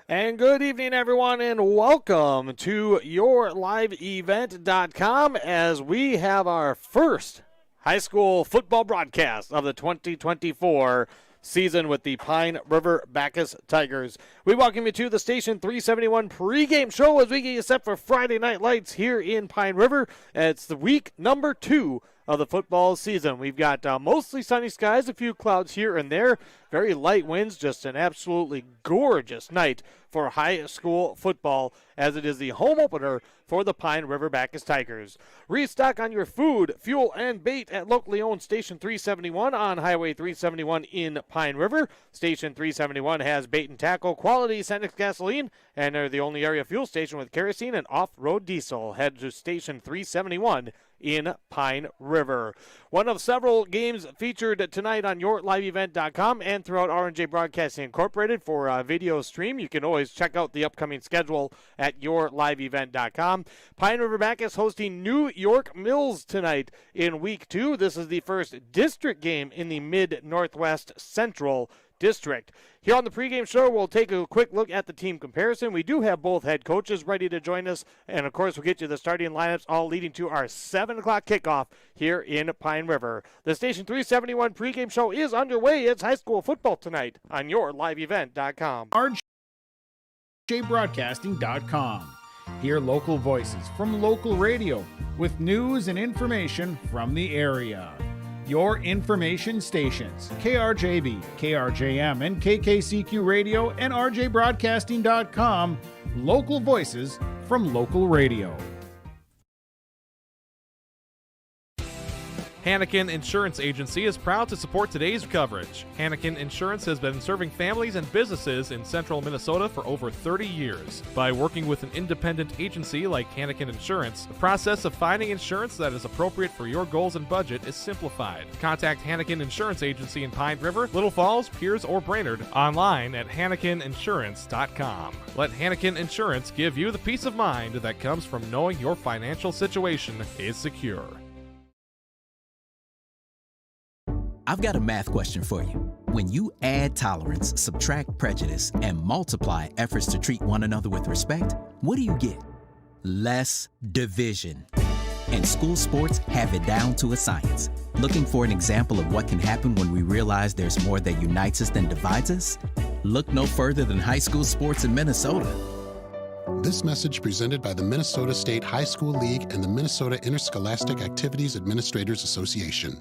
And good evening, everyone, and welcome to YourLiveEvent.com as we have our first high school football broadcast of the 2024 season with the Pine River Bakus Tigers. We welcome you to the Station 371 pregame show as we get you set for Friday Night Lights here in Pine River. It's the week number 2 of the football season. We've got mostly sunny skies, a few clouds here and there, very light winds, just an absolutely gorgeous night for high school football as it is the home opener for the Pine River Bakus Tigers. Restock on your food, fuel, and bait at locally owned Station 371 on Highway 371 in Pine River. Station 371 has bait and tackle, quality Cenex gasoline, and they're the only area fuel station with kerosene and off-road diesel. Head to Station 371 in Pine River. One of several games featured tonight on YourLiveEvent.com and throughout R&J Broadcasting Incorporated for a video stream. You can always check out the upcoming schedule at YourLiveEvent.com. Pine River Bakus hosting New York Mills tonight in Week 2. This is the first district game in the Mid-Northwest Central District. Here on the pregame show, we'll take a quick look at the team comparison. We do have both head coaches ready to join us, and of course, we'll get you the starting lineups, all leading to our 7 o'clock kickoff here in Pine River. The Station 371 pregame show is underway. It's high school football tonight on YourLiveEvent.com. RJBroadcasting.com. Hear local voices from local radio with news and information from the area. Your information stations, KRJB, KRJM, and KKCQ Radio, and RJBroadcasting.com, local voices from local radio. Hannikin Insurance Agency is proud to support today's coverage. Hannikin Insurance has been serving families and businesses in central Minnesota for over 30 years. By working with an independent agency like Hannikin Insurance, the process of finding insurance that is appropriate for your goals and budget is simplified. Contact Hannikin Insurance Agency in Pine River, Little Falls, Piers, or Brainerd online at HannikinInsurance.com. Let Hannikin Insurance give you the peace of mind that comes from knowing your financial situation is secure. I've got a math question for you. When you add tolerance, subtract prejudice, and multiply efforts to treat one another with respect, what do you get? Less division. And school sports have it down to a science. Looking for an example of what can happen when we realize there's more that unites us than divides us? Look no further than high school sports in Minnesota. This message presented by the Minnesota State High School League and the Minnesota Interscholastic Activities Administrators Association.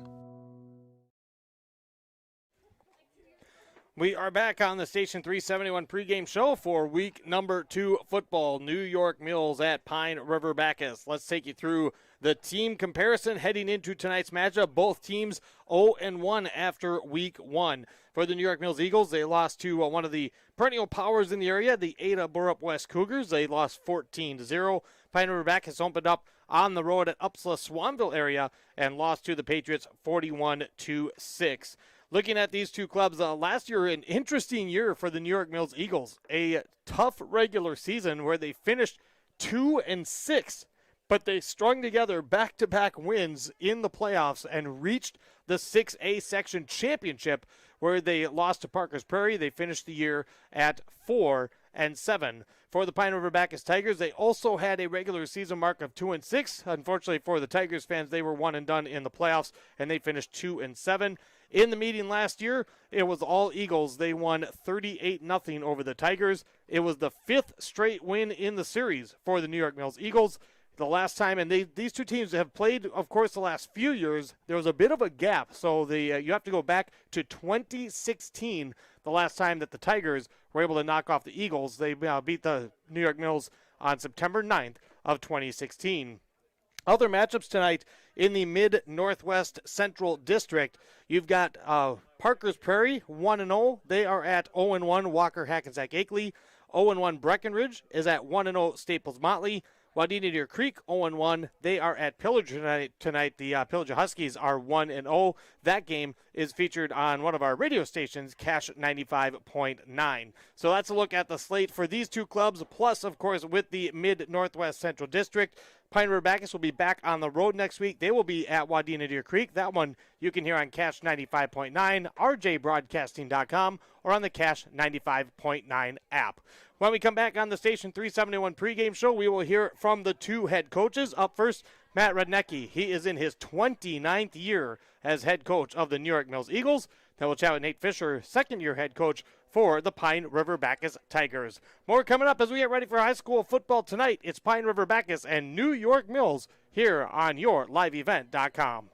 We are back on the Station 371 pregame show for week number 2 football. New York Mills at Pine River Bakus. Let's take you through the team comparison heading into tonight's matchup. Both teams 0-1 after week 1. For the New York Mills Eagles, they lost to one of the perennial powers in the area, the Ada Borup West Cougars. They lost 14-0. Pine River Bakus opened up on the road at Upsala Swanville area and lost to the Patriots 41-6. Looking at these two clubs, last year, an interesting year for the New York Mills Eagles. A tough regular season where they finished 2-6, but they strung together back-to-back wins in the playoffs and reached the 6A section championship where they lost to Parker's Prairie. They finished the year at 4-7. For the Pine River Bakus Tigers, they also had a regular season mark of 2-6. Unfortunately for the Tigers fans, they were one and done in the playoffs, and they finished 2-7. In the meeting last year, it was all Eagles. They won 38-0 over the Tigers. It was the 5th straight win in the series for the New York Mills Eagles. The last time, and these two teams have played, of course, the last few years. There was a bit of a gap, so you have to go back to 2016, the last time that the Tigers were able to knock off the Eagles. They beat the New York Mills on September 9th of 2016. Other matchups tonight in the Mid-Northwest Central District. You've got Parker's Prairie, 1-0. They are at 0-1 Walker Hackensack Akeley. 0-1 Breckenridge is at 1-0 Staples Motley. Wadena Deer Creek 0-1. They are at Pillager tonight. The Pillager Huskies are 1-0. That game is featured on one of our radio stations, Cash 95.9. So that's a look at the slate for these two clubs, plus, of course, with the Mid-Northwest Central District. Pine River Backus will be back on the road next week. They will be at Wadena Deer Creek. That one you can hear on Cash 95.9, rjbroadcasting.com, or on the Cash 95.9 app. When we come back on the Station 371 pregame show, we will hear from the two head coaches. Up first, Matt Rudnicki. He is in his 29th year as head coach of the New York Mills Eagles. Then we'll chat with Nate Fisher, second-year head coach for the Pine River Backus Tigers. More coming up as we get ready for high school football tonight. It's Pine River Backus and New York Mills here on yourliveevent.com.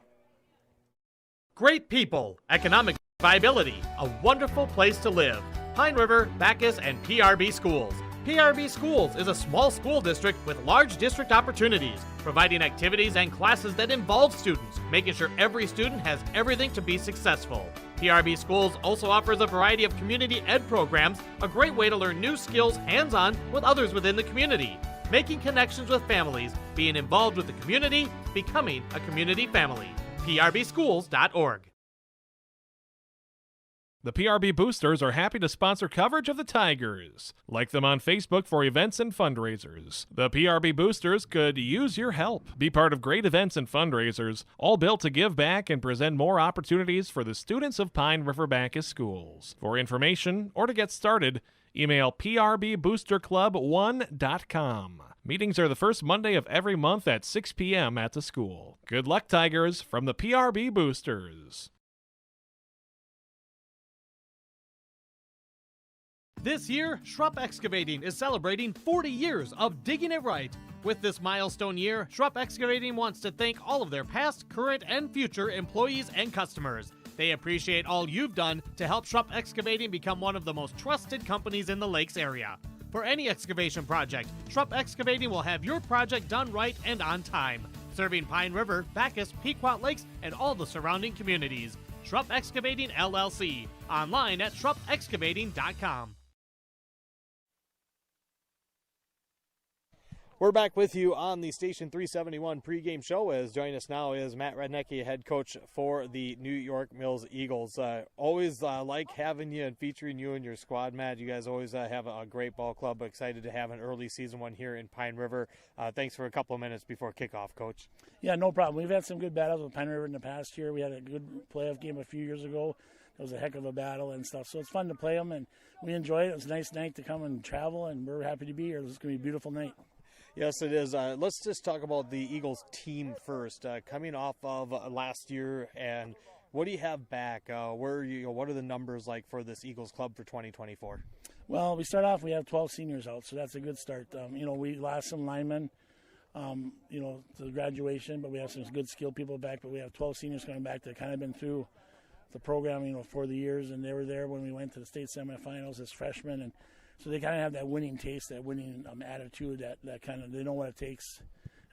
Great people, economic viability, a wonderful place to live. Pine River, Backus, and PRB Schools. PRB Schools is a small school district with large district opportunities, providing activities and classes that involve students, making sure every student has everything to be successful. PRB Schools also offers a variety of community ed programs, a great way to learn new skills hands-on with others within the community, making connections with families, being involved with the community, becoming a community family. PRBschools.org. The PRB Boosters are happy to sponsor coverage of the Tigers. Like them on Facebook for events and fundraisers. The PRB Boosters could use your help. Be part of great events and fundraisers, all built to give back and present more opportunities for the students of Pine River Backus Schools. For information or to get started, email prboosterclub1.com. Meetings are the first Monday of every month at 6 p.m. at the school. Good luck, Tigers, from the PRB Boosters. This year, Schrupp Excavating is celebrating 40 years of digging it right. With this milestone year, Schrupp Excavating wants to thank all of their past, current, and future employees and customers. They appreciate all you've done to help Schrupp Excavating become one of the most trusted companies in the Lakes area. For any excavation project, Schrupp Excavating will have your project done right and on time, serving Pine River, Backus, Pequot Lakes, and all the surrounding communities. Schrupp Excavating LLC, online at schruppexcavating.com. We're back with you on the Station 371 pregame show. As joining us now is Matt Rudnicki, head coach for the New York Mills Eagles. Always like having you and featuring you and your squad, Matt. You guys always have a great ball club. Excited to have an early season one here in Pine River. Thanks for a couple of minutes before kickoff, Coach. Yeah, no problem. We've had some good battles with Pine River in the past year. We had a good playoff game a few years ago. It was a heck of a battle and stuff. So it's fun to play them, and we enjoy it. It was a nice night to come and travel, and we're happy to be here. It's going to be a beautiful night. Yes, it is. Let's just talk about the Eagles team first. Coming off of last year, and what do you have back? What are the numbers like for this Eagles club for 2024? Well, we start off, we have 12 seniors out, so that's a good start. We lost some linemen, to graduation, but we have some good skilled people back. But we have 12 seniors coming back that kind of been through the program, for the years, and they were there when we went to the state semifinals as freshmen, and so they kind of have that winning taste, that winning attitude, that kind of, they know what it takes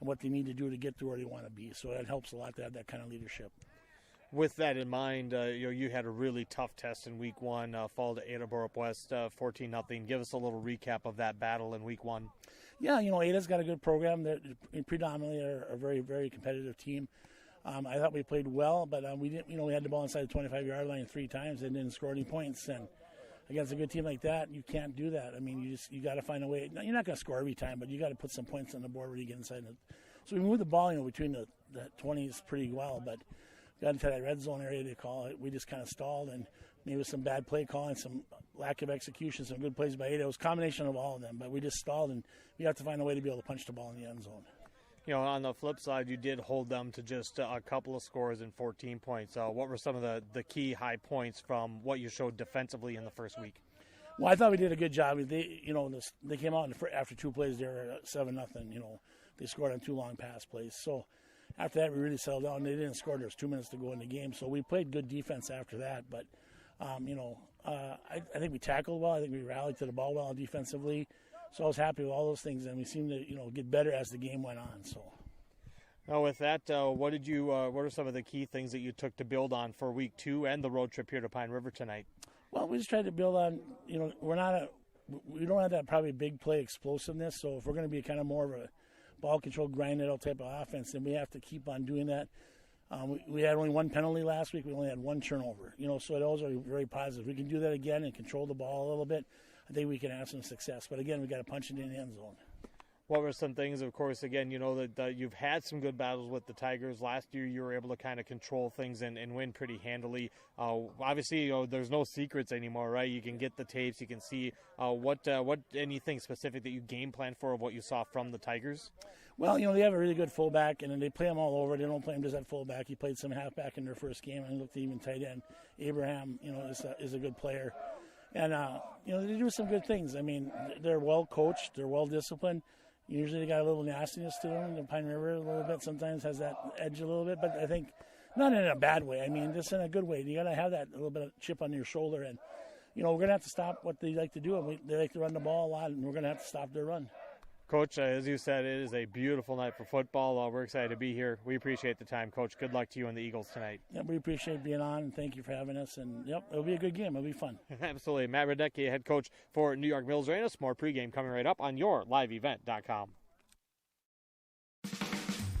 and what they need to do to get to where they want to be. So it helps a lot to have that kind of leadership. With that in mind, you had a really tough test in week one, fall to Ada Borup West, 14-0. Give us a little recap of that battle in week one. Yeah, Ada's got a good program. They're predominantly a very, very competitive team. I thought we played well, but we didn't. We had the ball inside the 25-yard line 3 times and didn't score any points. And against a good team like that, you can't do that. I mean, you got to find a way. You're not going to score every time, but you got to put some points on the board when you get inside. So we moved the ball, between the 20s pretty well, but got into that red zone area, they call it. We just kind of stalled, and maybe some bad play calling, some lack of execution, some good plays by Ada. It was a combination of all of them, but we just stalled, and we have to find a way to be able to punch the ball in the end zone. On the flip side, you did hold them to just a couple of scores and 14 points. What were some of the key high points from what you showed defensively in the first week? Well, I thought we did a good job. They came out after 2 plays. They were 7-0. They scored on 2 long pass plays. So after that, we really settled down. They didn't score. There was 2 minutes to go in the game. So we played good defense after that. But I think we tackled well. I think we rallied to the ball well defensively. So I was happy with all those things, and we seemed to get better as the game went on. So. Now, with that, what are some of the key things that you took to build on for week 2 and the road trip here to Pine River tonight? Well, we just tried to build on. We don't have that probably big play explosiveness. So if we're going to be kind of more of a ball control, grinded out type of offense, then we have to keep on doing that. We had only 1 penalty last week. We only had 1 turnover. So those are very positive. We can do that again and control the ball a little bit. I think we can have some success. But again, we got to punch it in the end zone. What were some things, of course, again, that you've had some good battles with the Tigers. Last year you were able to kind of control things and win pretty handily. Obviously, there's no secrets anymore, right? You can get the tapes, you can see what anything specific that you game plan for of what you saw from the Tigers? Well, they have a really good fullback, and they play him all over. They don't play him just at fullback. He played some halfback in their first game, and looked even tight end. Abraham, is a good player. And, they do some good things. I mean, they're well coached. They're well disciplined. Usually they got a little nastiness to them. The Pine River a little bit sometimes has that edge a little bit, but I think not in a bad way. I mean, just in a good way. You got to have that little bit of chip on your shoulder. And, we're going to have to stop what they like to do. And they like to run the ball a lot, and we're going to have to stop their run. Coach, as you said, it is a beautiful night for football. We're excited to be here. We appreciate the time, Coach. Good luck to you and the Eagles tonight. Yeah, we appreciate being on, and thank you for having us. And, it'll be a good game. It'll be fun. Absolutely. Matt Radecki, head coach for New York Mills Arena. More pregame coming right up on yourliveevent.com.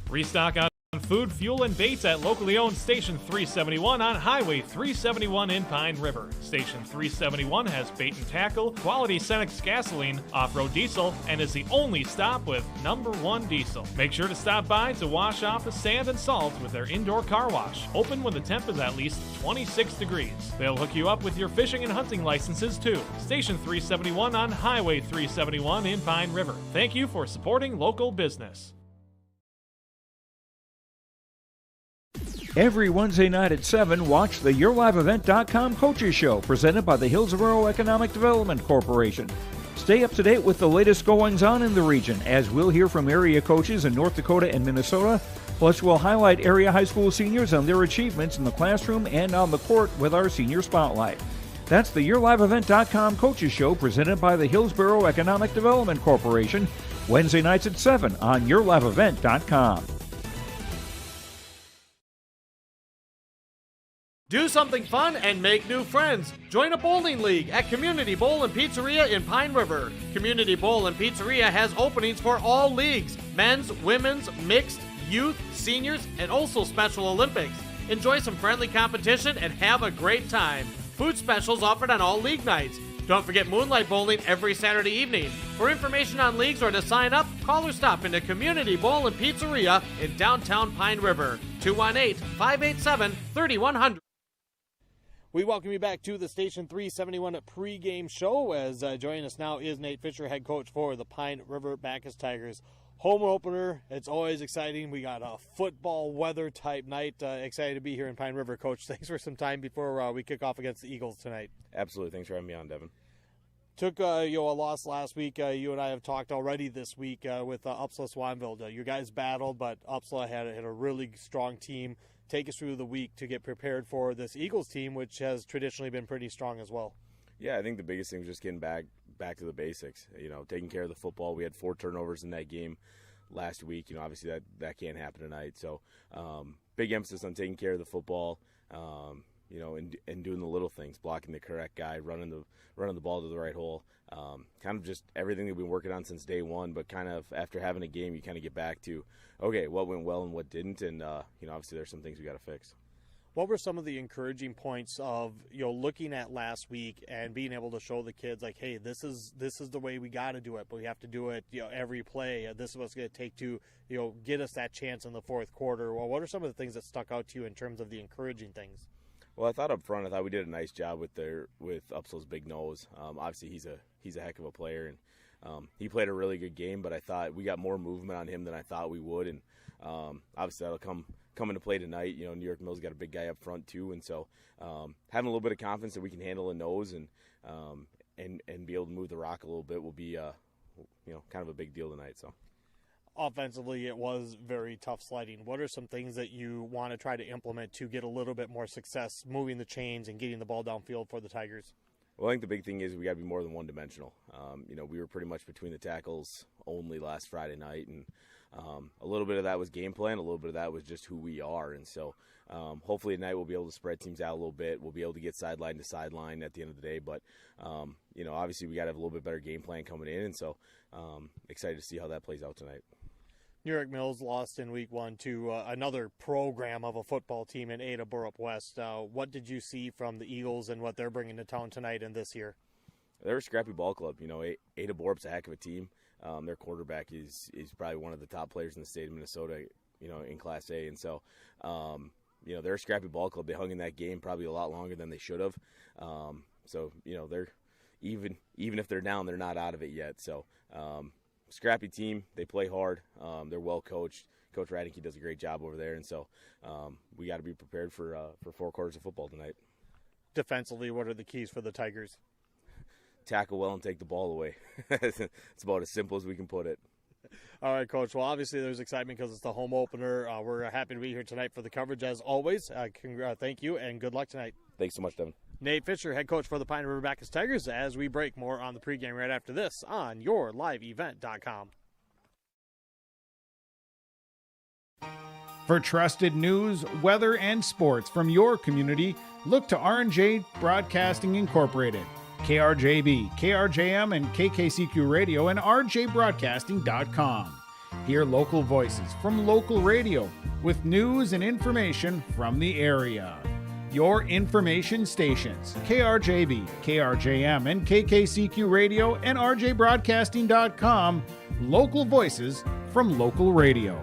Restock on food, fuel, and baits at locally owned Station 371 on Highway 371 in Pine River. Station 371 has bait and tackle, quality Cenex gasoline, off-road diesel, and is the only stop with #1 diesel. Make sure to stop by to wash off the sand and salt with their indoor car wash, open when the temp is at least 26 degrees. They'll hook you up with your fishing and hunting licenses too. Station 371 on Highway 371 in Pine River. Thank you for supporting local business. Every Wednesday night at 7, watch the YourLiveEvent.com Coaches Show presented by the Hillsborough Economic Development Corporation. Stay up to date with the latest goings-on in the region, as we'll hear from area coaches in North Dakota and Minnesota. Plus, we'll highlight area high school seniors and their achievements in the classroom and on the court with our Senior Spotlight. That's the YourLiveEvent.com Coaches Show presented by the Hillsborough Economic Development Corporation, Wednesday nights at 7 on YourLiveEvent.com. Do something fun and make new friends. Join a bowling league at Community Bowl and Pizzeria in Pine River. Community Bowl and Pizzeria has openings for all leagues: men's, women's, mixed, youth, seniors, and also Special Olympics. Enjoy some friendly competition and have a great time. Food specials offered on all league nights. Don't forget Moonlight Bowling every Saturday evening. For information on leagues or to sign up, call or stop into Community Bowl and Pizzeria in downtown Pine River. 218-587-3100. We welcome you back to the Station 371 pregame show. As joining us now is Nate Fisher, head coach for the Pine River Bakus Tigers. Home opener, it's always exciting. We got a football weather type night. Excited to be here in Pine River, Coach. Thanks for some time before we kick off against the Eagles tonight. Absolutely. Thanks for having me on, Devin. Took a loss last week. You and I have talked already this week with Upsala Swanville. You guys battled, but Upsala had a really strong team. Take us through the week to get prepared for this Eagles team, which has traditionally been pretty strong as well. Yeah, I think the biggest thing was just getting back to the basics. Taking care of the football. We had 4 turnovers in that game last week. Obviously that can't happen tonight. So big emphasis on taking care of the football. And doing the little things, blocking the correct guy, running the ball to the right hole. Kind of just everything that we've been working on since day one, but kind of after having a game, you kind of get back to, okay, what went well and what didn't, and obviously there's some things we got to fix. What were some of the encouraging points of looking at last week and being able to show the kids like, hey, this is the way we got to do it, but we have to do it every play. This is what it's going to take to get us that chance in the fourth quarter. Well, what are some of the things that stuck out to you in terms of the encouraging things? Well, I thought up front, we did a nice job with Upsala's big nose. Obviously, he's a heck of a player, and he played a really good game. But I thought we got more movement on him than I thought we would, and obviously that'll come into play tonight. New York Mills got a big guy up front too, and so having a little bit of confidence that we can handle a nose and be able to move the rock a little bit will be kind of a big deal tonight. So. Offensively, it was very tough sledding. What are some things that you want to try to implement to get a little bit more success moving the chains and getting the ball downfield for the Tigers? Well, I think the big thing is we got to be more than one-dimensional. We were pretty much between the tackles only last Friday night, and a little bit of that was game plan, a little bit of that was just who we are. And so hopefully tonight we'll be able to spread teams out a little bit. We'll be able to get sideline to sideline at the end of the day. But, obviously we got to have a little bit better game plan coming in, and so excited to see how that plays out tonight. New York Mills lost in week 1 to another program of a football team in Ada Borup West. What did you see from the Eagles and what they're bringing to town tonight and this year? They're a scrappy ball club. Ada Borup's a heck of a team. Their quarterback is probably one of the top players in the state of Minnesota, in Class A. And so, they're a scrappy ball club. They hung in that game probably a lot longer than they should have. They're even if they're down, they're not out of it yet. So, scrappy team. They play hard. They're well coached. Coach Radke does a great job over there. And so, we got to be prepared for 4 quarters of football tonight. Defensively, what are the keys for the Tigers? Tackle well and take the ball away. It's about as simple as we can put it. All right, Coach. Well, obviously there's excitement because it's the home opener. We're happy to be here tonight for the coverage as always. Thank you and good luck tonight. Thanks so much, Devin. Nate Fisher, head coach for the Pine River Bakus Tigers, as we break more on the pregame right after this on yourliveevent.com. For trusted news, weather, and sports from your community, look to R&J Broadcasting Incorporated. KRJB, KRJM, and KKCQ Radio and rjbroadcasting.com. Hear local voices from local radio with news and information from the area. Your information stations, KRJB, KRJM, and KKCQ Radio and rjbroadcasting.com. Local voices from local radio.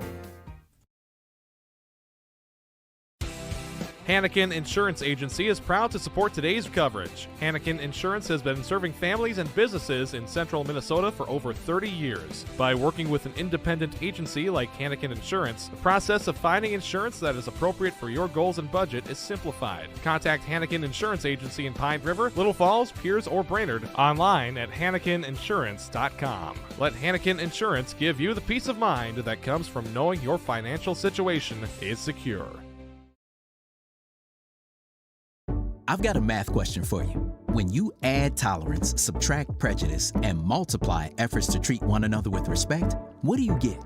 Hannikin Insurance Agency is proud to support today's coverage. Hannikin Insurance has been serving families and businesses in central Minnesota for over 30 years. By working with an independent agency like Hannikin Insurance, the process of finding insurance that is appropriate for your goals and budget is simplified. Contact Hannikin Insurance Agency in Pine River, Little Falls, Pierce, or Brainerd online at HannikinInsurance.com. Let Hannikin Insurance give you the peace of mind that comes from knowing your financial situation is secure. I've got a math question for you. When you add tolerance, subtract prejudice, and multiply efforts to treat one another with respect, what do you get?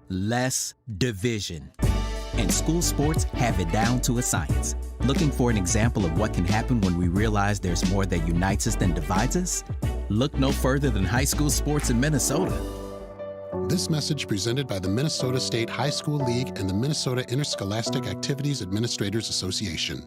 Less division. And school sports have it down to a science. Looking for an example of what can happen when we realize there's more that unites us than divides us? Look no further than high school sports in Minnesota. This message presented by the Minnesota State High School League and the Minnesota Interscholastic Activities Administrators Association.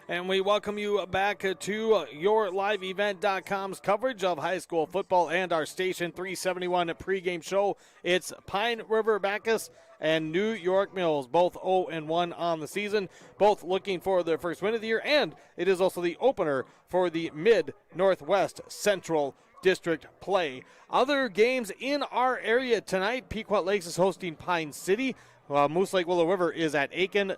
And we welcome you back to yourliveevent.com's coverage of high school football and our Station 371 pregame show. It's Pine River Bakus and New York Mills, both 0-1 on the season, both looking for their first win of the year, and it is also the opener for the Mid-Northwest Central District play. Other games in our area tonight, Pequot Lakes is hosting Pine City. Moose Lake Willow River is at Aiken.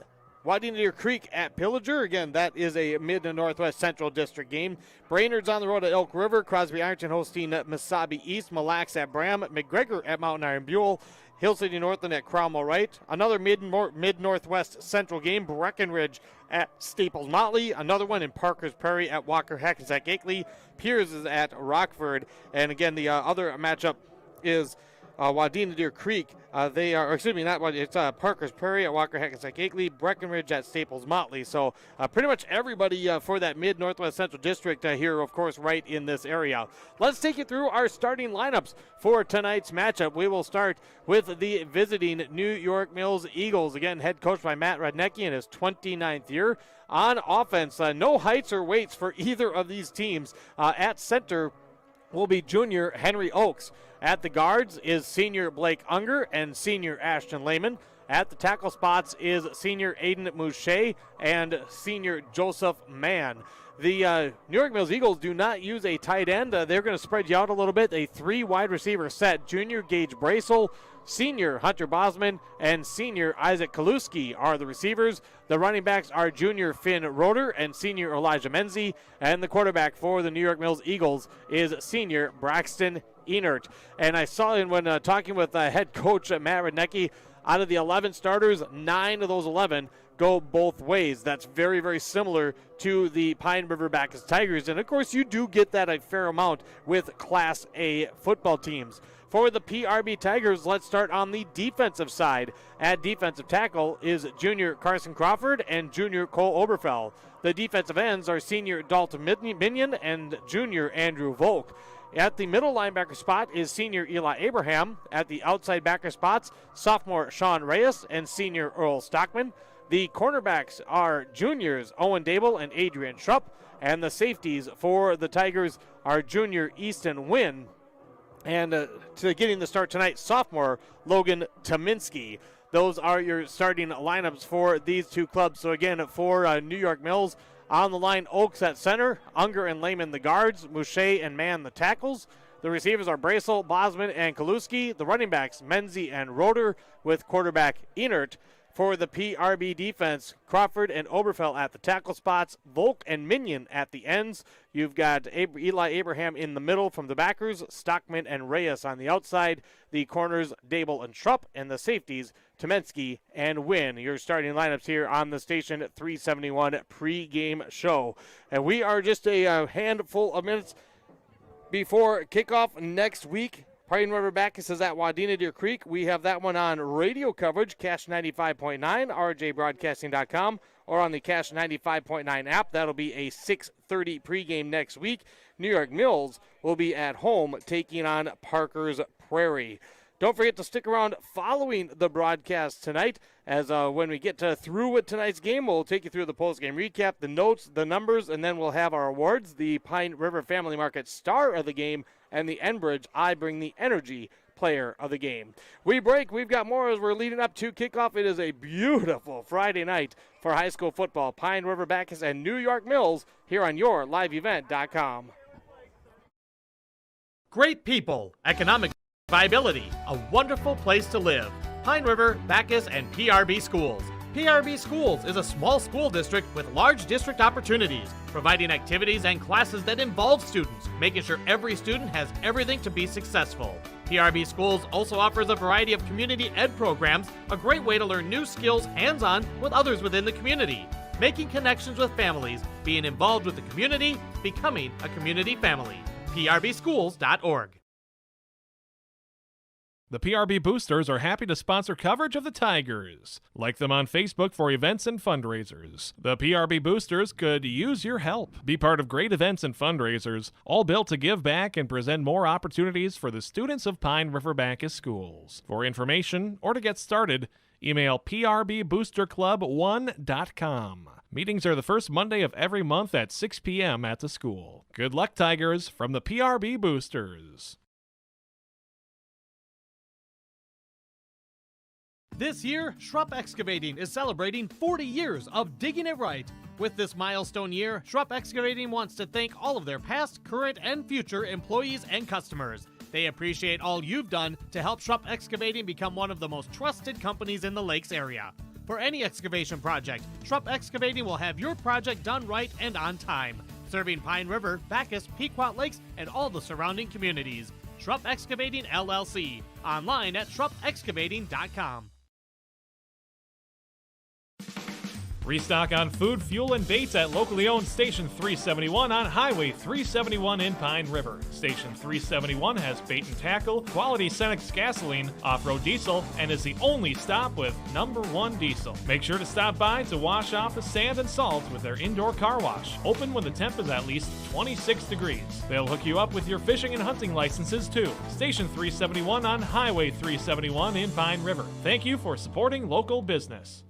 Wadena Deer Creek at Pillager. Again, that is a Mid and Northwest Central District game. Brainerd's on the road at Elk River. Crosby Ironton hosting Mesabi East. Mille Lacs at Bram. McGregor at Mountain Iron Buell. Hill City Northland at Cromwell Wright. Another Mid-Northwest Central game. Breckenridge at Staples Motley. Another one in Parker's Prairie at Walker Hackensack Akeley. Piers is at Rockford. And again, the other matchup is Wadena Deer Creek. It's Parker's Prairie at Walker Hackensack Akeley, Breckenridge at Staples Motley. So pretty much everybody for that Mid-Northwest Central District here, of course, right in this area. Let's take you through our starting lineups for tonight's matchup. We will start with the visiting New York Mills Eagles. Again, head coached by Matt Radnecki in his 29th year. On offense, no heights or weights for either of these teams. At center will be junior Henry Oakes. At the guards is senior Blake Unger and senior Ashton Lehman. At the tackle spots is senior Aiden Mouche and senior Joseph Mann. The New York Mills Eagles do not use a tight end. They're going to spread you out a little bit. A 3 wide receiver set. Junior Gage Bracel, senior Hunter Bosman, and senior Isaac Kaluski are the receivers. The running backs are junior Finn Roeder and senior Elijah Menzie. And the quarterback for the New York Mills Eagles is senior Braxton Enert. And I saw when talking with head coach Matt Radnecki, out of the 11 starters, 9 of those 11 go both ways. That's very, very similar to the Pine River Bakus Tigers. And, of course, you do get that a fair amount with Class A football teams. For the PRB Tigers, let's start on the defensive side. At defensive tackle is junior Carson Crawford and junior Cole Oberfell. The defensive ends are senior Dalton Minion and junior Andrew Volk. At the middle linebacker spot is senior Eli Abraham. At the outside backer spots, sophomore Sean Reyes and senior Earl Stockman. The cornerbacks are juniors Owen Dable and Adrian Schrupp. And the safeties for the Tigers are junior Easton Wynn. And to getting the start tonight, sophomore Logan Tominski. Those are your starting lineups for these two clubs. So again, for New York Mills, on the line, Oaks at center, Unger and Lehman the guards, Mouche and Mann the tackles. The receivers are Bracel, Bosman, and Kaluski. The running backs, Menzie and Roeder, with quarterback Enert. For the PRB defense, Crawford and Oberfeld at the tackle spots, Volk and Minion at the ends. You've got Eli Abraham in the middle from the backers, Stockman and Reyes on the outside. The corners, Dable and Schrupp, and the safeties, Tomensky and Wynn. Your starting lineups here on the Station 371 pregame show. And we are just a handful of minutes before kickoff next week. Pine River Backus is at Wadena Deer Creek. We have that one on radio coverage, Cash 95.9, rjbroadcasting.com, or on the Cash 95.9 app. That'll be a 6:30 pregame next week. New York Mills will be at home taking on Parker's Prairie. Don't forget to stick around following the broadcast tonight, as when we get through with tonight's game, we'll take you through the postgame recap, the notes, the numbers, and then we'll have our awards, the Pine River Family Market Star of the Game, and the Enbridge I Bring the Energy Player of the Game. We break. We've got more as we're leading up to kickoff. It is a beautiful Friday night for high school football. Pine River Backus and New York Mills here on yourliveevent.com. Great people, economic viability, a wonderful place to live. Pine River, Backus, and PRB Schools. PRB Schools is a small school district with large district opportunities, providing activities and classes that involve students, making sure every student has everything to be successful. PRB Schools also offers a variety of community ed programs, a great way to learn new skills hands-on with others within the community, making connections with families, being involved with the community, becoming a community family. PRBschools.org. The PRB Boosters are happy to sponsor coverage of the Tigers. Like them on Facebook for events and fundraisers. The PRB Boosters could use your help. Be part of great events and fundraisers, all built to give back and present more opportunities for the students of Pine River Backus Schools. For information or to get started, email prboosterclub1.com. Meetings are the first Monday of every month at 6 p.m. at the school. Good luck, Tigers, from the PRB Boosters. This year, Schrupp Excavating is celebrating 40 years of digging it right. With this milestone year, Schrupp Excavating wants to thank all of their past, current, and future employees and customers. They appreciate all you've done to help Schrupp Excavating become one of the most trusted companies in the Lakes area. For any excavation project, Schrupp Excavating will have your project done right and on time, serving Pine River, Backus, Pequot Lakes, and all the surrounding communities. Schrupp Excavating LLC, online at schruppexcavating.com. Restock on food, fuel, and baits at locally owned Station 371 on Highway 371 in Pine River. Station 371 has bait and tackle, quality Cenex gasoline, off-road diesel, and is the only stop with #1 diesel. Make sure to stop by to wash off the sand and salt with their indoor car wash, open when the temp is at least 26 degrees. They'll hook you up with your fishing and hunting licenses too. Station 371 on Highway 371 in Pine River. Thank you for supporting local business.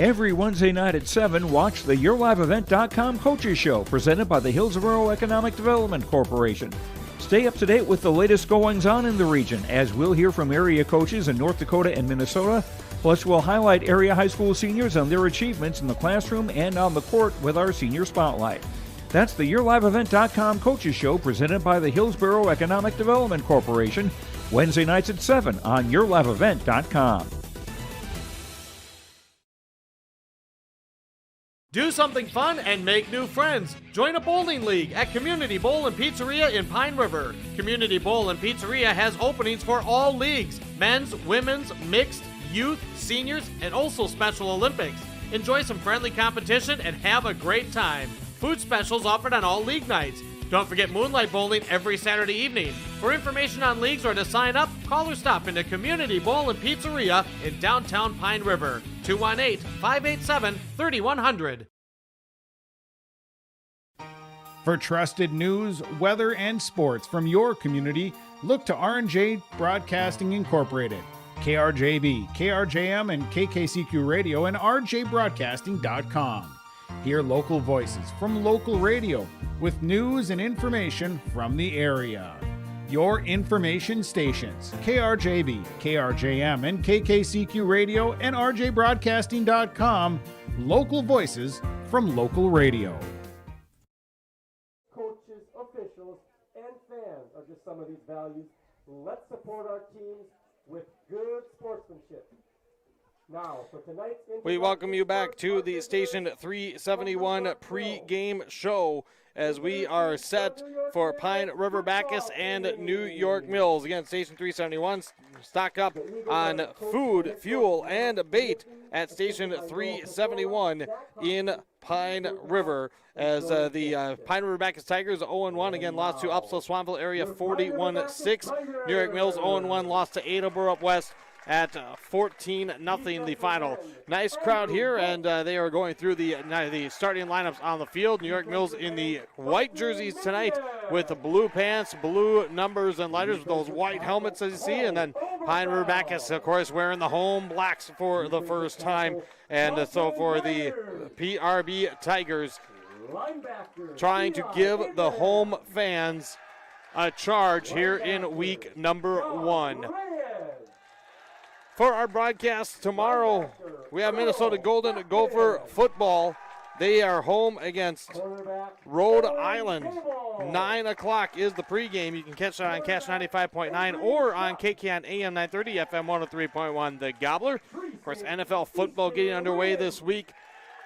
Every Wednesday night at 7, watch the YourLiveEvent.com Coaches Show, presented by the Hillsborough Economic Development Corporation. Stay up to date with the latest goings-on in the region, as we'll hear from area coaches in North Dakota and Minnesota. Plus, we'll highlight area high school seniors and their achievements in the classroom and on the court with our Senior Spotlight. That's the YourLiveEvent.com Coaches Show, presented by the Hillsborough Economic Development Corporation, Wednesday nights at 7 on YourLiveEvent.com. Do something fun and make new friends. Join a bowling league at Community Bowl and Pizzeria in Pine River. Community Bowl and Pizzeria has openings for all leagues: men's, women's, mixed, youth, seniors, and also Special Olympics. Enjoy some friendly competition and have a great time. Food specials offered on all league nights. Don't forget Moonlight Bowling every Saturday evening. For information on leagues or to sign up, call or stop into Community Bowl and Pizzeria in downtown Pine River. 218-587-3100. For trusted news, weather, and sports from your community, look to R&J Broadcasting Incorporated. KRJB, KRJM, and KKCQ Radio and RJBroadcasting.com. Hear local voices from local radio with news and information from the area. Your information stations, KRJB, KRJM, and KKCQ Radio and RJBroadcasting.com. Local voices from local radio. Coaches, officials, and fans are just some of these values. Let's support our teams with good sportsmanship. Now, for tonight's we welcome you back to the Station 371 pre-game show as we are set for Pine River Backus and New York Mills. Again, Station 371, stock up on food, fuel, and bait at Station 371 in Pine River. As the Pine River Backus Tigers 0-1 again lost to Upslow Swanville area 41-6. New York Mills 0-1 lost to Adalboro up west at 14-0 the final. Nice crowd here, and they are going through the starting lineups on the field. New York Mills in the white jerseys tonight with the blue pants, blue numbers and letters with those white helmets as you see, and then Pine River Backus, of course, wearing the home blacks for the first time. And so for the PRB Tigers, trying to give the home fans a charge here in week number 1. For our broadcast tomorrow, we have Minnesota Golden Gopher football. They are home against Rhode Island. 9 o'clock is the pregame. You can catch that on Cash 95.9 or on KKN AM 930, FM 103.1. The Gobbler. Of course, NFL football getting underway this week.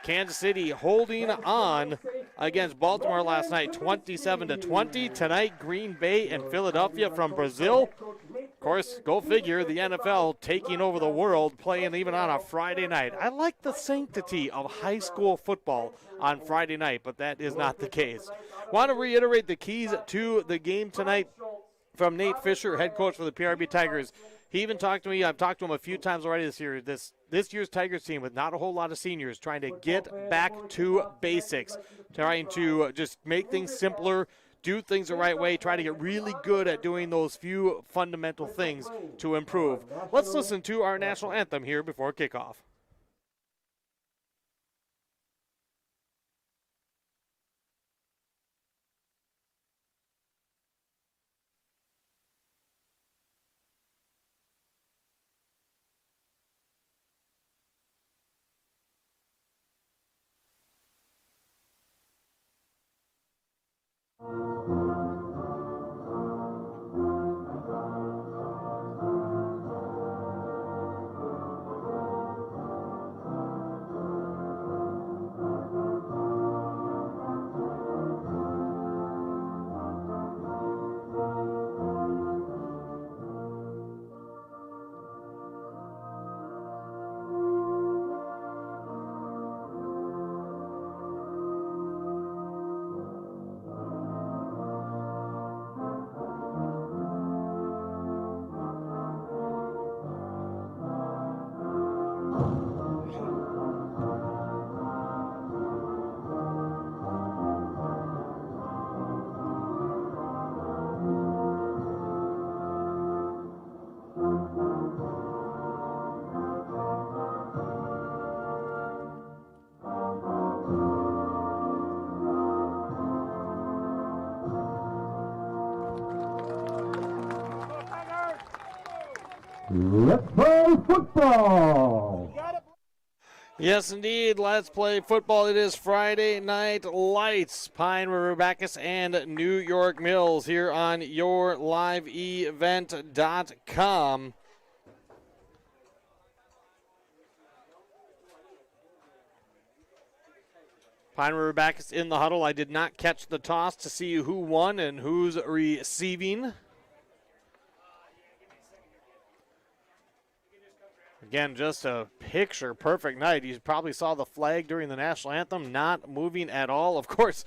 Kansas City holding on against Baltimore last night, 27-20. Tonight, Green Bay and Philadelphia from Brazil. Of course, go figure, the NFL taking over the world, playing even on a Friday night. I like the sanctity of high school football on Friday night, but that is not the case. Want to reiterate the keys to the game tonight from Nate Fisher, head coach for the PRB Tigers. He even talked to me. I've talked to him a few times already this year. This year's Tigers team with not a whole lot of seniors, trying to get back to basics, trying to just make things simpler, do things the right way, try to get really good at doing those few fundamental things to improve. Let's listen to our national anthem here before kickoff. Let's play football. Yes, indeed. Let's play football. It is Friday Night Lights. Pine River Backus and New York Mills here on yourliveevent.com. Pine River Backus in the huddle. I did not catch the toss to see who won and who's receiving. Again, just a picture-perfect night. You probably saw the flag during the national anthem not moving at all. Of course,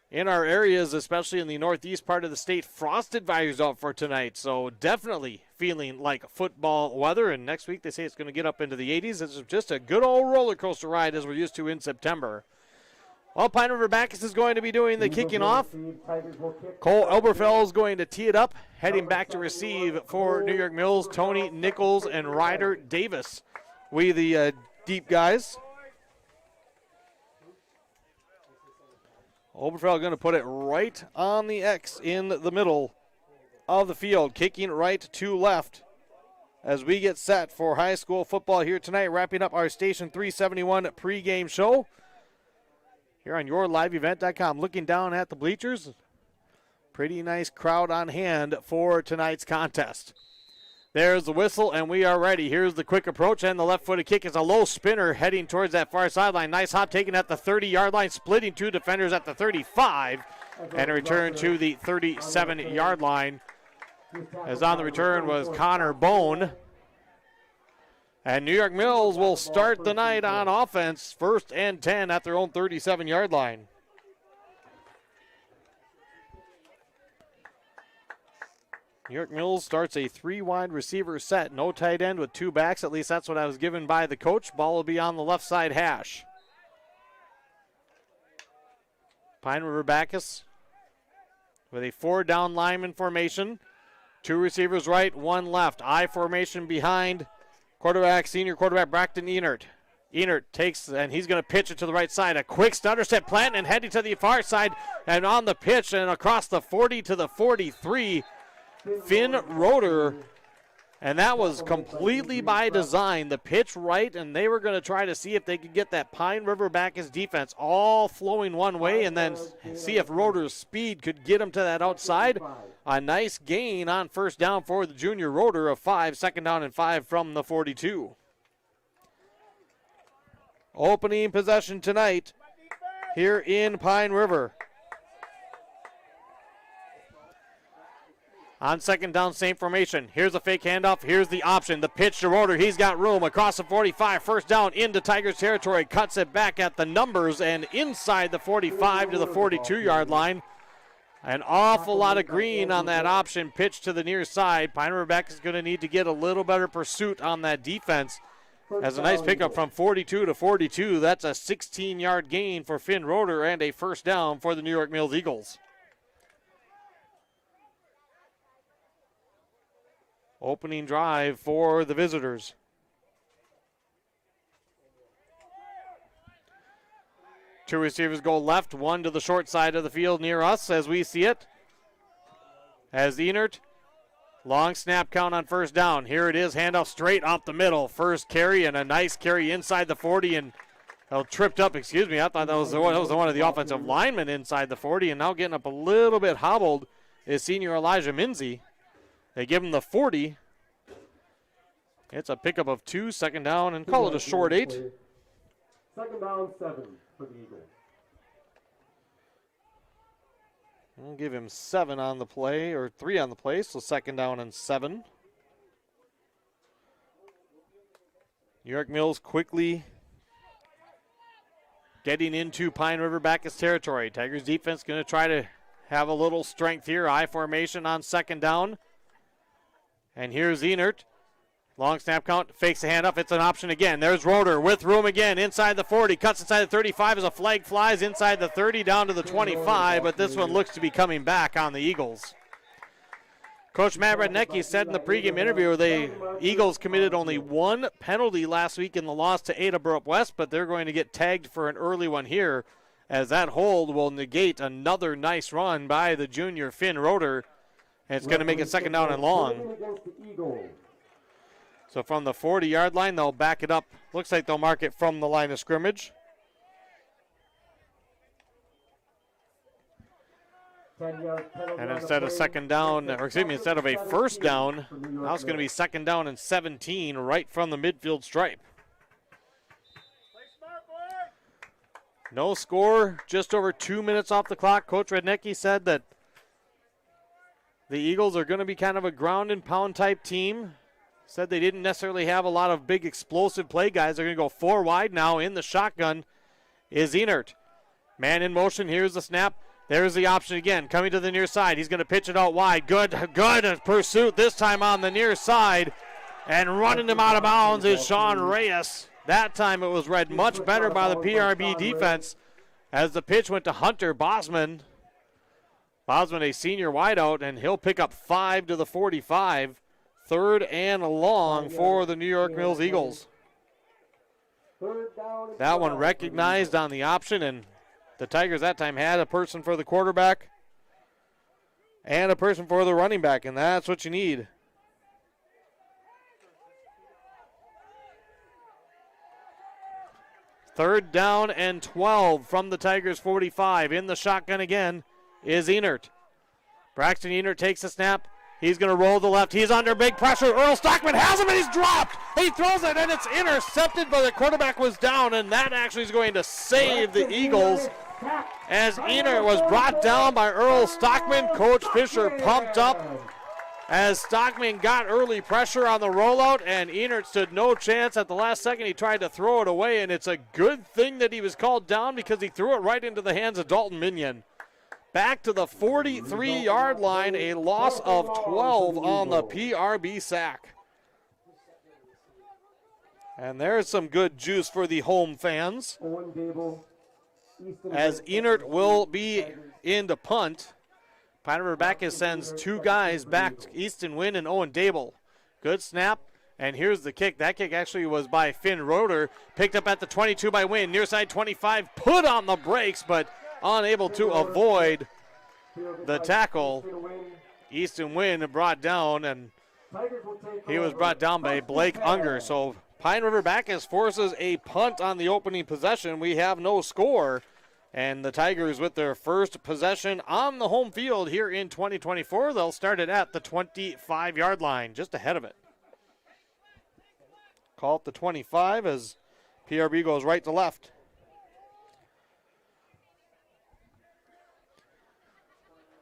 in our areas, especially in the northeast part of the state, frost advisories out for tonight. So definitely feeling like football weather. And next week they say it's going to get up into the 80s. It's just a good old roller coaster ride as we're used to in September. Well, Pine River Bakus is going to be doing the kicking off. Cole Elberfeld is going to tee it up, heading back to receive for New York Mills, Tony Nichols and Ryder Davis. We the deep guys. Elberfeld going to put it right on the X in the middle of the field, kicking right to left as we get set for high school football here tonight, wrapping up our Station 371 pregame show here on YourLiveEvent.com. Looking down at the bleachers, pretty nice crowd on hand for tonight's contest. There's the whistle, and we are ready. Here's the quick approach, and the left-footed kick is a low spinner heading towards that far sideline. Nice hop taken at the 30-yard line, splitting two defenders at the 35, and a return to the 37-yard line. As on the return was Connor Bone. And New York Mills will start the night on offense, 1st and 10 at their own 37-yard line. New York Mills starts a 3-wide receiver set. No tight end with 2 backs. At least that's what I was given by the coach. Ball will be on the left side hash. Pine River Bakus with a 4-down lineman formation. 2 receivers right, 1 left. I formation behind senior quarterback Braxton Enert. Enert takes, and he's going to pitch it to the right side. A quick stutter step plant and heading to the far side. And on the pitch and across the 40 to the 43, Finn Roeder. And that was completely by design. The pitch right, and they were going to try to see if they could get that Pine River Bakus defense all flowing one way and then see if Roeder's speed could get him to that outside. A nice gain on 1st down for the junior Roeder of 5, 2nd down and 5 from the 42. Opening possession tonight here in Pine River. On 2nd down, same formation. Here's a fake handoff. Here's the option. The pitch to Roeder. He's got room across the 45. 1st down into Tigers territory. Cuts it back at the numbers and inside the 45 to the 42-yard line. An awful lot of green on that option. Pitch to the near side. Pine River Bakus is going to need to get a little better pursuit on that defense. As a nice pickup from 42 to 42. That's a 16-yard gain for Finn Roeder and a 1st down for the New York Mills Eagles. Opening drive for the visitors. Two receivers go left, one to the short side of the field near us as we see it. As Enert, long snap count on 1st down. Here it is, handoff straight up the middle. First carry and a nice carry inside the 40 and tripped up, excuse me. I thought that was one of the offensive linemen inside the 40 and now getting up a little bit hobbled is senior Elijah Minzy. They give him the 40. It's a pickup of 2, 2nd down, and call it a short 8. 2nd down, 7 for the Eagles. We'll give him 7 on the play, or 3 on the play, so 2nd down and 7. New York Mills quickly getting into Pine River Bakus territory. Tigers defense going to try to have a little strength here. I formation on 2nd down. And here's Enert. Long snap count, fakes the hand up. It's an option again. There's Roeder with room again inside the 40. Cuts inside the 35 as a flag flies inside the 30 down to the 25. But this one looks to be coming back on the Eagles. Coach Matt Rednecki said in the pregame interview the Eagles committed only 1 penalty last week in the loss to Ada Barup West, but they're going to get tagged for an early one here as that hold will negate another nice run by the junior Finn Roeder. And it's going to make it 2nd down and long. So from the 40-yard line, they'll back it up. Looks like they'll mark it from the line of scrimmage. And instead of 2nd down, or excuse me, instead of a 1st down, now it's going to be 2nd down and 17 right from the midfield stripe. No score, just over 2 minutes off the clock. Coach Rednecki said that the Eagles are going to be kind of a ground and pound type team. Said they didn't necessarily have a lot of big explosive play guys. They're going to go 4 wide now. In the shotgun is Enert. Man in motion. Here's the snap. There's the option again. Coming to the near side. He's going to pitch it out wide. Good pursuit this time on the near side. And running him out of bounds is Sean Reyes. That time it was read much better by the PRB defense. as the pitch went to Hunter Bosman. Bosman, a senior wideout, and he'll pick up 5 to the 45. 3rd and long for the New York Mills Eagles. That one recognized on the option, and the Tigers that time had a person for the quarterback and a person for the running back, and that's what you need. Third down and 12 from the Tigers 45. In the shotgun again is Enert. Braxton Enert takes a snap. He's going to roll the left. He's under big pressure. Earl Stockman has him, and he's dropped. He throws it, and it's intercepted, but the quarterback was down, and that actually is going to save the Eagles. As Enert was brought down by Earl Stockman, Coach Fisher pumped up as Stockman got early pressure on the rollout, and Enert stood no chance. At the last second, he tried to throw it away, and it's a good thing that he was called down because he threw it right into the hands of Dalton Minion. Back to the 43-yard line, a loss of 12 on the PRB sack. And there's some good juice for the home fans, as Enert will be in to punt. Pine River Backus sends 2 guys back, Easton Wynn and Owen Dable. Good snap, and here's the kick. That kick actually was by Finn Roeder, picked up at the 22 by Wynn. Near side 25, put on the brakes, but unable to avoid the tackle. Easton Wynn brought down, and he was brought down by Blake Unger. So Pine River Backus forces a punt on the opening possession. We have no score, and the Tigers with their first possession on the home field here in 2024. They'll start it at the 25-yard line, just ahead of it. Call it the 25 as PRB goes right to left.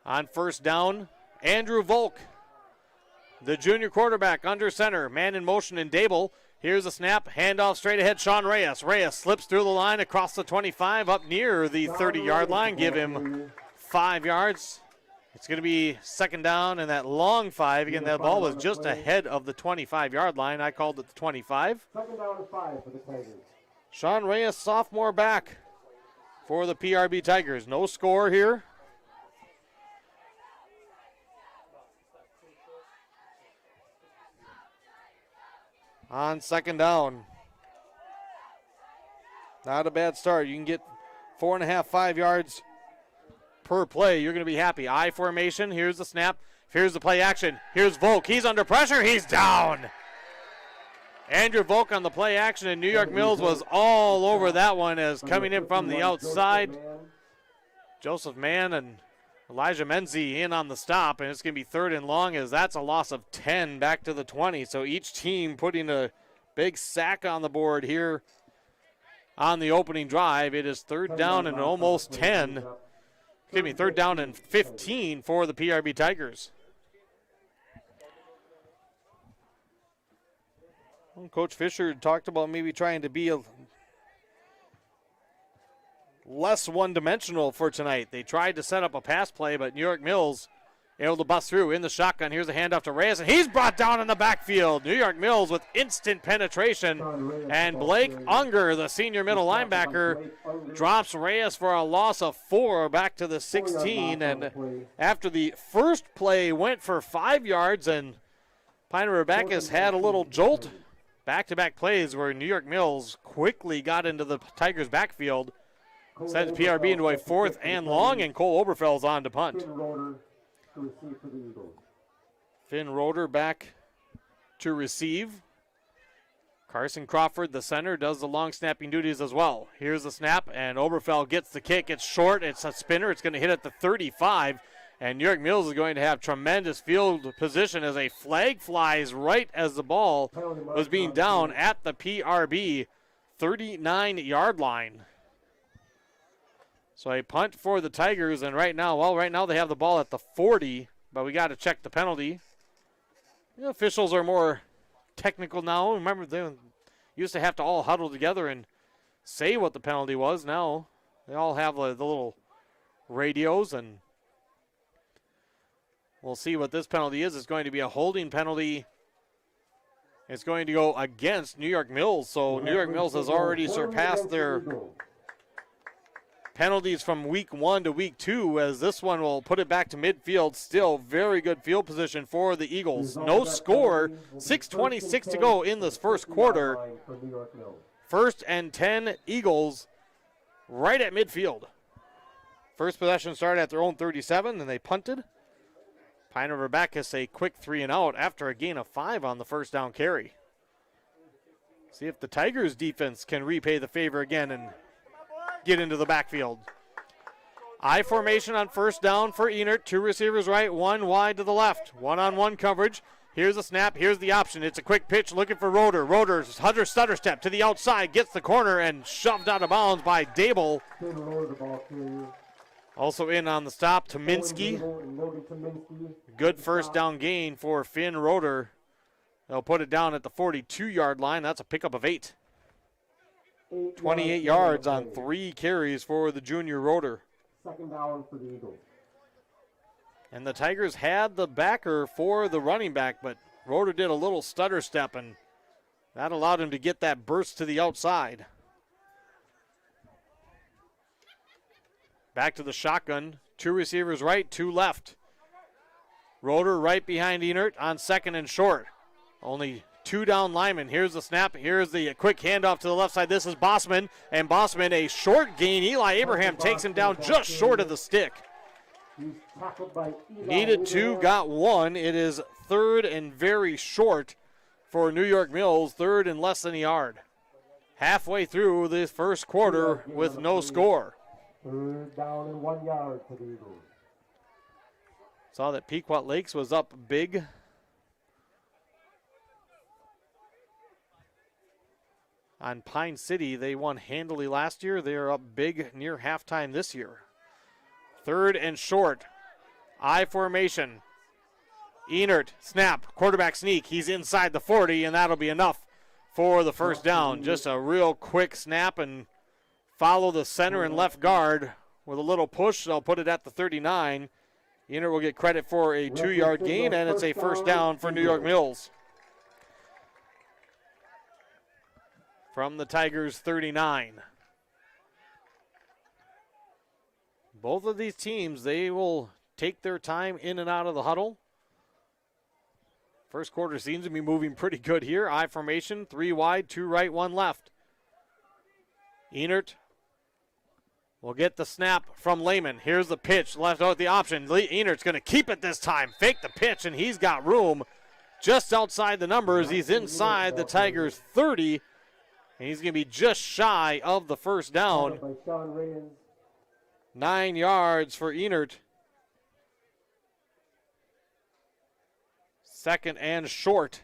On first down, Andrew Volk, the junior quarterback under center. Man in motion in Dable. Here's a snap, handoff straight ahead, Sean Reyes. Reyes slips through the line across the 25 up near the 30-yard line. Give him 5 yards. It's going to be second down and that long 5. Again, that ball was just ahead of the 25-yard line. I called it the 25. Second down and 5 for the Tigers. Sean Reyes, sophomore back for the PRB Tigers. No score here. On second down. Not a bad start. You can get 4.5, 5 yards per play. You're going to be happy. I formation. Here's the snap. Here's the play action. Here's Volk. He's under pressure. He's down. Andrew Volk on the play action, and New York Mills was all over that one as coming in from the outside. Joseph Mann and Elijah Menzie in on the stop, and it's going to be third and long as that's a loss of 10 back to the 20. So each team putting a big sack on the board here on the opening drive. It is third down and almost 10. Excuse me, third down and 15 for the PRB Tigers. Well, Coach Fisher talked about maybe trying to be a less one-dimensional for tonight. They tried to set up a pass play, but New York Mills able to bust through in the shotgun. Here's a handoff to Reyes, and he's brought down in the backfield. New York Mills with instant penetration, and Blake Unger, the senior middle linebacker, drops Reyes for a loss of 4 back to the 16. And after the first play went for 5 yards, and Pine River Backus had a little jolt. Back-to-back plays where New York Mills quickly got into the Tigers' backfield. Sends PRB into a fourth and long, and Cole Oberfell's on to punt. Finn Roeder back to receive. Carson Crawford, the center, does the long snapping duties as well. Here's the snap, and Oberfell gets the kick. It's short. It's a spinner. It's going to hit at the 35, and New York Mills is going to have tremendous field position as a flag flies right as the ball was being down at the PRB 39-yard line. So a punt for the Tigers, and right now they have the ball at the 40, but we got to check the penalty. The officials are more technical now. Remember, they used to have to all huddle together and say what the penalty was. Now they all have the little radios, and we'll see what this penalty is. It's going to be a holding penalty. It's going to go against New York Mills, so New York Mills has already surpassed their penalties from week 1 to week 2, as this one will put it back to midfield. Still very good field position for the Eagles. No score, 6:26 to go in this first quarter. 1st and 10 Eagles right at midfield. First possession started at their own 37, and they punted. Pine River Backus a quick 3 and out after a gain of 5 on the first down carry. See if the Tigers defense can repay the favor again and get into the backfield. I formation on first down for Enert. 2 receivers right, 1 wide to the left. One-on-one coverage. Here's the snap. Here's the option. It's a quick pitch looking for Roeder. Roeder's stutter step to the outside. Gets the corner and shoved out of bounds by Dable. Also in on the stop, Tominski. Good first down gain for Finn Roeder. They'll put it down at the 42-yard line. That's a pickup of 8. 28 yards on 3 carries for the junior Roeder. Second down for the Eagles. And the Tigers had the backer for the running back, but Roeder did a little stutter step, and that allowed him to get that burst to the outside. Back to the shotgun. 2 receivers right, 2 left. Roeder right behind Enert on second and short. Only 2 down linemen. Here's the snap. Here's the quick handoff to the left side. This is Bossman. And Bossman, a short gain. Eli Abraham takes him down just short of the stick. Needed 2, got 1. It is 3rd and very short for New York Mills. 3rd and less than a yard. Halfway through this first quarter with no score. 3rd down and 1 yard for the Eagles. Saw that Pequot Lakes was up big. On Pine City, they won handily last year. They are up big near halftime this year. 3rd and short. I formation. Enert, snap, quarterback sneak. He's inside the 40, and that'll be enough for the first down. Just a real quick snap and follow the center and left guard with a little push. They'll put it at the 39. Enert will get credit for a 2-yard gain, and it's a first down for New York Mills. From the Tigers' 39. Both of these teams, they will take their time in and out of the huddle. First quarter seems to be moving pretty good here. I formation, 3 wide, 2 right, 1 left. Enert will get the snap from Lehman. Here's the pitch, left out the option. Enert's going to keep it this time. Fake the pitch, and he's got room just outside the numbers. He's inside the Tigers' 30. And he's going to be just shy of the first down. 9 yards for Enert. 2nd and short.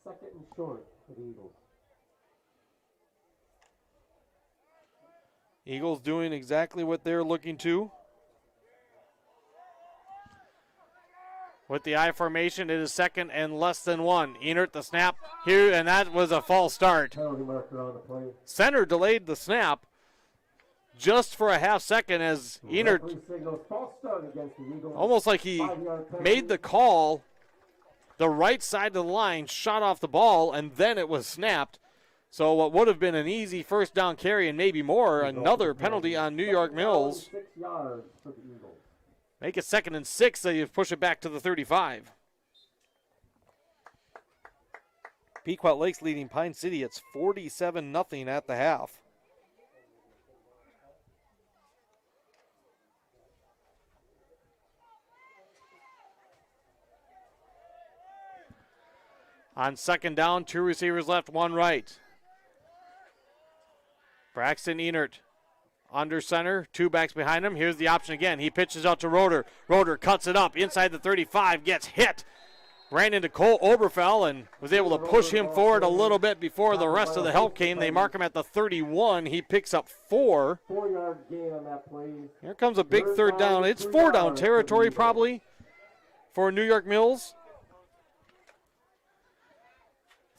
2nd and short for the Eagles. Eagles doing exactly what they're looking to. With the I formation, it is 2nd and less than 1. Enert the snap here, and that was a false start. Penalty marker on the play. Center delayed the snap just for a half second as Enert, almost like he made the call, the right side of the line, shot off the ball, and then it was snapped. So what would have been an easy first down carry and maybe more, another penalty on New York Mills. 6 yards for the Eagles. Make it 2nd and 6, so you push it back to the 35. Pequot Lakes leading Pine City. It's 47-0 at the half. On 2nd down, 2 receivers left, 1 right. Braxton Enert under center, 2 backs behind him. Here's the option again. He pitches out to Roeder. Roeder cuts it up inside the 35, gets hit. Ran into Cole Oberfell and was able to push him forward a little bit before the rest of the help came. They mark him at the 31. He picks up 4. 4-yard gain on that play. Here comes a big 3rd down. It's 4 down territory probably for New York Mills.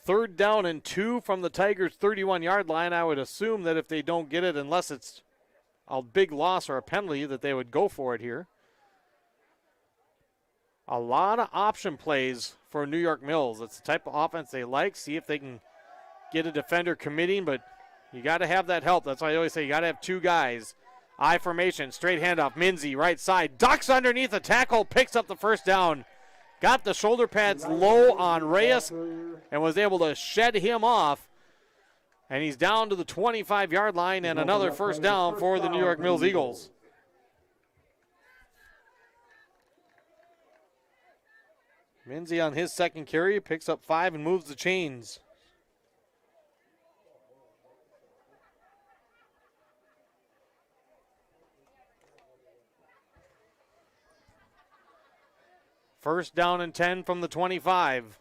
3rd down and 2 from the Tigers' 31-yard line. I would assume that if they don't get it, unless it's a big loss or a penalty, that they would go for it here. A lot of option plays for New York Mills. It's the type of offense they like. See if they can get a defender committing, but you got to have that help. That's why I always say you got to have two guys. I formation, straight handoff. Minzy, right side, ducks underneath the tackle, picks up the first down. Got the shoulder pads low on Reyes and was able to shed him off. And he's down to the 25-yard line and another first down for the New York Mills Eagles. Minzy on his second carry picks up 5 and moves the chains. First down and 10 from the 25.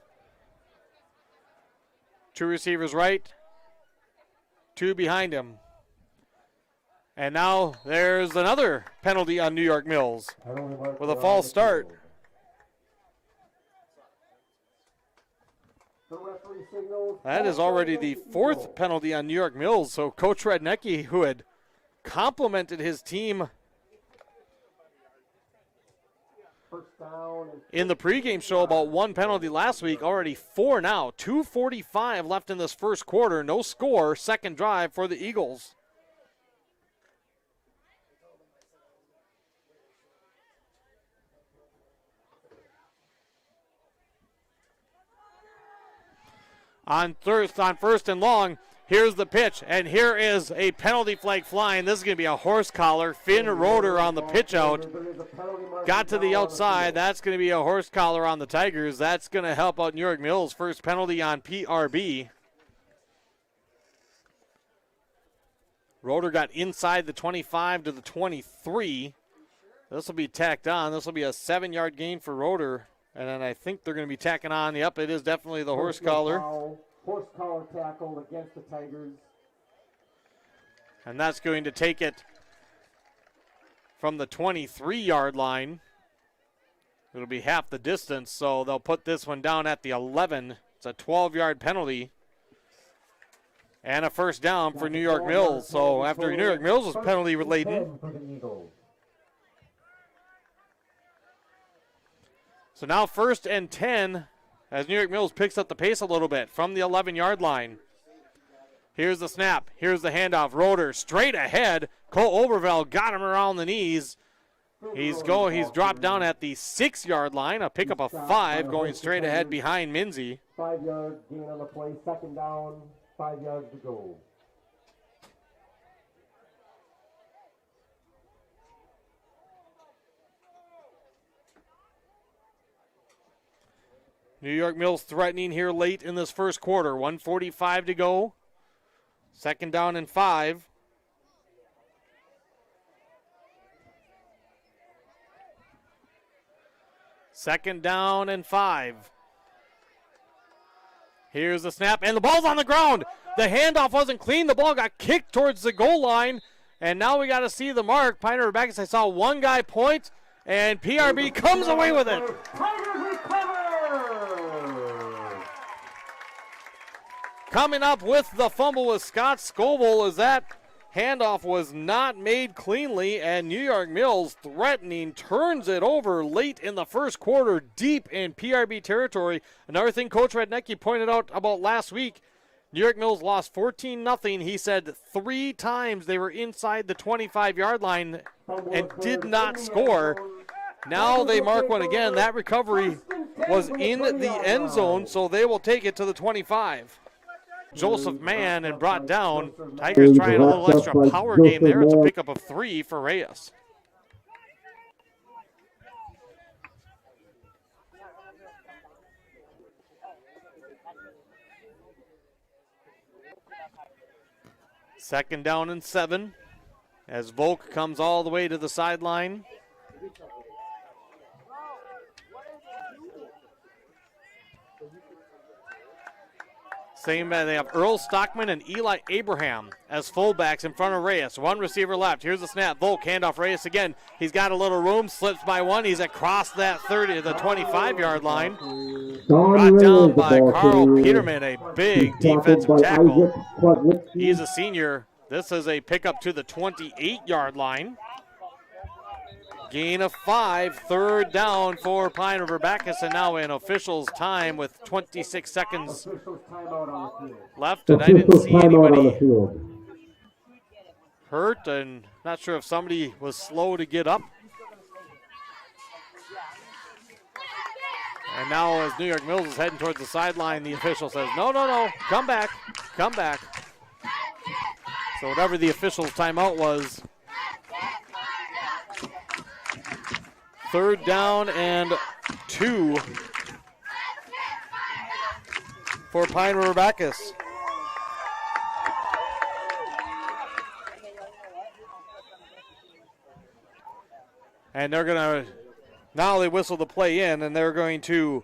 2 receivers right, 2 behind him. And now there's another penalty on New York Mills with a false start. That is already the 4th penalty on New York Mills. So Coach Rednecki, who had complimented his team in the pregame show about 1 penalty last week, already 4 now. 2:45 left in this first quarter. No score. Second drive for the Eagles. On first and long, here's the pitch, and here is a penalty flag flying. This is going to be a horse collar. Finn Roeder on the pitch out. Got to the outside. That's going to be a horse collar on the Tigers. That's going to help out New York Mills. First penalty on PRB. Roeder got inside the 25 to the 23. This will be tacked on. This will be a 7-yard gain for Roeder. And then I think they're going to be tacking on. Yep, it is definitely the horse collar. Horse collar tackle against the Tigers. And that's going to take it from the 23-yard line. It'll be half the distance, so they'll put this one down at the 11. It's a 12-yard penalty. And a first down for New York Mills. So after New York Mills was penalty-laden. So now 1st and 10 as New York Mills picks up the pace a little bit from the 11-yard line. Here's the snap. Here's the handoff. Roeder straight ahead. Cole Oberveld got him around the knees. He's dropped down at the 6-yard line. A pickup of 5 going straight ahead behind Minzy. 5-yard gain on the play. Second down, 5 yards to go. New York Mills threatening here late in this first quarter. 1:45 to go. Second down and 5. Second down and 5. Here's the snap, and the ball's on the ground. The handoff wasn't clean. The ball got kicked towards the goal line, and now we got to see the mark. Pine River Bakus, I saw one guy point, and PRB comes away with it. Coming up with the fumble was Scott Scoville, as that handoff was not made cleanly, and New York Mills threatening turns it over late in the first quarter, deep in PRB territory. Another thing Coach Rednecki pointed out about last week, New York Mills lost 14-0. He said 3 times they were inside the 25-yard line and did not score. Now they mark one again. That recovery was in the end zone, so they will take it to the 25. Joseph Mann and brought down. Tigers trying a little extra power game there. It's a pickup of 3 for Reyes. Second down and 7 as Volk comes all the way to the sideline. Same, they have Earl Stockman and Eli Abraham as fullbacks in front of Reyes. One receiver left. Here's the snap. Volk, handoff Reyes again. He's got a little room, slips by one. He's across that 25-yard line. Brought down by Carl Peterman, a big defensive tackle. He's a senior. This is a pickup to the 28-yard line. gain of 5, third down for Pine River Backus, and now in officials' time with 26 seconds left, and I didn't see anybody hurt, and not sure if somebody was slow to get up. And now as New York Mills is heading towards the sideline, the official says, no, come back. So whatever the official's timeout was, third down and 2 for Pine River Backus. And they're going to, now they whistle the play in, and they're going to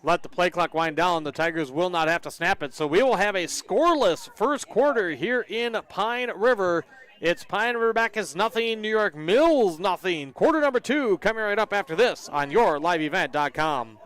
let the play clock wind down. The Tigers will not have to snap it. So we will have a scoreless first quarter here in Pine River. It's Pine River Backus nothing, New York Mills nothing. Quarter number 2 coming right up after this on yourliveevent.com.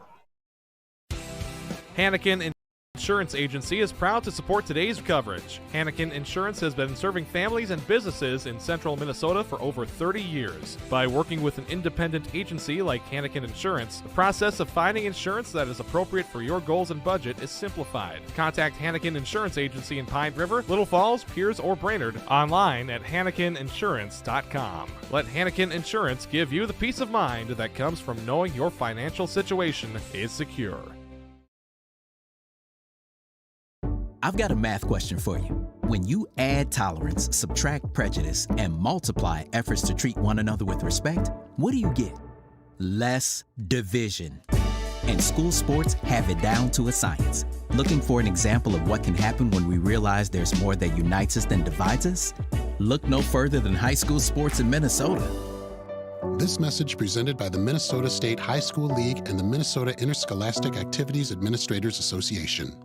Hannikin Insurance Agency is proud to support today's coverage. Hannikin Insurance has been serving families and businesses in central Minnesota for over 30 years. By working with an independent agency like Hannikin Insurance, the process of finding insurance that is appropriate for your goals and budget is simplified. Contact Hannikin Insurance Agency in Pine River, Little Falls, Pierce, or Brainerd online at HannikinInsurance.com. Let Hannikin Insurance give you the peace of mind that comes from knowing your financial situation is secure. I've got a math question for you. When you add tolerance, subtract prejudice, and multiply efforts to treat one another with respect, what do you get? Less division. And school sports have it down to a science. Looking for an example of what can happen when we realize there's more that unites us than divides us? Look no further than high school sports in Minnesota. This message presented by the Minnesota State High School League and the Minnesota Interscholastic Activities Administrators Association.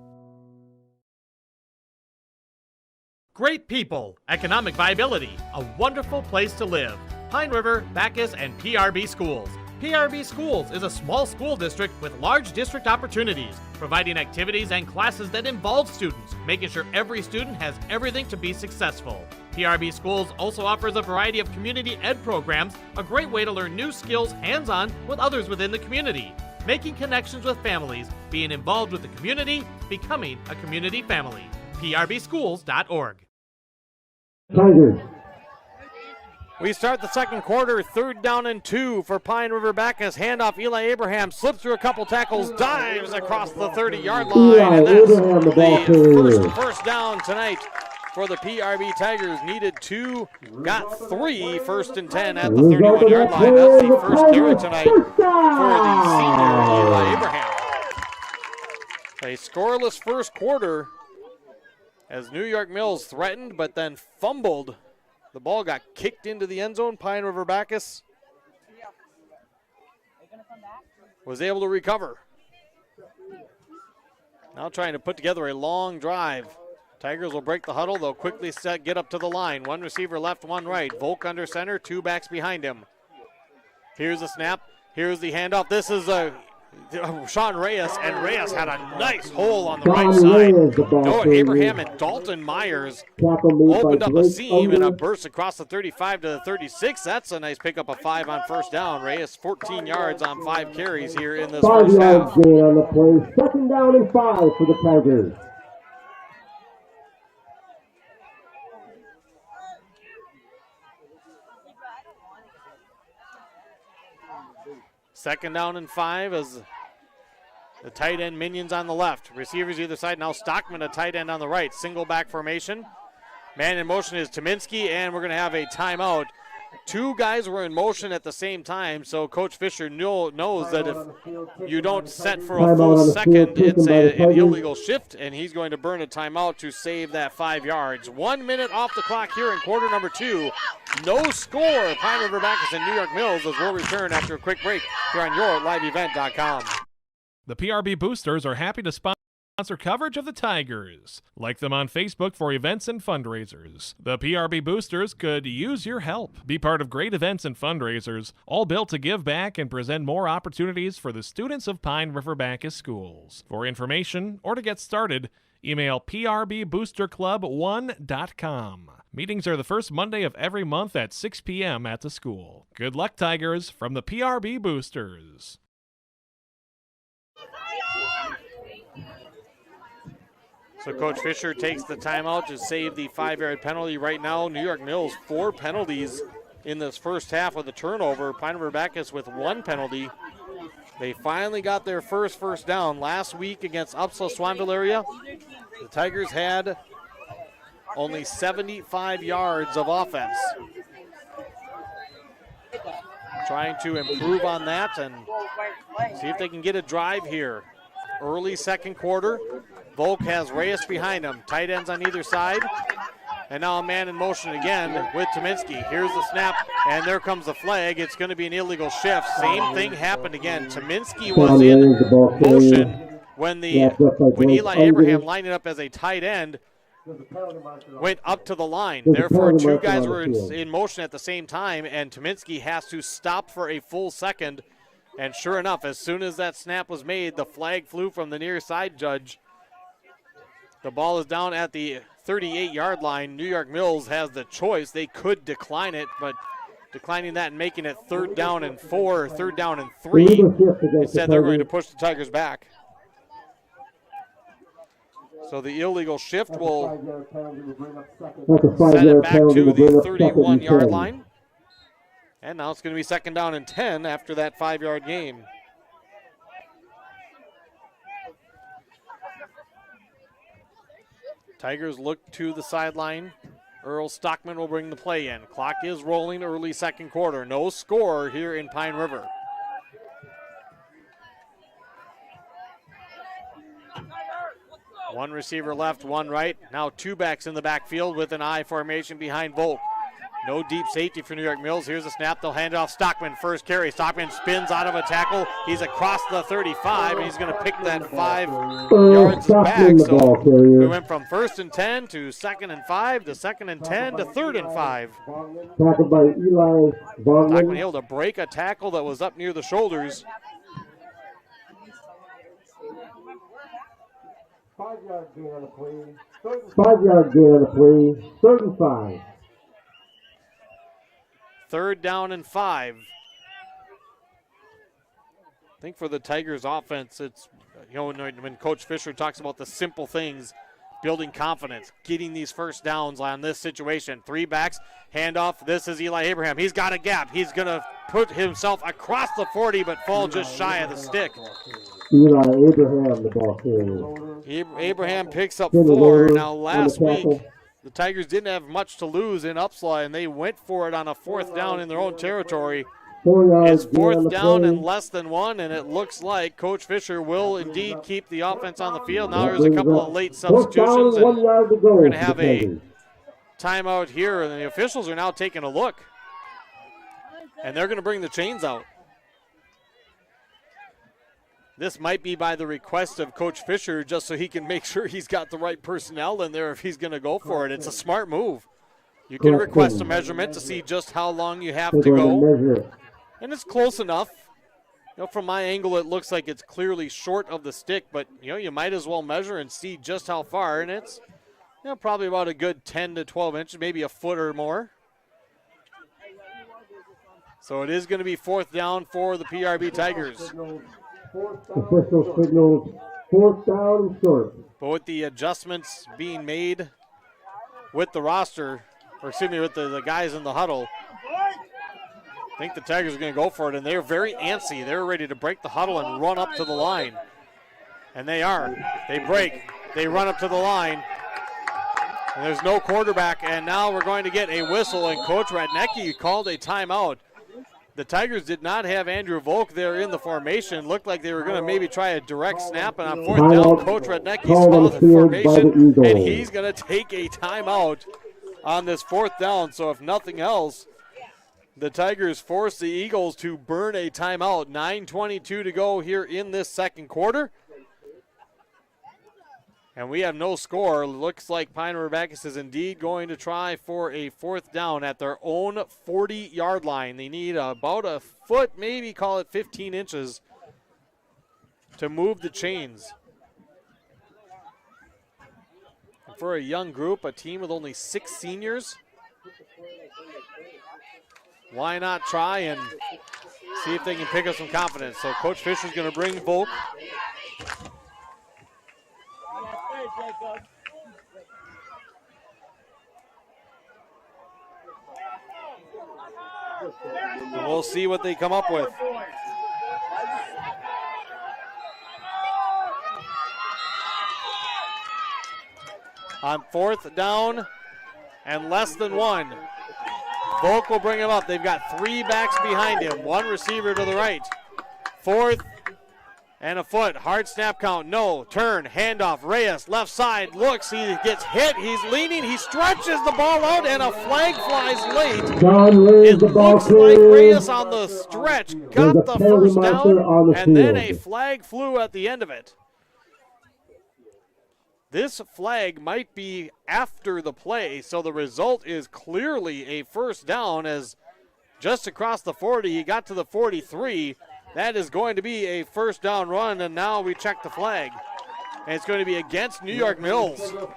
Great people, economic viability, a wonderful place to live. Pine River, Bakus, and PRB Schools. PRB Schools is a small school district with large district opportunities, providing activities and classes that involve students, making sure every student has everything to be successful. PRB Schools also offers a variety of community ed programs, a great way to learn new skills hands-on with others within the community, making connections with families, being involved with the community, becoming a community family. PRBschools.org. Tigers. We start the second quarter, third down and 2 for Pine River Backus. Handoff, Eli Abraham slips through a couple tackles, dives across the 30-yard line. And that's the first down tonight for the PRB Tigers. Needed 2, got 3, first and 10 at the 31-yard line. That's the first carry tonight for the senior Eli Abraham. A scoreless first quarter as New York Mills threatened but then fumbled. The ball got kicked into the end zone. Pine River Backus was able to recover. Now trying to put together a long drive. Tigers will break the huddle. They'll quickly get up to the line. One receiver left, one right. Volk under center, 2 backs behind him. Here's the snap. Here's the handoff. This is Sean Reyes, and Reyes had a nice hole on the right side. Noah Abraham and Dalton Myers opened up a seam and a burst across the 35 to the 36. That's a nice pickup of 5 on first down. Reyes 14 yards on 5 carries here in this first half. 5 yards gain on the play. Second down and 5 for the Tigers. Second down and 5 as the tight end minions on the left. Receivers either side. Now Stockman, a tight end on the right. Single back formation. Man in motion is Tominski, and we're going to have a timeout. 2 guys were in motion at the same time, so Coach Fisher knows that if you don't set for a full second, it's an illegal shift, and he's going to burn a timeout to save that 5 yards. 1 minute off the clock here in quarter number 2. No score. Pine River Backus and New York Mills as we'll return after a quick break here on yourliveevent.com. The PRB Boosters are happy to sponsor coverage of the Tigers. Like them on Facebook for events and fundraisers. The PRB Boosters could use your help. Be part of great events and fundraisers, all built to give back and present more opportunities for the students of Pine River Backus schools. For information or to get started, email prboosterclub1.com. Meetings are the first Monday of every month at 6 p.m. at the school. Good luck, Tigers, from the PRB Boosters. So Coach Fisher takes the timeout to save the 5-yard penalty. Right now, New York Mills 4 penalties in this first half with a turnover. Pine River Backus with 1 penalty. They finally got their first down last week against Upsala Swanville area. The Tigers had only 75 yards of offense. Trying to improve on that and see if they can get a drive here. Early second quarter. Volk has Reyes behind him. Tight ends on either side. And now a man in motion again with Tominski. Here's the snap, and there comes the flag. It's going to be an illegal shift. Same thing happened again. Tominski was in motion when Eli Abraham lined it up as a tight end went up to the line. Therefore, 2 guys were in motion at the same time, and Tominski has to stop for a full second. And sure enough, as soon as that snap was made, the flag flew from the near side judge. The ball is down at the 38-yard line. New York Mills has the choice. They could decline it, but declining that and making it 3rd down and 4, 3rd down and 3. Instead, they're going to push the Tigers back. So the illegal shift will send it back to the 31-yard line. And now it's going to be 2nd down and 10 after that 5-yard gain. Tigers look to the sideline. Earl Stockman will bring the play in. Clock is rolling early second quarter. No score here in Pine River. One receiver left, one right. Now 2 backs in the backfield with an I formation behind Volk. No deep safety for New York Mills. Here's a snap. They'll hand it off Stockman. First carry. Stockman spins out of a tackle. He's across the 35, and he's going to pick that 5 yards back. So we went from 1st and 10 to 2nd and 5 to 2nd and 10 to 3rd and 5. Tackled by Eli Vaughn. Stockman able to break a tackle that was up near the shoulders. 5-yard gain on the play. 5-yard gain on the play. 3rd and 5. 3rd down and 5. I think for the Tigers offense, it's, when Coach Fisher talks about the simple things, building confidence, getting these first downs on this situation. 3 backs, handoff. This is Eli Abraham. He's got a gap. He's going to put himself across the 40, but fall just shy of the stick. Eli Abraham, the ball carrier. Abraham picks up 4. Now last week, the Tigers didn't have much to lose in Upsala, and they went for it on a 4th down in their own territory. It's 4th down and less than 1, and it looks like Coach Fisher will indeed keep the offense on the field. Now there's a couple of late substitutions, and we're going to have a timeout here, and the officials are now taking a look, and they're going to bring the chains out. This might be by the request of Coach Fisher just so he can make sure he's got the right personnel in there if he's going to go for it. It's a smart move. You can request a measurement to see just how long you have to go. And it's close enough. From my angle, it looks like it's clearly short of the stick, but, you might as well measure and see just how far. And it's, probably about a good 10 to 12 inches, maybe a foot or more. So it is going to be 4th down for the PRB Tigers. Official signals 4th down and short. But with the adjustments being made with the roster, with the guys in the huddle, I think the Tigers are going to go for it, and they're very antsy. They're ready to break the huddle and run up to the line. And they are. They break. They run up to the line. And there's no quarterback, and now we're going to get a whistle, and Coach Radnecki called a timeout. The Tigers did not have Andrew Volk there in the formation. Looked like they were going to maybe try a direct snap, and on 4th down, Coach Radnecki saw the formation, and he's going to take a timeout on this 4th down. So if nothing else, the Tigers force the Eagles to burn a timeout. 9:22 to go here in this second quarter. And we have no score. Looks like Pine River Backus is indeed going to try for a 4th down at their own 40-yard line. They need about a foot, maybe call it 15 inches, to move the chains. And for a young group, a team with only 6 seniors, why not try and see if they can pick up some confidence? So Coach Fisher's going to bring Volk. And we'll see what they come up with. On 4th down and less than 1. Volk will bring him up. They've got 3 backs behind him. 1 receiver to the right. 4th and a foot. Hard snap count. No. Turn. Handoff. Reyes. Left side. Looks. He gets hit. He's leaning. He stretches the ball out and a flag flies late. It looks like Reyes on the stretch got the first down and then a flag flew at the end of it. This flag might be after the play, so the result is clearly a first down as just across the 40, he got to the 43. That is going to be a first down run, and now we check the flag. And it's going to be against New York Mills. So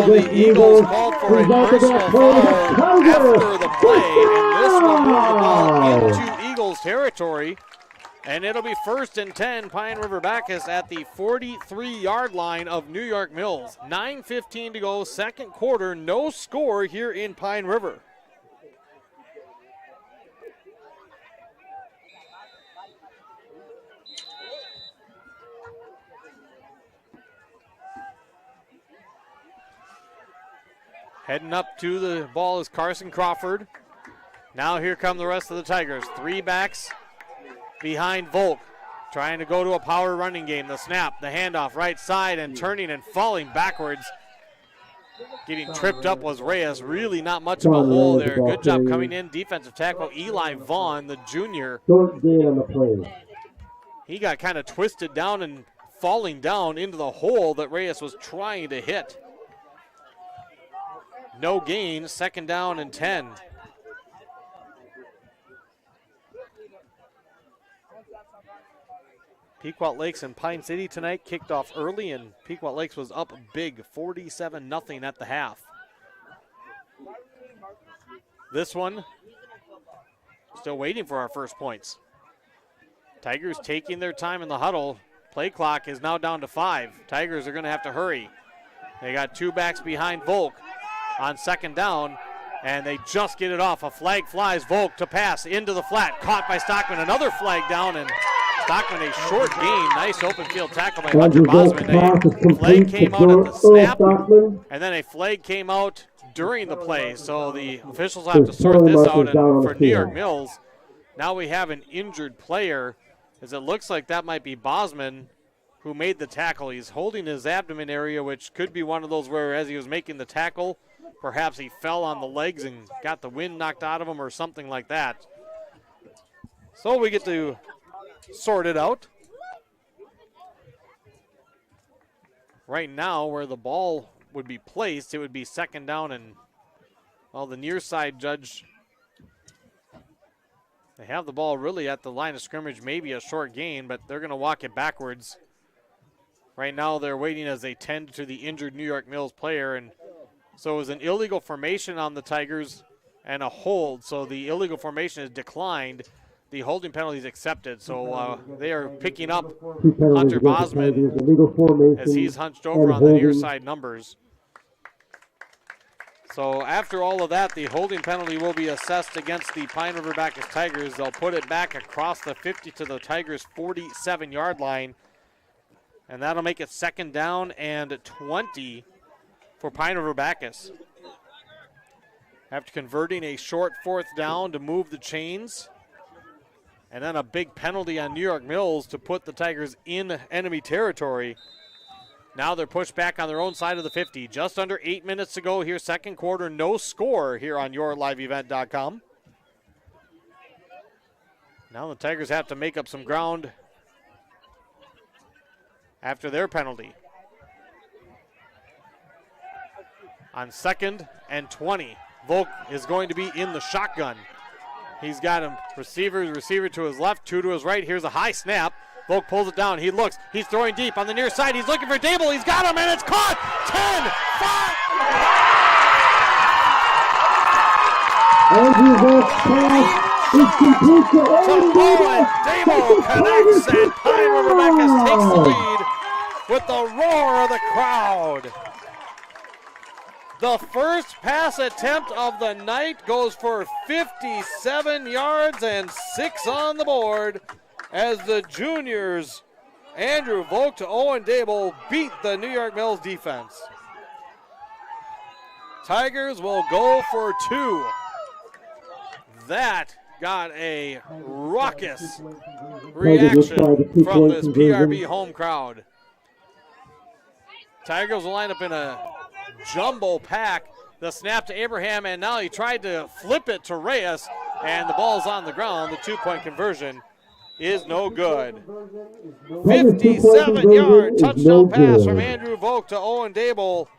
the Eagles called for a personal foul after the play, and this will move the ball into Eagles territory. And it'll be 1st and 10, Pine River Backus at the 43-yard line of New York Mills. 9:15 to go, second quarter, no score here in Pine River. Heading up to the ball is Carson Crawford. Now here come the rest of the Tigers. 3 backs behind Volk, trying to go to a power running game. The snap, the handoff, right side, and turning and falling backwards. Getting tripped up was Reyes. Really not much of a hole there. Good job coming in. Defensive tackle Eli Vaughn, the junior. He got kind of twisted down and falling down into the hole that Reyes was trying to hit. No gain, 2nd down and 10. Pequot Lakes and Pine City tonight kicked off early, and Pequot Lakes was up big, 47-0 at the half. This one, still waiting for our first points. Tigers taking their time in the huddle. Play clock is now down to 5. Tigers are going to have to hurry. They got 2 backs behind Volk on 2nd down, and they just get it off. A flag flies. Volk to pass into the flat. Caught by Stockman. Another flag down, and Stockman a short gain. Nice open field tackle by Hunter Bosman. A flag came out at the snap, and then a flag came out during the play. So the officials have to sort this out. And for New York Mills, now we have an injured player, as it looks like that might be Bosman who made the tackle. He's holding his abdomen area, which could be one of those where as he was making the tackle, perhaps he fell on the legs and got the wind knocked out of him or something like that. So we get to sort it out. Right now, where the ball would be placed, it would be 2nd down, and well, the near side judge, they have the ball really at the line of scrimmage, maybe a short gain, but they're going to walk it backwards. Right now, they're waiting as they tend to the injured New York Mills player, and so it was an illegal formation on the Tigers and a hold, so the illegal formation is declined. The holding penalty is accepted, so they are picking up Hunter Bosman as he's hunched over on the near side numbers. So after all of that, the holding penalty will be assessed against the Pine River Backus Tigers. They'll put it back across the 50 to the Tigers' 47-yard line, and that'll make it 2nd down and 20 for Pine River Backus. After converting a short 4th down to move the chains, and then a big penalty on New York Mills to put the Tigers in enemy territory. Now they're pushed back on their own side of the 50. Just under 8 minutes to go here, 2nd quarter, no score here on yourliveevent.com. Now the Tigers have to make up some ground after their penalty. On 2nd and 20, Volk is going to be in the shotgun. He's got him receiver to his left, 2 to his right. Here's a high snap. Volk pulls it down. He looks. He's throwing deep on the near side. He's looking for Dable. He's got him, and it's caught. 10, 5. Andrew Volk's pass is complete to Owen Owen Dable connects, and Pine River Backus takes the lead with the roar of the crowd. The first pass attempt of the night goes for 57 yards and 6 on the board as the juniors, Andrew Volk to Owen Dable, beat the New York Mills defense. Tigers will go for 2. That got a raucous reaction from this PRB home crowd. Tigers will line up in a jumbo pack. The snap to Abraham, and now he tried to flip it to Reyes, and the ball's on the ground. The 2-point conversion is no good. 57-yard touchdown pass from Andrew Volk to Owen Dable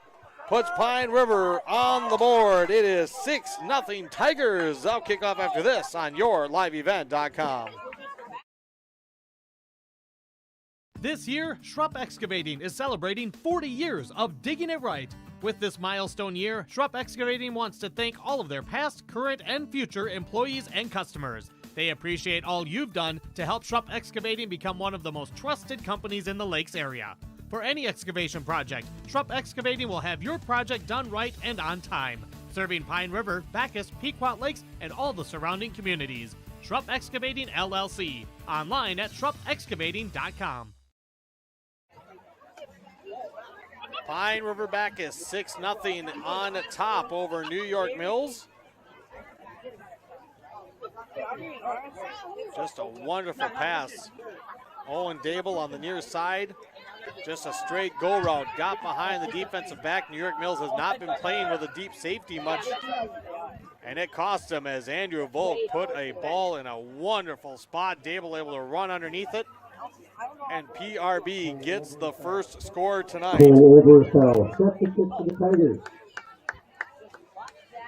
puts Pine River on the board. It is 6-0 Tigers. I'll kick off after this on yourliveevent.com. This year, Schrupp Excavating is celebrating 40 years of digging it right. With this milestone year, Schrupp Excavating wants to thank all of their past, current, and future employees and customers. They appreciate all you've done to help Schrupp Excavating become one of the most trusted companies in the Lakes area. For any excavation project, Schrupp Excavating will have your project done right and on time, serving Pine River, Backus, Pequot Lakes, and all the surrounding communities. Schrupp Excavating LLC, online at schruppexcavating.com. Pine River Backus 6-0 on top over New York Mills. Just a wonderful pass. Owen Dable on the near side. Just a straight go route. Got behind the defensive back. New York Mills has not been playing with a deep safety much. And it cost them as Andrew Volk put a ball in a wonderful spot. Dable able to run underneath it. And PRB gets the first score tonight.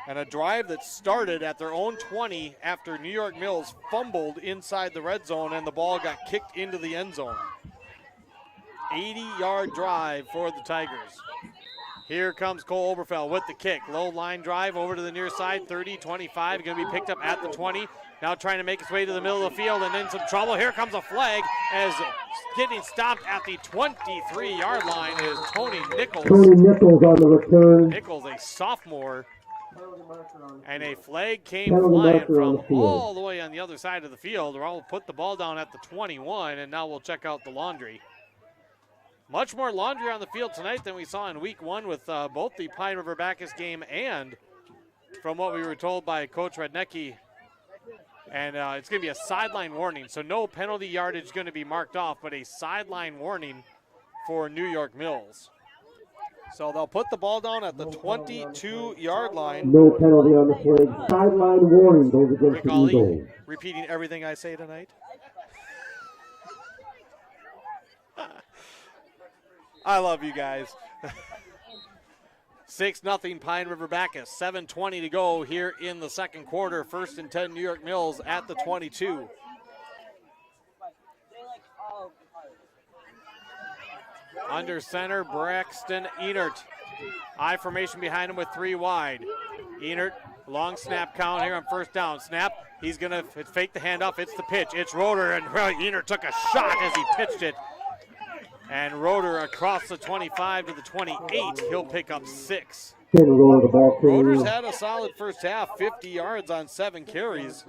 And a drive that started at their own 20 after New York Mills fumbled inside the red zone and the ball got kicked into the end zone. 80-yard drive for the Tigers. Here comes Cole Oberfeld with the kick. Low line drive over to the near side, 30, 25, going to be picked up at the 20. Now trying to make his way to the middle of the field and in some trouble. Here comes a flag as getting stopped at the 23-yard line is Tony Nichols. Tony Nichols on the return. Nichols, a sophomore. And a flag came flying from all the way on the other side of the field. We'll put the ball down at the 21, and now we'll check out the laundry. Much more laundry on the field tonight than we saw in week 1 with both the Pine River Backus game and from what we were told by Coach Rednecki. And it's going to be a sideline warning, so no penalty yardage going to be marked off, but a sideline warning for New York Mills. So they'll put the ball down at the 22-yard line. No penalty on the flag. Sideline warning goes against Rick the Ollie, Eagles. repeating everything I say tonight. I love you guys. 6-0 Pine River Backus. 7:20 to go here in the second quarter. 1st and 10 New York Mills at the 22. Under center, Braxton Enert. I formation behind him with 3 wide. Enert, long snap count here on 1st down. Snap, he's going to fake the handoff. It's the pitch. It's Roeder, and Enert took a shot as he pitched it. And Roeder across the 25 to the 28. He'll pick up 6. Roeder's had a solid first half, 50 yards on 7 carries.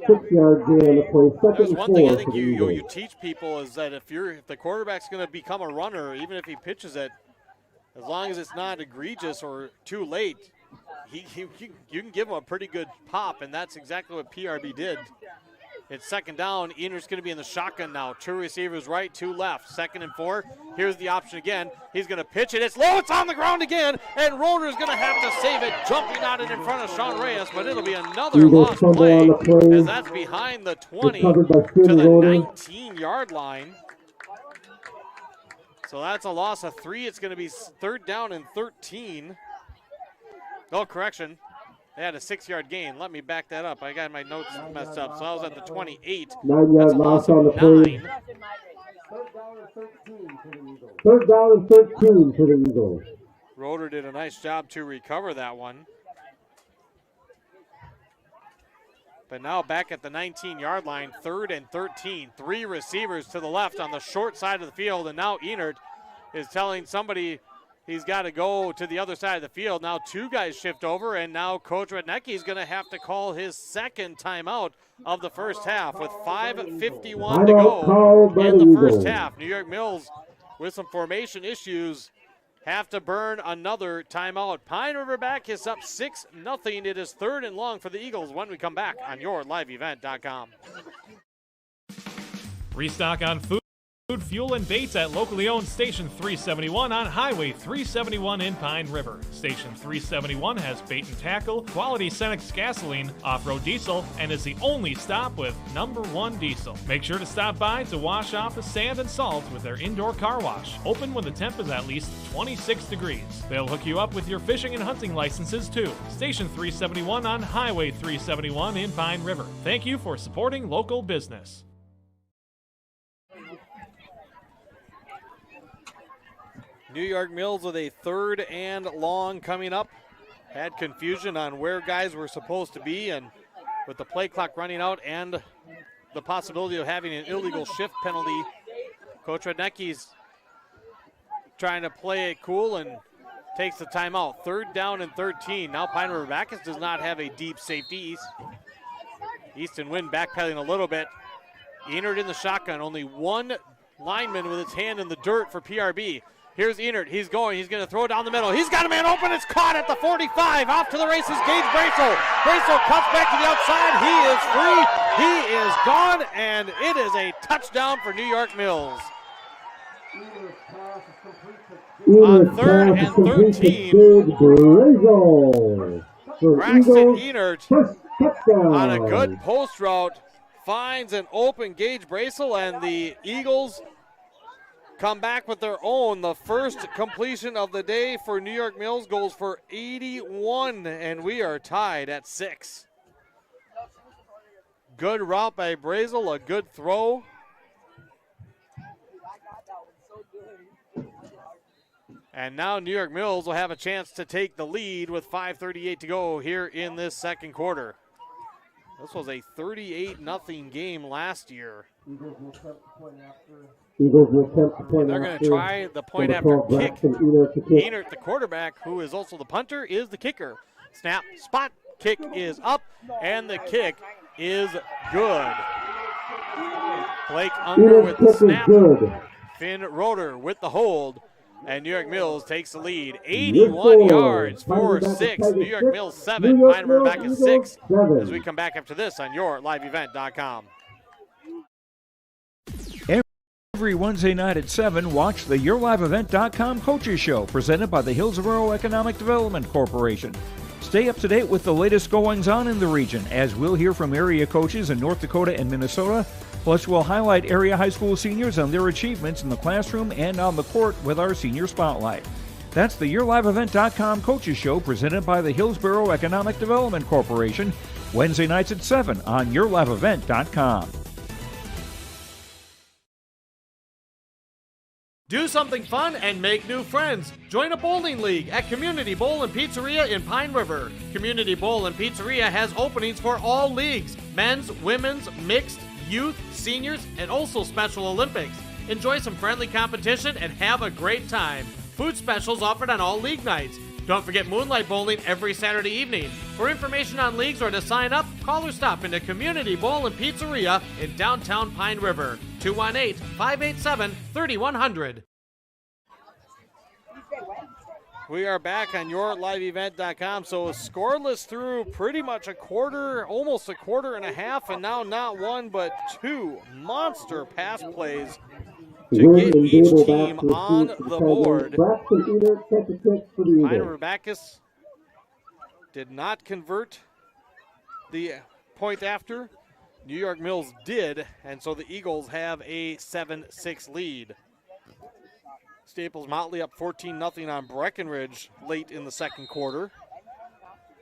6 yards there on the play. There's one thing I think you teach people is that if the quarterback's going to become a runner, even if he pitches it, as long as it's not egregious or too late, you can give him a pretty good pop, and that's exactly what PRB did. It's 2nd down. Enert's going to be in the shotgun now. 2 receivers right, 2 left. 2nd and 4. Here's the option again. He's going to pitch it. It's low. It's on the ground again. And Roeder's going to have to save it, jumping out it in front of Sean Reyes. But it'll be another lost play as that's behind the 20 to the 19-yard line. So that's a loss of 3. It's going to be 3rd down and 13. Oh, correction. They had a 6-yard gain. Let me back that up. I got my notes messed up. So I was at the 28. 9-yard loss on the play. 3rd down and 13 for the Eagles. Roeder did a nice job to recover that one. But now back at the 19-yard line, 3rd and 13. 3 receivers to the left on the short side of the field, and now Enert is telling somebody he's got to go to the other side of the field. Now 2 guys shift over, and now Coach Rednecki is going to have to call his second timeout of the first half with 5:51 to go in the first half. New York Mills, with some formation issues, have to burn another timeout. Pine River Backus up 6-0. It is 3rd and long for the Eagles when we come back on yourliveevent.com. Restock on food, fuel, and baits at locally owned Station 371 on Highway 371 in Pine River. Station 371 has bait and tackle, quality Cenex gasoline, off-road diesel, and is the only stop with #1 diesel. Make sure to stop by to wash off the sand and salt with their indoor car wash, open when the temp is at least 26 degrees. They'll hook you up with your fishing and hunting licenses too. Station 371 on Highway 371 in Pine River. Thank you for supporting local business. New York Mills with a 3rd and long coming up. Had confusion on where guys were supposed to be, and with the play clock running out and the possibility of having an illegal shift penalty, Coach Rednecki's trying to play it cool and takes the timeout. 3rd down and 13. Now Pine River Backus does not have a deep safety. Easton Wynn backpedaling a little bit. Enert in the shotgun. Only 1 lineman with his hand in the dirt for PRB. Here's Enert. He's going. He's going to throw it down the middle. He's got a man open. It's caught at the 45. Off to the races. Gage Bracel. Bracel cuts back to the outside. He is free. He is gone, and it is a touchdown for New York Mills. On 3rd and 13, Braxton Enert on a good post route finds an open Gage Bracel, and the Eagles come back with their own. The first completion of the day for New York Mills goes for 81, and we are tied at 6. Good route by Brazel, a good throw. And now New York Mills will have a chance to take the lead with 5:38 to go here in this second quarter. This was a 38-0 game last year. Eagles will attempt to point They're going to try the point after kick. Enert, the quarterback, who is also the punter, is the kicker. Snap, spot, kick is up, and the kick is good. Blake Unger with the snap. Finn Roeder with the hold. And New York Mills takes the lead. 81 yards for 6. New York Mills 7. Pine River Backus 6. As we come back after this on yourliveevent.com. Every Wednesday night at 7, watch the yourliveevent.com Coaches Show, presented by the Hillsborough Economic Development Corporation. Stay up to date with the latest goings-on in the region, as we'll hear from area coaches in North Dakota and Minnesota. Plus, we'll highlight area high school seniors and their achievements in the classroom and on the court with our Senior Spotlight. That's the yourliveevent.com Coaches Show, presented by the Hillsborough Economic Development Corporation, Wednesday nights at 7 on yourliveevent.com. Do something fun and make new friends. Join a bowling league at Community Bowl and Pizzeria in Pine River. Community Bowl and Pizzeria has openings for all leagues: men's, women's, mixed, youth, seniors, and also Special Olympics. Enjoy some friendly competition and have a great time. Food specials offered on all league nights. Don't forget Moonlight Bowling every Saturday evening. For information on leagues or to sign up, call or stop into Community Bowl and Pizzeria in downtown Pine River. 218-587-3100. We are back on yourliveevent.com. So scoreless through pretty much a quarter, almost a quarter and a half, and now not one but 2 monster pass plays to get each team on the board. Pine River Backus did not convert the point after. New York Mills did, and so the Eagles have a 7-6 lead. Staples Motley up 14-0 on Breckenridge late in the second quarter.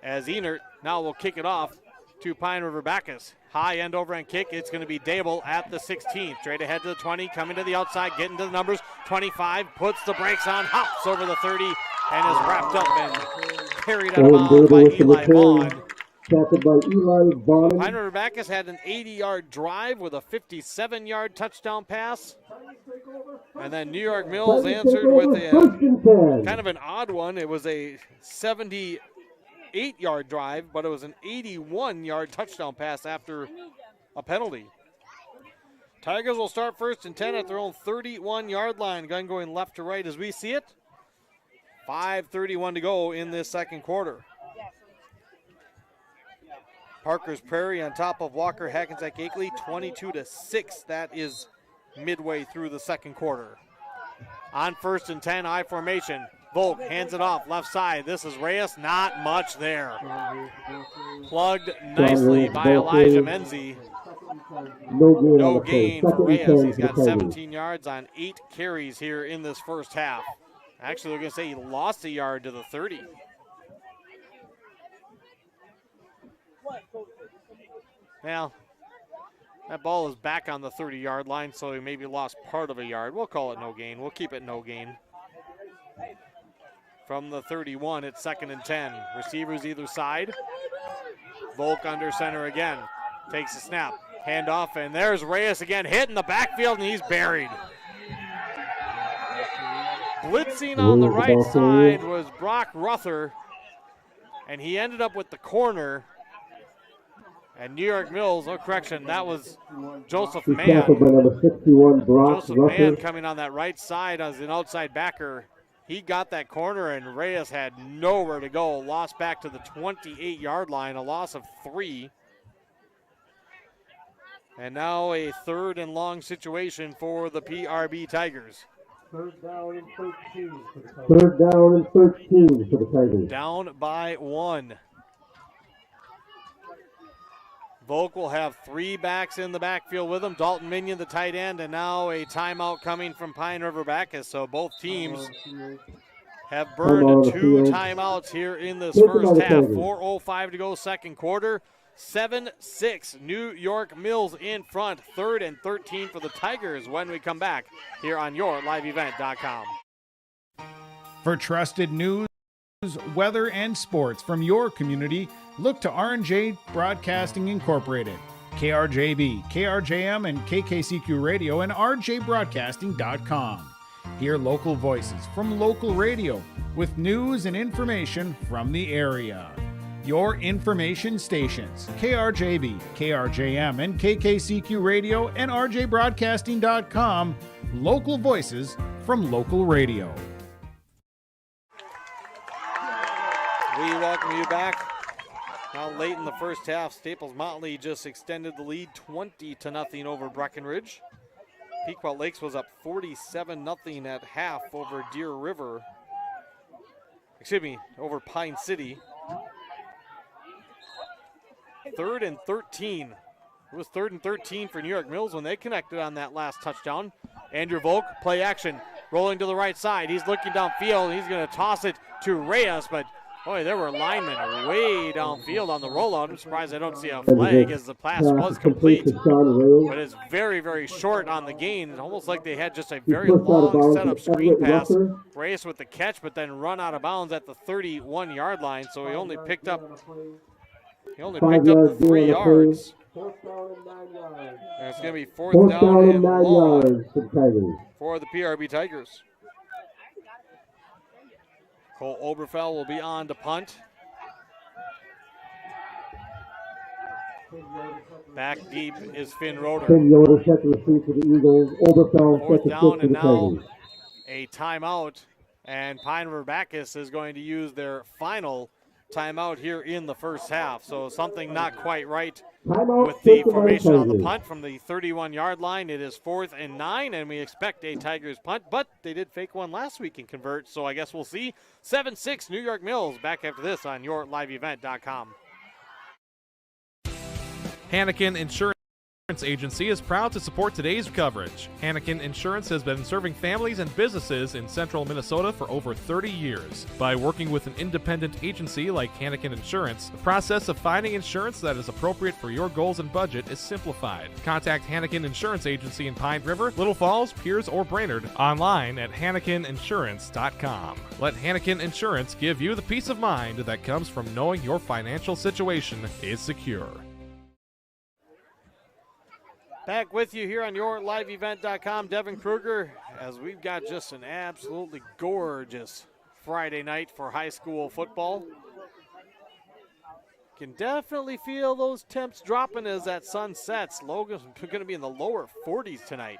As Enert now will kick it off to Pine River Backus. High end over end kick. It's going to be Dable at the 16th. Straight ahead to the 20, coming to the outside, getting to the numbers. 25, puts the brakes on, hops over the 30, and is wrapped up and carried out of bounds by Eli Vaughn. tackled by Eli Bonham. Pine River Backus had an 80-yard drive with a 57-yard touchdown pass. And then New York Mills answered with a kind of an odd one. It was a 78-yard drive, but it was an 81-yard touchdown pass after a penalty. Tigers will start first and 10 at their own 31-yard line. Gun going left to right as we see it. 5:31 to go in this second quarter. Parker's Prairie on top of Walker Hackensack Akeley, 22-6. That is midway through the second quarter. On first and 10, I formation. Volk hands it off left side. This is Reyes. Not much there. Plugged nicely by Elijah Menzie. No gain for Reyes. He's got 17 yards on 8 carries here in this first half. Actually, they're going to say he lost a yard to the 30. Well, that ball is back on the 30-yard line, so he maybe lost part of a yard. We'll call it no gain. We'll keep it no gain. From the 31, it's 2nd and 10. Receivers either side. Volk under center again. Takes a snap. Handoff, and there's Reyes again, hit in the backfield, and he's buried. Blitzing on the right side was Brock Ruther, and he ended up with the corner. And New York Mills, oh correction, that was Joseph Mann. Joseph Mann coming on that right side as an outside backer. He got that corner, and Reyes had nowhere to go. Lost back to the 28-yard line, a loss of 3. And now a 3rd and long situation for the PRB Tigers. 3rd down and 13 for the Tigers. 3rd down and 13 for the Tigers. Down by 1. Volk will have 3 backs in the backfield with him. Dalton Minion, the tight end, and now a timeout coming from Pine River Backus. So both teams have burned 2 timeouts here in this first half. 4:05 to go, second quarter. 7-6, New York Mills in front. 3rd and 13 for the Tigers when we come back here on YourLiveEvent.com. For trusted news, weather, and sports from your community, look to R&J Broadcasting Incorporated, KRJB, KRJM, and KKCQ Radio, and rjbroadcasting.com. Hear local voices from local radio with news and information from the area. Your information stations, KRJB, KRJM, and KKCQ Radio, and rjbroadcasting.com. Local voices from local radio. We welcome you back. Now late in the first half, Staples Motley just extended the lead 20-0 over Breckenridge. Pequot Lakes was up 47-0 at half over Deer River. Over Pine City. 3rd and 13. It was 3rd and 13 for New York Mills when they connected on that last touchdown. Andrew Volk, play action, rolling to the right side. He's looking downfield, and he's going to toss it to Reyes, but boy, there were linemen way downfield on the rollout. I'm surprised I don't see a flag as the pass was complete. But it's very, very short on the gain. It's almost like they had just a very long setup screen pass. Reyes with the catch, but then run out of bounds at the 31-yard line. So he only picked up the 3 yards. And it's going to be 4th down and long for the PRB Tigers. Cole Oberfell will be on to punt. Back deep is Finn Roeder. Finn Roeder set the receive for the Eagles. Oberfell set the 4th down, for and the now Tigers. a timeout. And Pine River Backus is going to use their final timeout here in the first half. So something not quite right with the formation on the punt from the 31-yard line. It is 4th and 9, and we expect a Tigers punt, but they did fake one last week and convert, so I guess we'll see. 7-6 New York Mills. Back after this on YourLiveEvent.com. Hannikin Insurance Insurance Agency is proud to support today's coverage. Hannikin Insurance has been serving families and businesses in central Minnesota for over 30 years. By working with an independent agency like Hannikin Insurance, the process of finding insurance that is appropriate for your goals and budget is simplified. Contact Hannikin Insurance Agency in Pine River, Little Falls, Pierce, or Brainerd online at HannikinInsurance.com. Let Hannikin Insurance give you the peace of mind that comes from knowing your financial situation is secure. Back with you here on YourLiveEvent.com, Devin Kruger, as we've got just an absolutely gorgeous Friday night for high school football. Can definitely feel those temps dropping as that sun sets. Logan's going to be in the lower 40s tonight.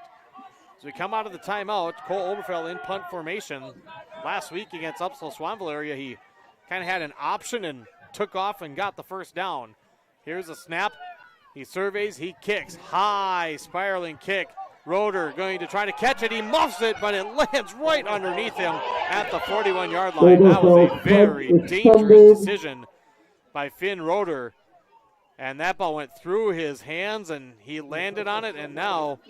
As we come out of the timeout, Cole Oberfeld in punt formation. Last week against Upsall Swanville area, he kind of had an option and took off and got the first down. Here's a snap. He surveys, he kicks. High spiraling kick. Roeder going to try to catch it. He muffs it, but it lands right underneath him at the 41-yard line. That was a very dangerous decision by Finn Roeder. And that ball went through his hands, and he landed on it, and now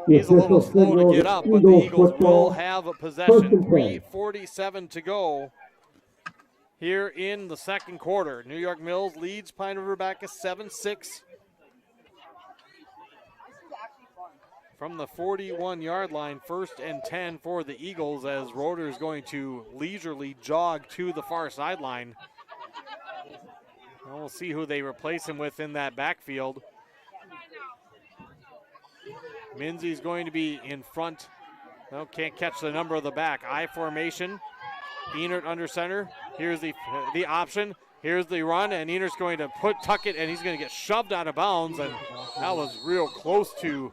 he's a little slow to get up, but the Eagles will have a possession. 3:47 to go here in the second quarter. New York Mills leads Pine River Backus 7-6. From the 41-yard line, 1st and 10 for the Eagles as Roeder is going to leisurely jog to the far sideline. And we'll see who they replace him with in that backfield. Minzy's going to be in front. No, can't catch the number of the back. I formation. Enert under center. Here's the option. Here's the run, and Enert's going to tuck it, and he's going to get shoved out of bounds, and that was real close to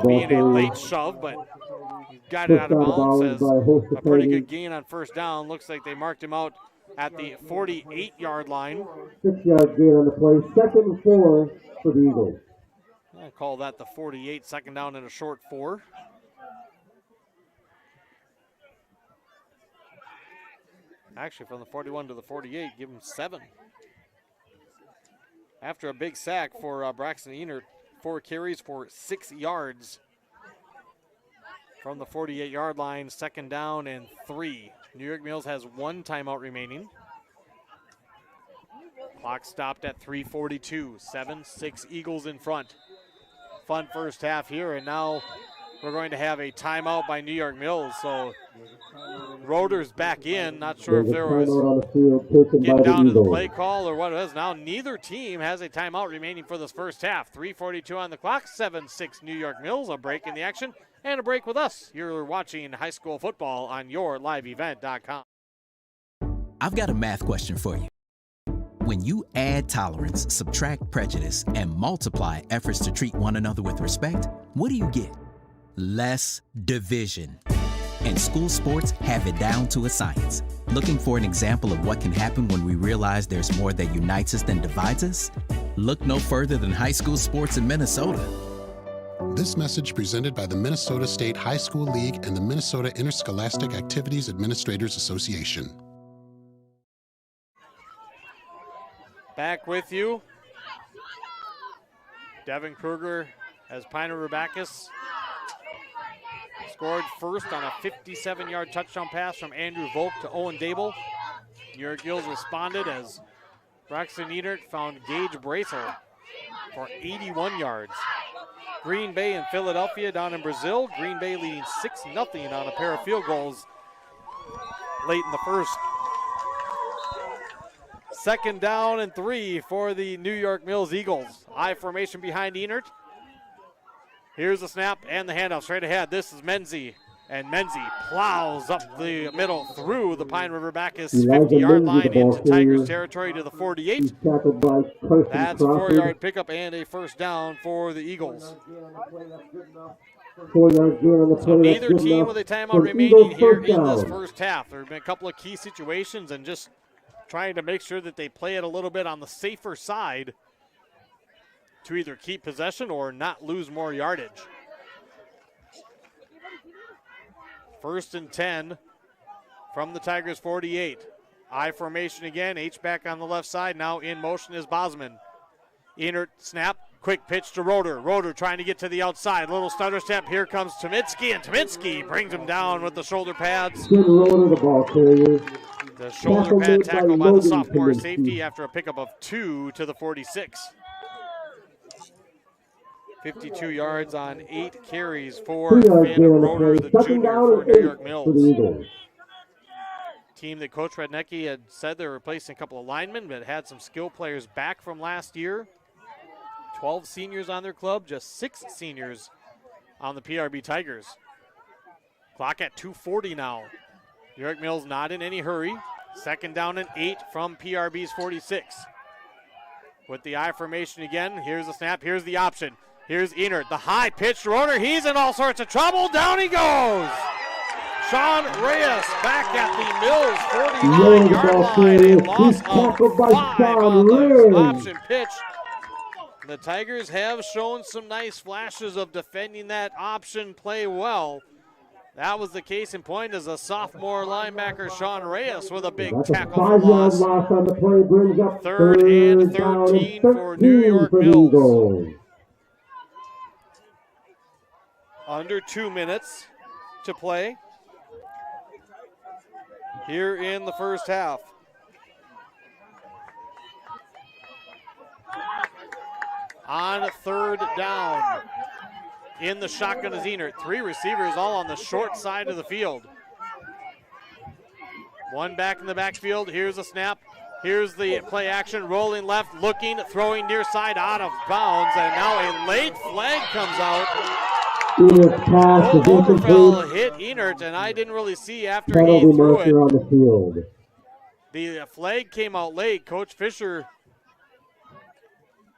being a late shove, but he got it out of bounds as a pretty good gain on first down. Looks like they marked him out at the 48-yard line. 6-yard gain on the play. 2nd and 4 for the Eagles. I call that the 48, 2nd down and a short 4. Actually, from the 41 to the 48, give him 7. After a big sack for Braxton Enert, 4 carries for 6 yards. From the 48-yard line, 2nd down and 3. New York Mills has 1 timeout remaining. Clock stopped at 3:42. 7-6 Eagles in front. Fun first half here, and now we're going to have a timeout by New York Mills. So Roeder's back in. Not sure if there was getting down to the play call or what it is. Now neither team has a timeout remaining for this first half. 3:42 on the clock. 7-6 New York Mills. A break in the action and a break with us. You're watching high school football on YourLiveEvent.com. I've got a math question for you. When you add tolerance, subtract prejudice, and multiply efforts to treat one another with respect, what do you get? Less division. And school sports have it down to a science. Looking for an example of what can happen when we realize there's more that unites us than divides us? Look no further than high school sports in Minnesota. This message presented by the Minnesota State High School League and the Minnesota Interscholastic Activities Administrators Association. Back with you. Devin Kruger as Pine River Backus scored first on a 57-yard touchdown pass from Andrew Volk to Owen Dable. New York Mills responded as Braxton Enert found Gage Bracer for 81 yards. Green Bay and Philadelphia down in Brazil. Green Bay leading 6-0 on a pair of field goals late in the first. 2nd down and 3 for the New York Mills Eagles. I formation behind Enert. Here's the snap and the handoff straight ahead. This is Menzie, and Menzie plows up the middle through the Pine River Backus 50-yard line into Tigers territory to the 48. That's a 4-yard pickup and a first down for the Eagles. 4-yard gain on the play. So neither team with a timeout remaining here in this first half. There have been a couple of key situations and just trying to make sure that they play it a little bit on the safer side to either keep possession or not lose more yardage. 1st and 10 from the Tigers 48. I formation again, H-back on the left side. Now in motion is Bosman. Enert snap, Quick pitch to Roeder. Roeder trying to get to the outside. Little stutter step. Here comes Tominski, and Tominski brings him down with the shoulder pads. Good roll the ball carrier. The shoulder pad tackle by the sophomore safety after a pickup of 2 to the 46. 52 yards on 8 carries for Finn Roeder, the junior for New York Mills. Team that Coach Rednecki had said they're replacing a couple of linemen, but had some skill players back from last year. 12 seniors on their club, just 6 seniors on the PRB Tigers. Clock at 2:40 now. New York Mills not in any hurry. 2nd down and 8 from PRB's 46. With the I formation again, here's the snap, here's the option. Here's Enert, the high pitch to Roeder. He's in all sorts of trouble. Down he goes. Sean Reyes back at the Mills 49-yard line. A loss of 5 on the option pitch. The Tigers have shown some nice flashes of defending that option play well. That was the case in point as a sophomore linebacker, Sean Reyes, with a big tackle for loss. On the play brings up 3rd and 13 for New York Mills. Under 2 minutes to play here in the first half. On 3rd down, in the shotgun is Enert. 3 receivers all on the short side of the field. 1 back in the backfield. Here's a snap. Here's the play action, rolling left, looking, throwing near side, out of bounds, and now a late flag comes out. Oberfell hit Enert, and I didn't really see after he threw it. On the field. The flag came out late. Coach Fisher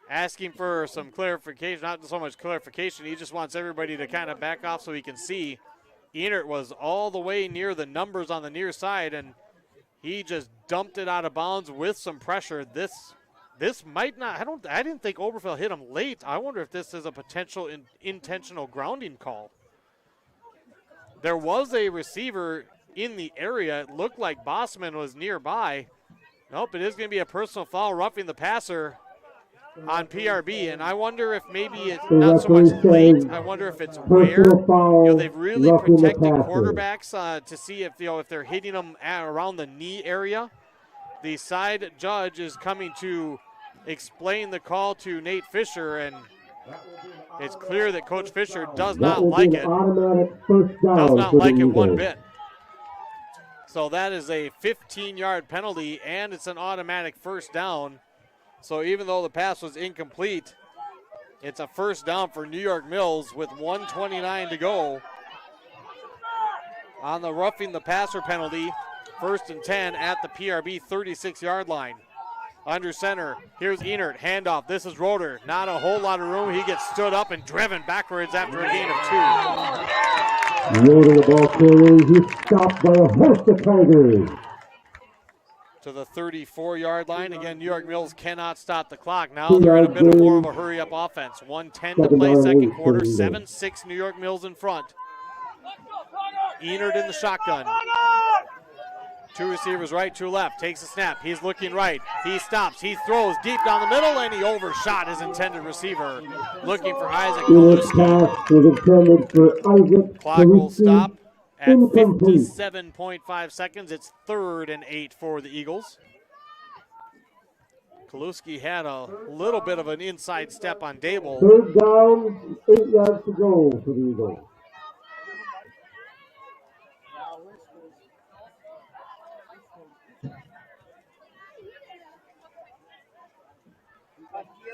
asking for some clarification, not so much clarification, he just wants everybody to kind of back off so he can see. Enert was all the way near the numbers on the near side, and he just dumped it out of bounds with some pressure. This might not, I didn't think Oberfell hit him late. I wonder if this is a potential intentional grounding call. There was a receiver in the area. It looked like Bossman was nearby. Nope, it is going to be a personal foul, roughing the passer on PRB, and I wonder if maybe it's not so much late. I wonder if it's where. They've really protected quarterbacks to see if they're hitting them around the knee area. The side judge is coming to explain the call to Nate Fisher, and it's clear that Coach Fisher does not like it. Does not like it one bit. So that is a 15-yard penalty, and it's an automatic 1st down. So even though the pass was incomplete, it's a 1st down for New York Mills with 1:29 to go. On the roughing the passer penalty, 1st and 10 at the PRB 36-yard line. Under center, here's Enert, handoff. This is Roeder. Not a whole lot of room. He gets stood up and driven backwards after a gain of 2. Roeder the ball carrier. He's stopped by a host of Tigers. To the 34-yard line. Again, New York Mills cannot stop the clock. Now they're in a bit more of a hurry-up offense. 1:10 to play, 2nd quarter. 7-6 New York Mills in front. Enert in the shotgun. 2 receivers right, 2 left. Takes a snap. He's looking right. He stops. He throws deep down the middle, and he overshot his intended receiver. Looking for Isaac Kaluski. Clock will stop at 57.5 seconds. It's 3rd and 8 for the Eagles. Kaluski had a little bit of an inside step on Dable. 3rd down, 8 yards to go for the Eagles.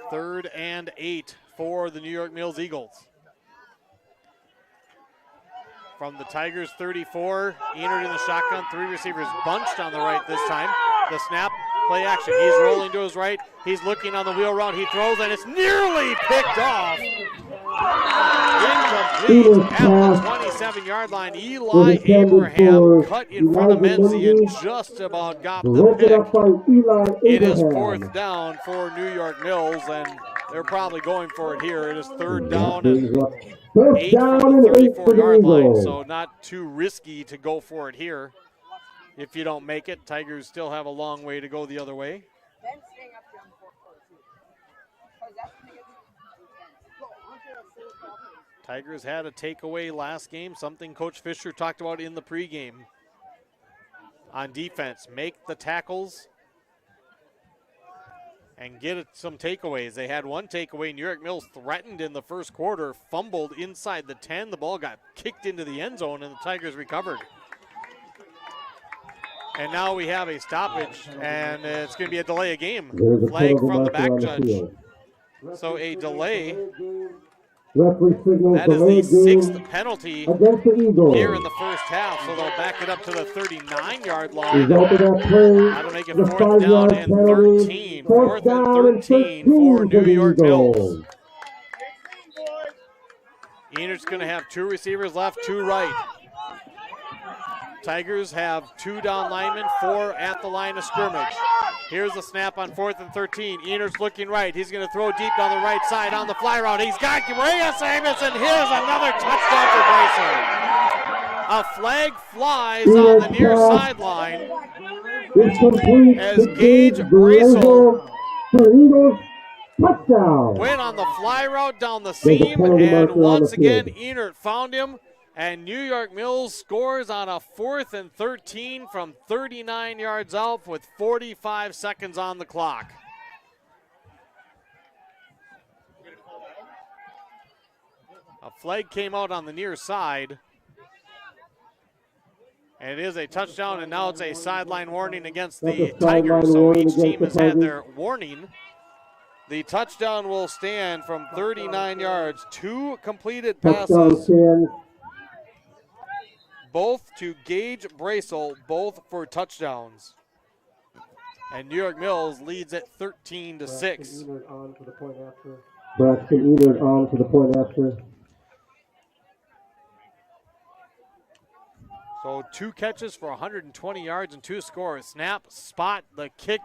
Third and 8 for the New York Mills Eagles. From the Tigers 34, Enert in the shotgun, 3 receivers bunched on the right this time. The snap, play action. He's rolling to his right. He's looking on the wheel route. He throws, and it's nearly picked off. Incomplete at the 27-yard line. Eli Abraham cut in front of Menzie and just about got the pick. It is 4th down for New York Mills, and they're probably going for it here. It is 3rd down and 8 from the 34-yard line, so not too risky to go for it here. If you don't make it, Tigers still have a long way to go the other way. Tigers had a takeaway last game, something Coach Fisher talked about in the pregame. On defense, make the tackles and get some takeaways. They had one takeaway. New York Mills threatened in the first quarter, fumbled inside the 10. The ball got kicked into the end zone, and the Tigers recovered. And now we have a stoppage, and it's going to be a delay of game. Flag from the back judge. So a delay. That is the sixth penalty here in the first half, so they'll back it up to the 39-yard line. That'll make it fourth down and 13. Fourth and 13 for New York Mills. Enert's going to have two receivers left, two right. Tigers have two down linemen, four at the line of scrimmage. Here's the snap on 4th and 13. Enert's looking right. He's going to throw deep down the right side on the fly route. He's got Reyes Amos, and here's another touchdown for Bracer. A flag flies on the near sideline as Gage Bracel went on the fly route down the seam, and once again Enert found him. And New York Mills scores on a 4th and 13 from 39 yards out with 45 seconds on the clock. A flag came out on the near side. And it is a touchdown, and now it's a sideline warning against the Tigers. So each team has had their warning. The touchdown will stand from 39 yards. Two completed passes. Both to Gage Bracel, both for touchdowns. And New York Mills leads at 13-6. Braxton Enert on for the point after. So two catches for 120 yards and two scores. Snap, spot, the kick.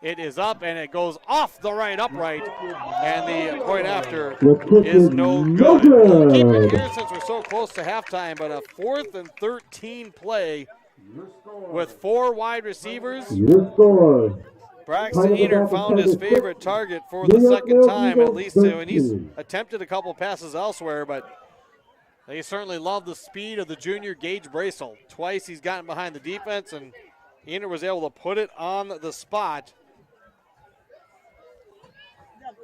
It is up, and it goes off the right upright. And the point after is no good. We'll keep it here since we're so close to halftime, but a 4th and 13 play with four wide receivers. Braxton Enert found his favorite target for the second time, at least when he's attempted a couple passes elsewhere, but they certainly love the speed of the junior Gage Bracel. Twice he's gotten behind the defense, and Enert was able to put it on the spot.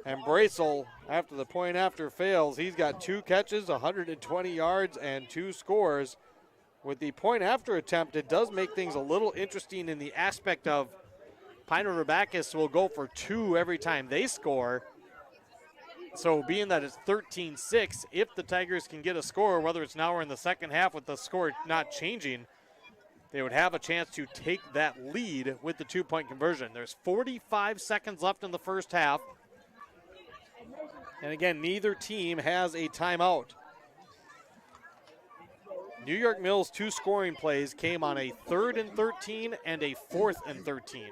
And Bracel, after the point after fails, he's got two catches, 120 yards, and two scores. With the point after attempt, it does make things a little interesting in the aspect of Pine River Backus will go for two every time they score. So being that it's 13-6, if the Tigers can get a score, whether it's now or in the second half with the score not changing, they would have a chance to take that lead with the two-point conversion. There's 45 seconds left in the first half. And again, neither team has a timeout. New York Mills' two scoring plays came on a 3rd and 13 and a 4th and 13.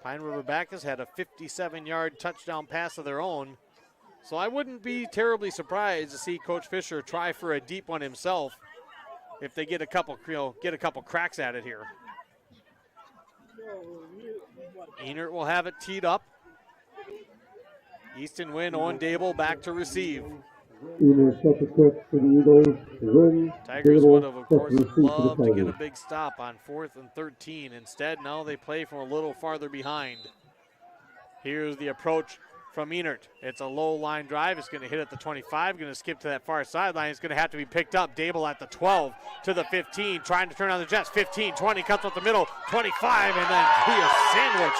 Pine River Backus had a 57-yard touchdown pass of their own. So I wouldn't be terribly surprised to see Coach Fisher try for a deep one himself if they get a couple cracks at it here. Enert will have it teed up. Easton Wynn, Owen Dable back to receive. Tigers would have, of course, loved to get a big stop on 4th and 13. Instead, now they play from a little farther behind. Here's the approach from Enert. It's a low line drive. It's going to hit at the 25, going to skip to that far sideline. It's going to have to be picked up. Dable at the 12 to the 15, trying to turn on the Jets. 15, 20, cuts up the middle, 25, and then he is sandwiched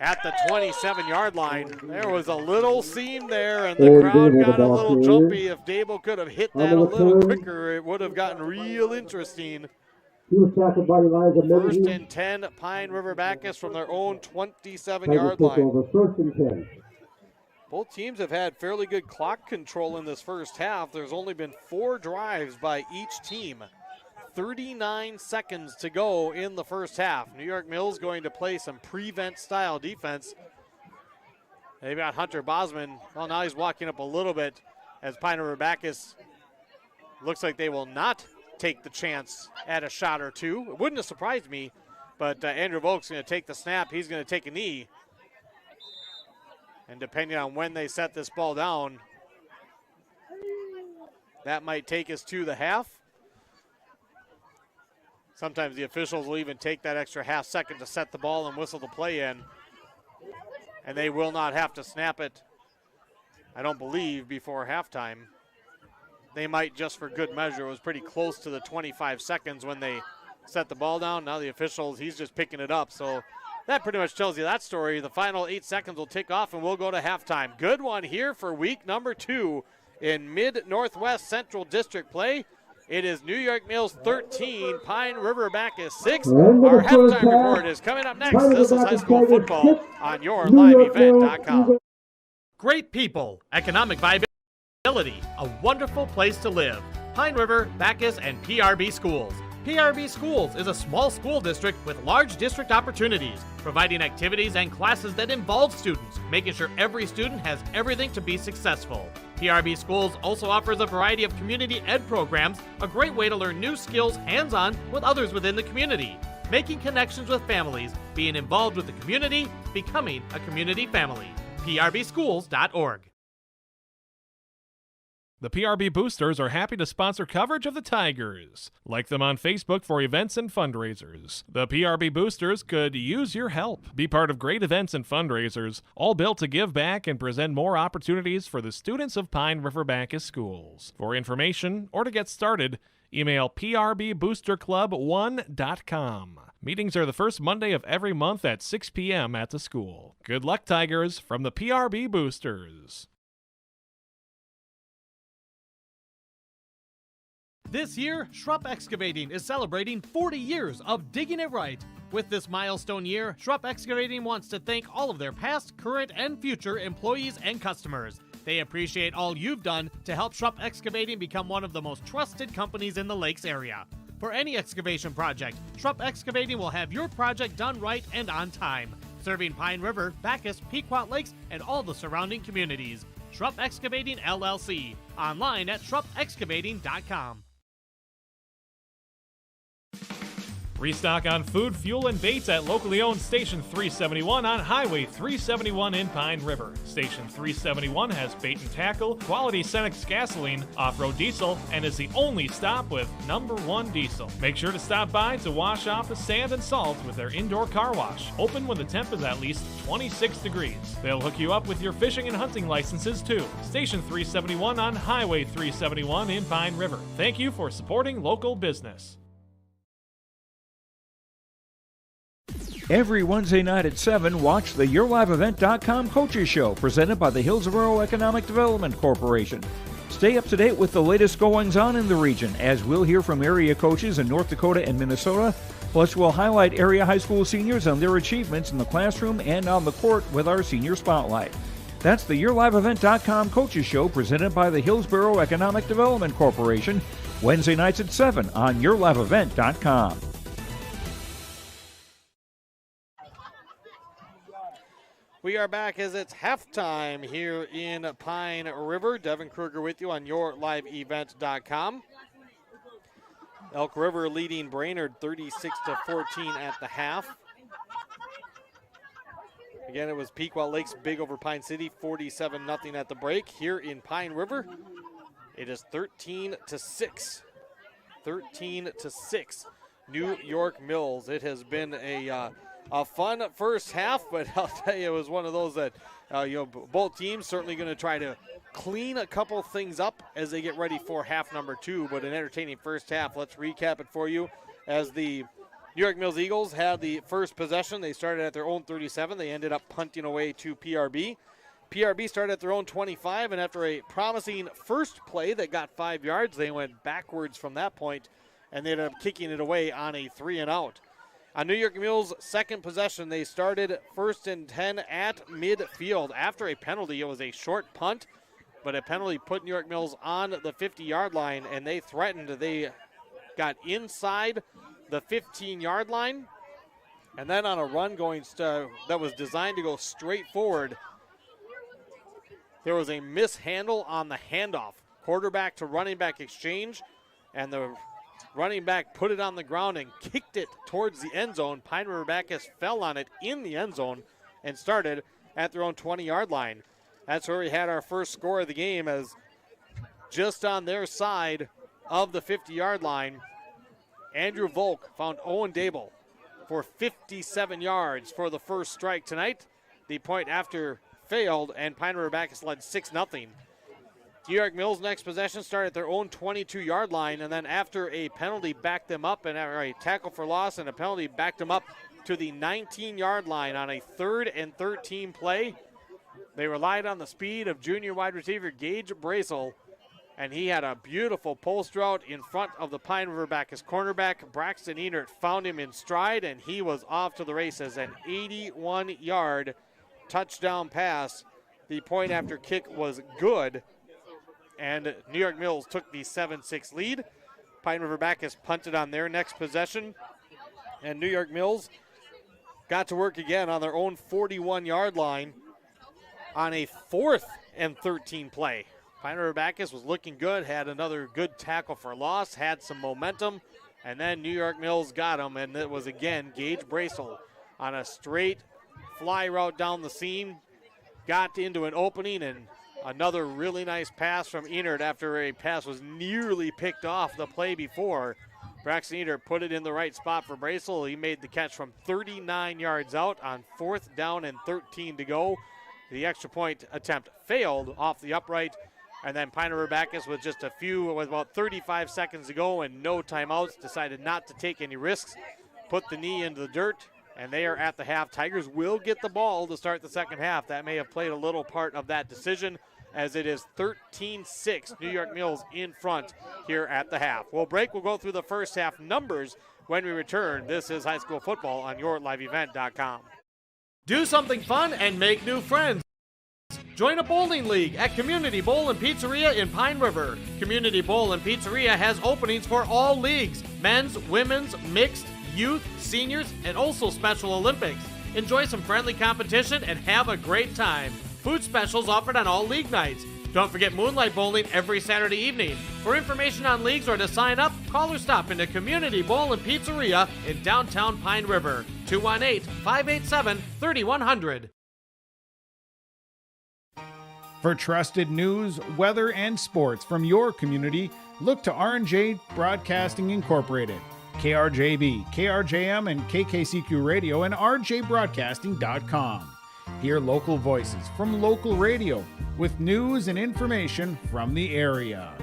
at the 27-yard line. There was a little seam there, and the crowd got a little jumpy. If Dable could have hit that a little quicker, it would have gotten real interesting. First and 10, Pine River Backus from their own 27-yard line. Both teams have had fairly good clock control in this first half. There's only been 4 drives by each team. 39 seconds to go in the first half. New York Mills going to play some prevent style defense. They've got Hunter Bosman. Well, now he's walking up a little bit as Pine River Backus looks like they will not take the chance at a shot or two. It wouldn't have surprised me, but Andrew Volk's going to take the snap. He's going to take a knee. And depending on when they set this ball down, that might take us to the half. Sometimes the officials will even take that extra half second to set the ball and whistle the play in. And they will not have to snap it, I don't believe, before halftime. They might just for good measure. It was pretty close to the 25 seconds when they set the ball down. Now the officials, he's just picking it up. So that pretty much tells you that story. The final 8 seconds will tick off and we'll go to halftime. Good one here for week number 2 in Mid-Northwest Central District play. It is New York Mills 13, Pine River Backus 6. Our halftime report is coming up next. This is high school football on yourliveevent.com. Great people, economic viability, a wonderful place to live. Pine River, Backus, and PRB Schools. PRB Schools is a small school district with large district opportunities, providing activities and classes that involve students, making sure every student has everything to be successful. PRB Schools also offers a variety of community ed programs, a great way to learn new skills hands-on with others within the community, making connections with families, being involved with the community, becoming a community family. PRBschools.org. The PRB Boosters are happy to sponsor coverage of the Tigers. Like them on Facebook for events and fundraisers. The PRB Boosters could use your help. Be part of great events and fundraisers, all built to give back and present more opportunities for the students of Pine River Backus schools. For information or to get started, email prboosterclub1.com. Meetings are the first Monday of every month at 6 p.m. at the school. Good luck, Tigers, from the PRB Boosters. This year, Schrupp Excavating is celebrating 40 years of digging it right. With this milestone year, Schrupp Excavating wants to thank all of their past, current, and future employees and customers. They appreciate all you've done to help Schrupp Excavating become one of the most trusted companies in the Lakes area. For any excavation project, Schrupp Excavating will have your project done right and on time, serving Pine River, Backus, Pequot Lakes, and all the surrounding communities. Schrupp Excavating LLC, online at schruppexcavating.com. Restock on food, fuel, and baits at locally owned Station 371 on Highway 371 in Pine River. Station 371 has bait and tackle, quality Cenex gasoline, off-road diesel, and is the only stop with #1 diesel. Make sure to stop by to wash off the sand and salt with their indoor car wash, open when the temp is at least 26 degrees. They'll hook you up with your fishing and hunting licenses too. Station 371 on Highway 371 in Pine River. Thank you for supporting local business. Every Wednesday night at 7, watch the YourLiveEvent.com Coaches Show, presented by the Hillsborough Economic Development Corporation. Stay up to date with the latest goings-on in the region, as we'll hear from area coaches in North Dakota and Minnesota. Plus, we'll highlight area high school seniors and their achievements in the classroom and on the court with our Senior Spotlight. That's the YourLiveEvent.com Coaches Show, presented by the Hillsborough Economic Development Corporation, Wednesday nights at 7 on YourLiveEvent.com. We are back as it's halftime here in Pine River. Devin Kruger with you on yourliveevent.com. Elk River leading Brainerd 36-14 at the half. Again, it was Pequot Lakes big over Pine City, 47-0 at the break. Here in Pine River, it is 13-6. 13-6. New York Mills. It has been a fun first half, but I'll tell you, it was one of those that, both teams certainly going to try to clean a couple things up as they get ready for half number 2, but an entertaining first half. Let's recap it for you. As the New York Mills Eagles had the first possession, they started at their own 37. They ended up punting away to PRB. PRB started at their own 25, and after a promising first play that got 5 yards, they went backwards from that point, and they ended up kicking it away on a 3-and-out. On New York Mills' second possession, they started 1st and 10 at midfield. After a penalty, it was a short punt, but a penalty put New York Mills on the 50-yard line, and they threatened. They got inside the 15-yard line, and then on a run that was designed to go straight forward, there was a mishandle on the handoff. Quarterback to running back exchange, and the running back put it on the ground and kicked it towards the end zone. Pine River Backus fell on it in the end zone and started at their own 20-yard line. That's where we had our first score of the game, as just on their side of the 50-yard line, Andrew Volk found Owen Dable for 57 yards for the first strike tonight. The point after failed, and Pine River Backus led 6-0. New York Mills' next possession started at their own 22-yard line, and then after a penalty backed them up, and a tackle for loss and a penalty backed them up to the 19-yard line on a 3rd and 13 play. They relied on the speed of junior wide receiver Gage Brasel, and he had a beautiful post route in front of the Pine River Backus cornerback. Braxton Enert found him in stride, and he was off to the races. An 81-yard touchdown pass. The point after kick was good, and New York Mills took the 7-6 lead. Pine River Backus punted on their next possession, and New York Mills got to work again on their own 41-yard line on a 4th and 13 play. Pine River Backus was looking good, had another good tackle for loss, had some momentum, and then New York Mills got him, and it was again Gage Brasel on a straight fly route down the seam, got into an opening, and another really nice pass from Enert after a pass was nearly picked off the play before. Braxton Enert put it in the right spot for Brasel. He made the catch from 39 yards out on 4th down and 13 to go. The extra point attempt failed off the upright, and then Pine River Backus with about 35 seconds to go and no timeouts, decided not to take any risks, put the knee into the dirt, and they are at the half. Tigers will get the ball to start the second half. That may have played a little part of that decision, as it is 13-6, New York Mills in front here at the half. We'll break. We'll go through the first half numbers when we return. This is high school football on yourliveevent.com. Do something fun and make new friends. Join a bowling league at Community Bowl and Pizzeria in Pine River. Community Bowl and Pizzeria has openings for all leagues: men's, women's, mixed, youth, seniors, and also Special Olympics. Enjoy some friendly competition and have a great time. Food specials offered on all league nights. Don't forget Moonlight Bowling every Saturday evening. For information on leagues or to sign up, call or stop into Community Bowl and Pizzeria in downtown Pine River. 218-587-3100. For trusted news, weather, and sports from your community, look to R&J Broadcasting Incorporated. KRJB, KRJM, and KKCQ Radio, and rjbroadcasting.com. Hear local voices from local radio with news and information from the area.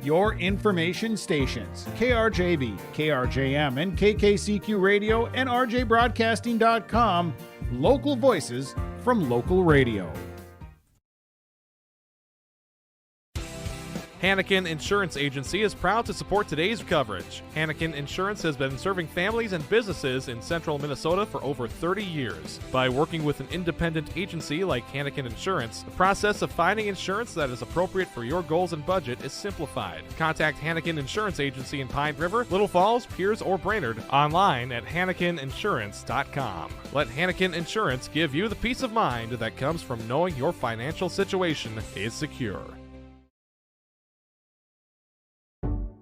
Your information stations: KRJB, KRJM, and KKCQ Radio, and rjbroadcasting.com. Local voices from local radio. Hannikin Insurance Agency is proud to support today's coverage. Hannikin Insurance has been serving families and businesses in central Minnesota for over 30 years. By working with an independent agency like Hannikin Insurance, the process of finding insurance that is appropriate for your goals and budget is simplified. Contact Hannikin Insurance Agency in Pine River, Little Falls, Pierce, or Brainerd online at HannikinInsurance.com. Let Hannikin Insurance give you the peace of mind that comes from knowing your financial situation is secure.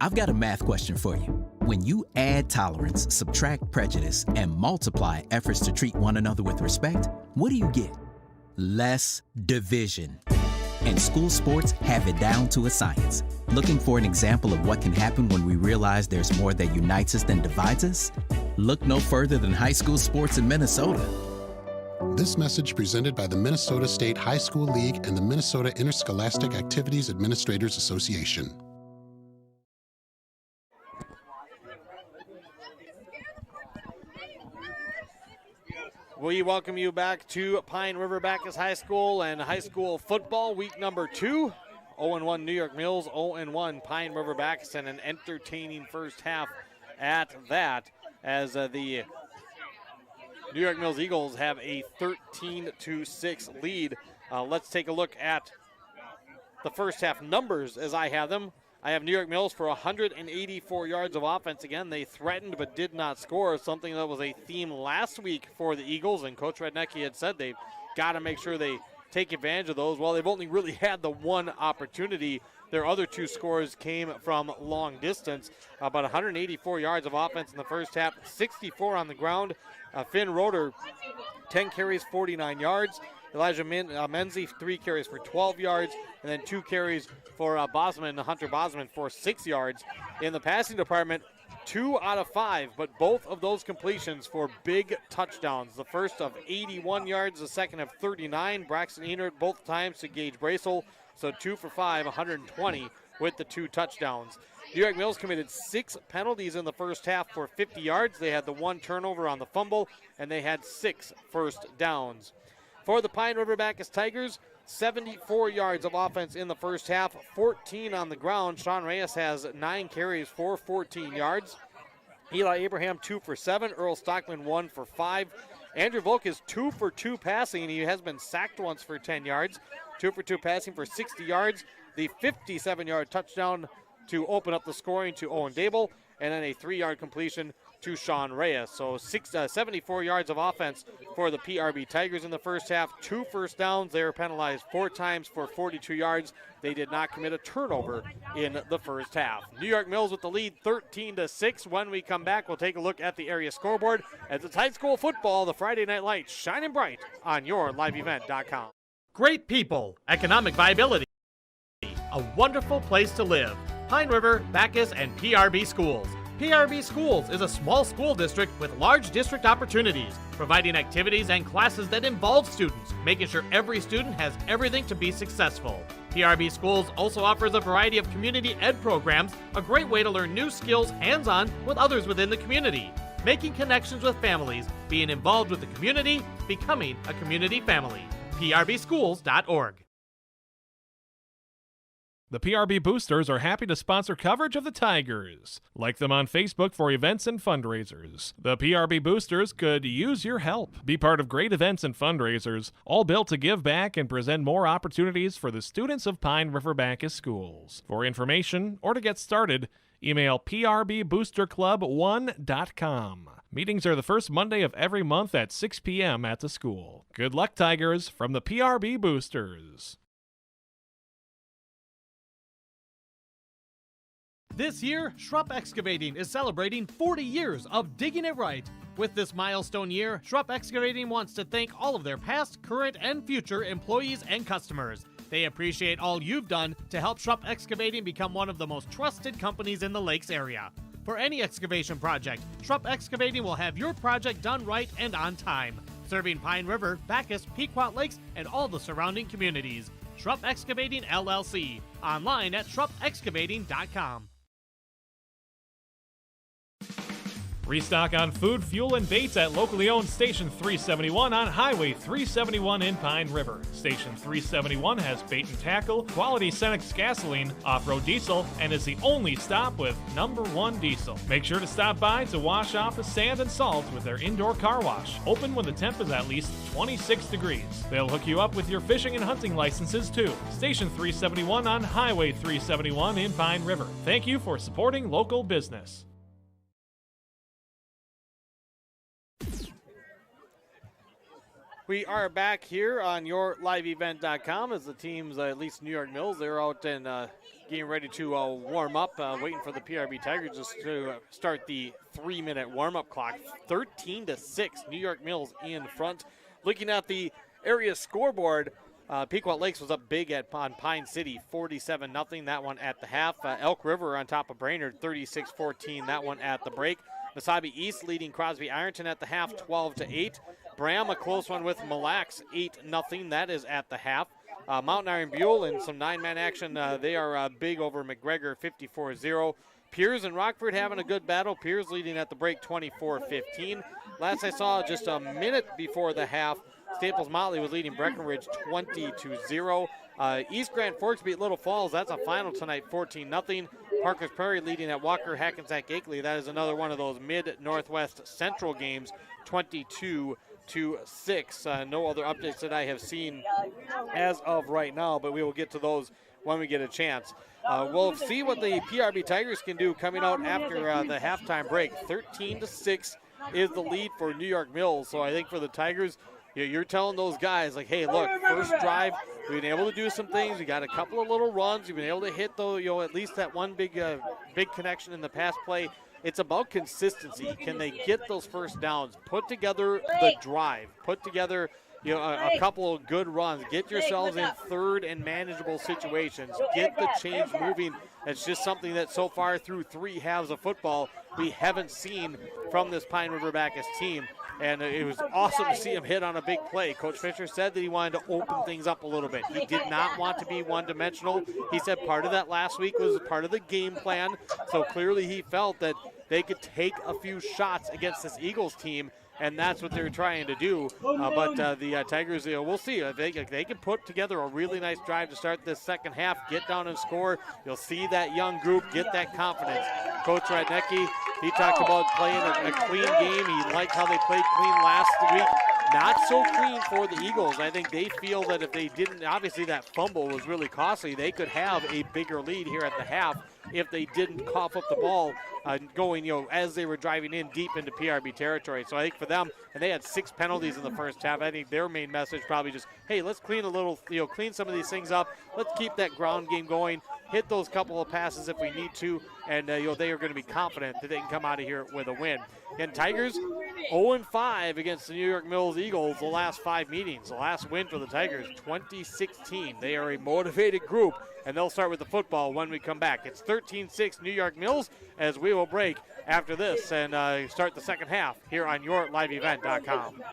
I've got a math question for you. When you add tolerance, subtract prejudice, and multiply efforts to treat one another with respect, what do you get? Less division. And school sports have it down to a science. Looking for an example of what can happen when we realize there's more that unites us than divides us? Look no further than high school sports in Minnesota. This message presented by the Minnesota State High School League and the Minnesota Interscholastic Activities Administrators Association. We welcome you back to Pine River Backus High School and high school football week number 2. 0-1 New York Mills, 0-1 Pine River Backus, and an entertaining first half at that, as the New York Mills Eagles have a 13-6 lead. Let's take a look at the first half numbers as I have them. I have New York Mills for 184 yards of offense. Again, they threatened but did not score, something that was a theme last week for the Eagles, and Coach Rednecki had said they've got to make sure they take advantage of those. Well, they've only really had the one opportunity. Their other two scores came from long distance. About 184 yards of offense in the first half, 64 on the ground. Finn Roeder, 10 carries, 49 yards. Elijah Menzie, 3 carries for 12 yards, and then 2 carries for Hunter Bosman for 6 yards. In the passing department, 2 out of 5, but both of those completions for big touchdowns. The first of 81 yards, the second of 39. Braxton Enert both times to Gage Bracel, so 2 for 5, 120 with the 2 touchdowns. New York Mills committed 6 penalties in the first half for 50 yards. They had the 1 turnover on the fumble, and they had 6 first downs. For the Pine River Backus Tigers, 74 yards of offense in the first half, 14 on the ground. Sean Reyes has 9 carries for 14 yards. Eli Abraham 2 for 7. Earl Stockman 1 for 5. Andrew Volk is 2 for 2 passing. He has been sacked once for 10 yards. 2 for 2 passing for 60 yards. The 57-yard touchdown to open up the scoring to Owen Dable, and then a 3-yard completion to Sean Reyes. So 74 yards of offense for the PRB Tigers in the first half. 2 first downs. They were penalized 4 times for 42 yards. They did not commit a turnover in the first half. New York Mills with the lead 13-6. When we come back, we'll take a look at the area scoreboard as it's high school football, the Friday Night Lights shining bright on yourliveevent.com. Great people, economic viability, a wonderful place to live. Pine River, Backus, and PRB Schools. PRB Schools is a small school district with large district opportunities, providing activities and classes that involve students, making sure every student has everything to be successful. PRB Schools also offers a variety of community ed programs, a great way to learn new skills hands-on with others within the community, making connections with families, being involved with the community, becoming a community family. PRBschools.org. The PRB Boosters are happy to sponsor coverage of the Tigers. Like them on Facebook for events and fundraisers. The PRB Boosters could use your help. Be part of great events and fundraisers, all built to give back and present more opportunities for the students of Pine River Backus Schools. For information or to get started, email prboosterclub1.com. Meetings are the first Monday of every month at 6 p.m. at the school. Good luck, Tigers, from the PRB Boosters. This year, Schrupp Excavating is celebrating 40 years of digging it right. With this milestone year, Schrupp Excavating wants to thank all of their past, current, and future employees and customers. They appreciate all you've done to help Schrupp Excavating become one of the most trusted companies in the Lakes area. For any excavation project, Schrupp Excavating will have your project done right and on time, serving Pine River, Backus, Pequot Lakes, and all the surrounding communities. Schrupp Excavating LLC, online at schruppexcavating.com. Restock on food, fuel, and baits at locally owned Station 371 on Highway 371 in Pine River. Station 371 has bait and tackle, quality Cenex gasoline, off-road diesel, and is the only stop with #1 diesel. Make sure to stop by to wash off the sand and salt with their indoor car wash, open when the temp is at least 26 degrees. They'll hook you up with your fishing and hunting licenses too. Station 371 on Highway 371 in Pine River. Thank you for supporting local business. We are back here on yourliveevent.com as the teams, at least New York Mills, they're out and getting ready to warm up, waiting for the PRB Tigers just to start the 3-minute warm-up clock. 13-6, New York Mills in front. Looking at the area scoreboard, Pequot Lakes was up big on Pine City, 47-0, that one at the half. Elk River on top of Brainerd, 36-14, that one at the break. Mesabi East leading Crosby Ironton at the half, 12-8. Bram, a close one with Mille Lacs, 8-0. That is at the half. Mountain Iron Buell in some 9-man action. They are big over McGregor, 54-0. Piers and Rockford having a good battle. Piers leading at the break, 24-15. Last I saw, just a minute before the half, Staples Motley was leading Breckenridge 20-0. East Grand Forks beat Little Falls. That's a final tonight, 14-0. Parker's Prairie leading at Walker Hackensack Akeley. That is another one of those mid-Northwest Central games, 22-6. No other updates that I have seen as of right now, but we will get to those when we get a chance. We'll see what the PRB Tigers can do coming out after the halftime break. 13-6 is the lead for New York Mills. So I think for the Tigers, you're telling those guys, like, hey, look, first drive, we've been able to do some things. We got a couple of little runs. We've been able to hit, though, at least that one big connection in the pass play. It's about consistency. Can they get those first downs? Put together the drive. Put together, a couple of good runs. Get yourselves in third and manageable situations. Get the change moving. It's just something that so far through 3 halves of football we haven't seen from this Pine River Backus team. And it was awesome to see him hit on a big play. Coach Fisher said that he wanted to open things up a little bit. He did not want to be one-dimensional. He said part of that last week was part of the game plan. So clearly he felt that they could take a few shots against this Eagles team, and that's what they're trying to do. But the Tigers, we'll see. If they can put together a really nice drive to start this second half, get down and score, you'll see that young group get that confidence. Coach Radnecki, he talked about playing a clean game. He liked how they played clean last week. Not so clean for the Eagles. I think they feel that if they didn't, obviously that fumble was really costly. They could have a bigger lead here at the half if they didn't cough up the ball going, as they were driving in deep into PRB territory. So I think for them, and they had 6 penalties in the first half, I think their main message probably just, hey, let's clean clean some of these things up. Let's keep that ground game going. Hit those couple of passes if we need to, and they are going to be confident that they can come out of here with a win. And Tigers 0-5 against the New York Mills Eagles the last 5 meetings. The last win for the Tigers, 2016. They are a motivated group, and they'll start with the football when we come back. It's 13-6 New York Mills as we will break after this and start the second half here on YourLiveEvent.com.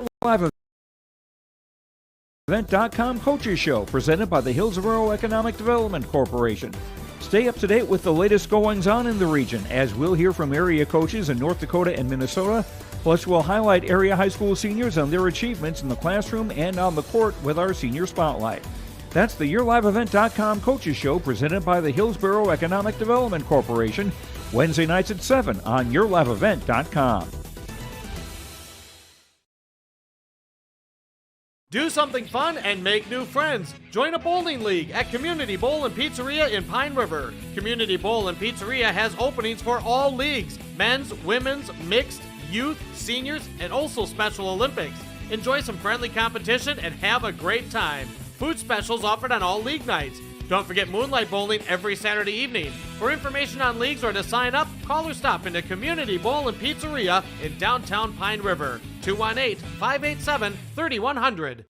LiveEvent.com Coaches Show, presented by the Hillsborough Economic Development Corporation. Stay up to date with the latest goings-on in the region, as we'll hear from area coaches in North Dakota and Minnesota. Plus, we'll highlight area high school seniors on their achievements in the classroom and on the court with our Senior Spotlight. That's the YourLiveEvent.com Coaches Show, presented by the Hillsborough Economic Development Corporation, Wednesday nights at 7 on YourLiveEvent.com. Do something fun and make new friends. Join a bowling league at Community Bowl and Pizzeria in Pine River. Community Bowl and Pizzeria has openings for all leagues: men's, women's, mixed, youth, seniors, and also Special Olympics. Enjoy some friendly competition and have a great time. Food specials offered on all league nights. Don't forget Moonlight Bowling every Saturday evening. For information on leagues or to sign up, call or stop into Community Bowl and Pizzeria in downtown Pine River. 218-587-3100.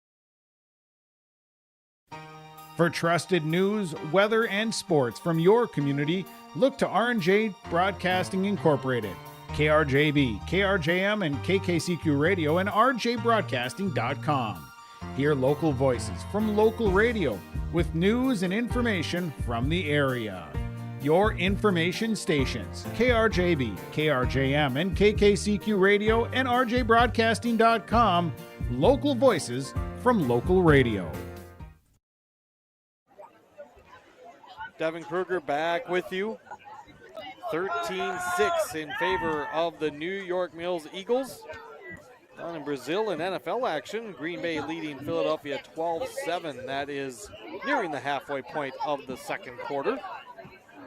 For trusted news, weather, and sports from your community, look to R&J Broadcasting Incorporated, KRJB, KRJM, and KKCQ Radio, and rjbroadcasting.com. Hear local voices from local radio with news and information from the area. Your information stations, KRJB, KRJM, and KKCQ Radio, and rjbroadcasting.com. Local voices from local radio. Devin Kruger back with you. 13-6 in favor of the New York Mills Eagles. Down in Brazil in NFL action, Green Bay leading Philadelphia 12-7. That is nearing the halfway point of the second quarter.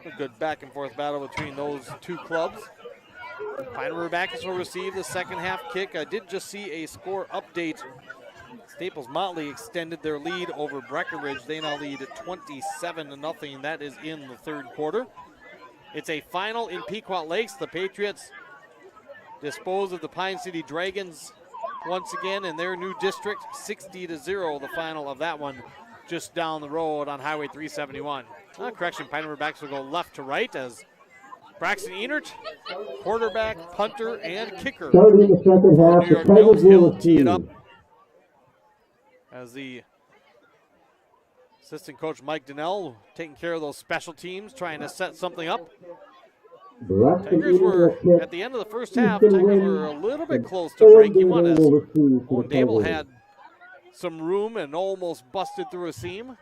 A good back and forth battle between those two clubs. Pine River Backus will receive the second half kick. I did just see a score update. Staples Motley extended their lead over Breckenridge. They now lead at 27-0. That is in the third quarter. It's a final in Pequot Lakes. The Patriots dispose of the Pine City Dragons once again in their new district, 60-0, the final of that one, just down the road on Highway 371. Correction, Pine River Backus will go left to right as Braxton Enert, quarterback, punter, and kicker. Starting the second half, New York Mills, he'll tee it up as the assistant coach Mike Donnell taking care of those special teams, trying to set something up. Tigers were, at the end of the first half, Tigers were a little bit close to breaking one as Owen Dable had some room and almost busted through a seam.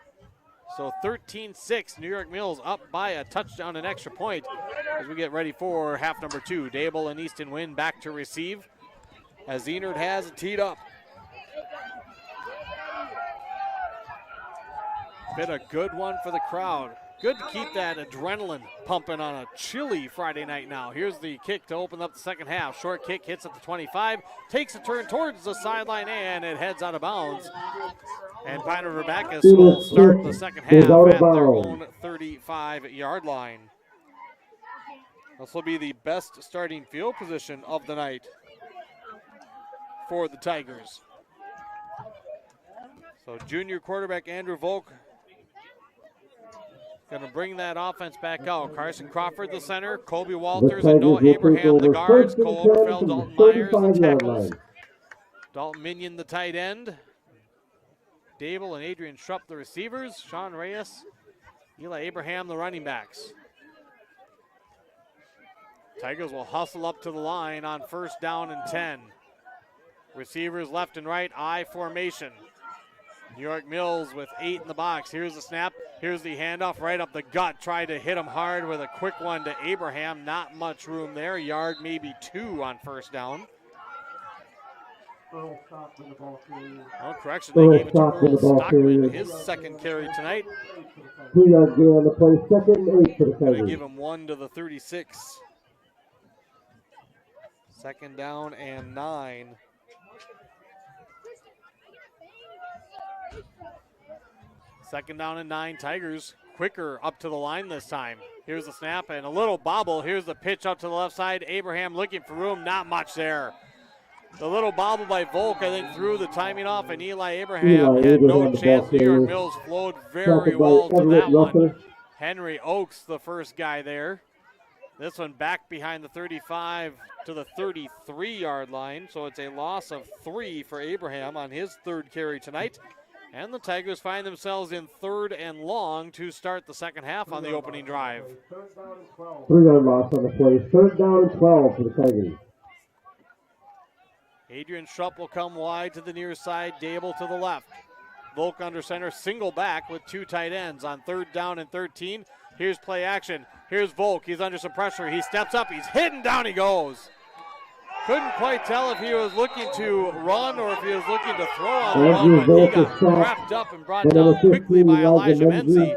So 13-6, New York Mills up by a touchdown and extra point as we get ready for half number 2. Dable and Easton Wynn back to receive as Enert has it teed up. Been a good one for the crowd. Good to keep that adrenaline pumping on a chilly Friday night now. Here's the kick to open up the second half. Short kick hits at the 25, takes a turn towards the sideline, and it heads out of bounds. And Pine River Backus will start the second half at their own 35-yard line. This will be the best starting field position of the night for the Tigers. So junior quarterback Andrew Volk going to bring that offense back out. Carson Crawford, the center. Colby Walters and Noah Abraham, the guards. Cole Oberfeld, Dalton Myers, the tackles. Dalton Minion, the tight end. Dable and Adrian Schrupp, the receivers. Sean Reyes, Eli Abraham, the running backs. Tigers will hustle up to the line on 1st down and 10. Receivers left and right, I formation. New York Mills with 8 in the box. Here's the snap. Here's the handoff right up the gut. Tried to hit him hard with a quick one to Abraham. Not much room there. Yard, maybe 2 on 1st down. Oh, correction. They gave it to Earl Stockman, his 2nd carry tonight. 2-yard gain on the play. 2nd and 8 for the Going to Tigers. give him 1 to the 36. 2nd down and 9. Second down and 9. Tigers quicker up to the line this time. Here's the snap and a little bobble. Here's the pitch up to the left side. Abraham looking for room. Not much there. The little bobble by Volk, I think, threw the timing off, and Eli Abraham had no chance. New York Mills flowed very well to that one. Henry Oakes, the first guy there. This one back behind the 35 to the 33-yard line, so it's a loss of 3 for Abraham on his 3rd carry tonight. And the Tigers find themselves in 3rd and long to start the second half on the opening drive. 3-yard loss on the play. 3rd down and 12 for the Tigers. Adrian Schrupp will come wide to the near side, Dable to the left. Volk under center, single back with 2 tight ends on 3rd down and 13. Here's play action. Here's Volk. He's under some pressure. He steps up. He's hidden. Down he goes. Couldn't quite tell if he was looking to run or if he was looking to throw on the run, but he got wrapped up and brought down quickly by Elijah Menzie.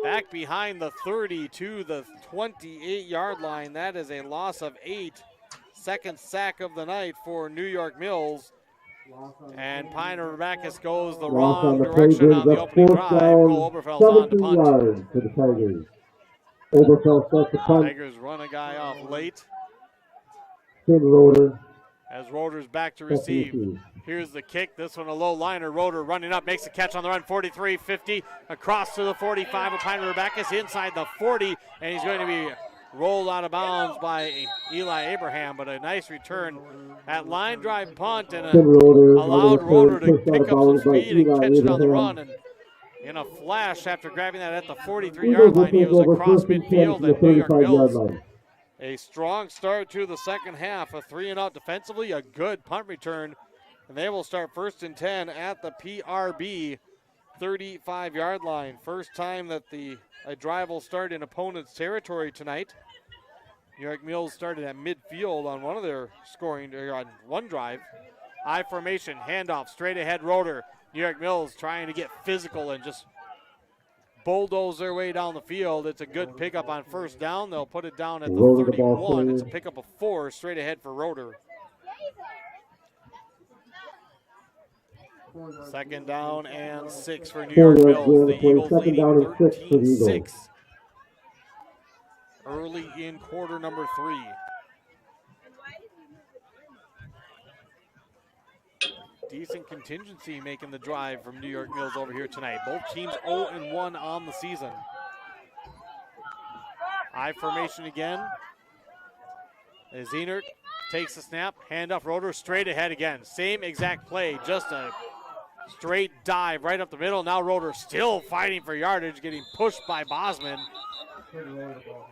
Back behind the 30 to the 28-yard line. That is a loss of 8. 2nd sack of the night for New York Mills. And Pine River Backus goes the wrong direction on the opening drive. Cole Oberfeld's on to punt. For the Tigers. Oberfeld starts the punt. Tigers run a guy off late. Roder. As Roder's back to receive. Here's the kick. This one a low liner. Roder running up, makes a catch on the run. 43, 50, across to the 45 of Pine River Backus, inside the 40, and he's going to be rolled out of bounds by Eli Abraham, but a nice return at line drive punt and allowed Roder to pick up some speed and catch it on the run. And in a flash, after grabbing that at the 43-yard line, he was across midfield at New York Mills. A strong start to the second half, a 3-and-out defensively, a good punt return, and they will start 1st and 10 at the PRB 35-yard line. First time that a drive will start in opponent's territory tonight. New York Mills started at midfield on one of their scoring, on one drive. I formation, handoff, straight ahead Roder. New York Mills trying to get physical and just bulldoze their way down the field. It's a good pickup on 1st down. They'll put it down at the 31. It's a pickup of 4 straight ahead for Roder. 2nd down and 6 for New York Mills. The Eagles leading 13-6. Early in quarter number 3. Decent contingency making the drive from New York Mills over here tonight. Both teams 0-1 on the season. I formation again. As Enert takes the snap, handoff Roder straight ahead again. Same exact play, just a straight dive right up the middle. Now Roder still fighting for yardage, getting pushed by Bosman.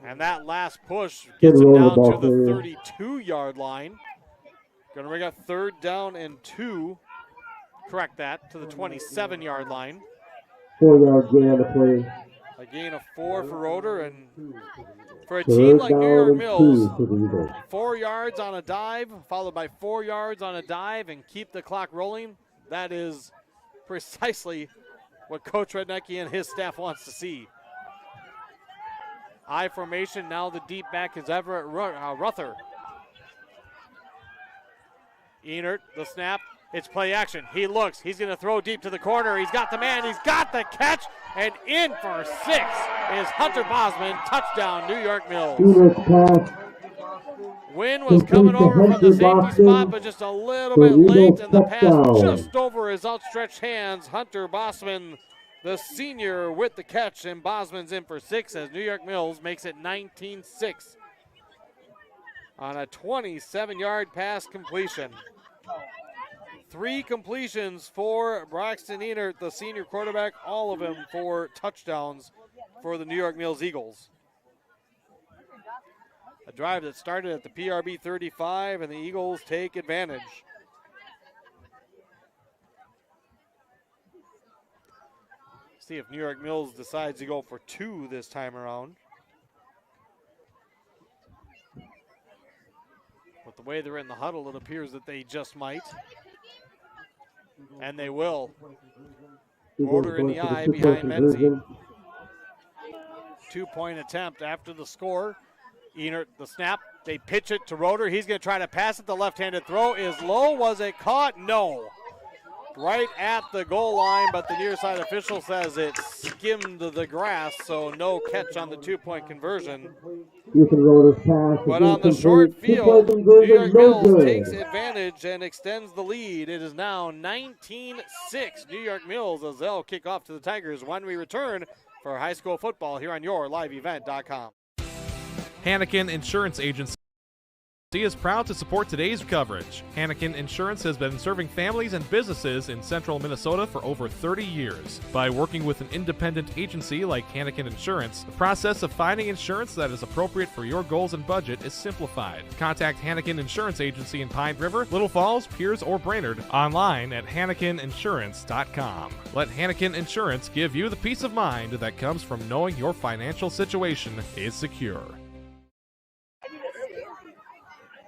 And that last push gets him down to the 32-yard line. Going to bring up 3rd down and 2. Correct that, to the 27-yard line. 4-yard gain on the play. A gain of 4 for Roder, and for a team like New York Mills, 4 yards on a dive, followed by 4 yards on a dive, and keep the clock rolling, that is precisely what Coach Rednecki and his staff wants to see. I formation, now the deep back is Everett Ruther. Enert, the snap. It's play action. He looks. He's going to throw deep to the corner. He's got the man. He's got the catch. And in for 6 is Hunter Bosman. Touchdown, New York Mills. Wynn was coming over from the safety spot, but just a little bit late, and the pass just over his outstretched hands. Hunter Bosman, the senior, with the catch, and Bosman's in for 6 as New York Mills makes it 19-6 on a 27-yard pass completion. 3 completions for Braxton Enert, the senior quarterback, all of them for touchdowns for the New York Mills Eagles. A drive that started at the PRB 35, and the Eagles take advantage. See if New York Mills decides to go for 2 this time around. With the way they're in the huddle, it appears that they just might. And they will. Roder in the eye behind Menzie. 2-point attempt after the score. Enert, the snap, they pitch it to Roder. He's going to try to pass it. The left-handed throw is low. Was it caught? No. Right at the goal line, but the near side official says it skimmed the grass, so no catch on the 2-point conversion. But on the short field, New York Mills takes advantage and extends the lead. It is now 19-6 New York Mills as they'll kick off to the Tigers when we return for high school football here on YourLiveEvent.com. Hannikin Insurance Agency is proud to support today's coverage. Hannikin Insurance has been serving families and businesses in central Minnesota for over 30 years. By working with an independent agency like Hannikin Insurance, the process of finding insurance that is appropriate for your goals and budget is simplified. Contact Hannikin Insurance Agency in Pine River, Little Falls, Pierce, or Brainerd online at HannikinInsurance.com. Let Hannikin Insurance give you the peace of mind that comes from knowing your financial situation is secure.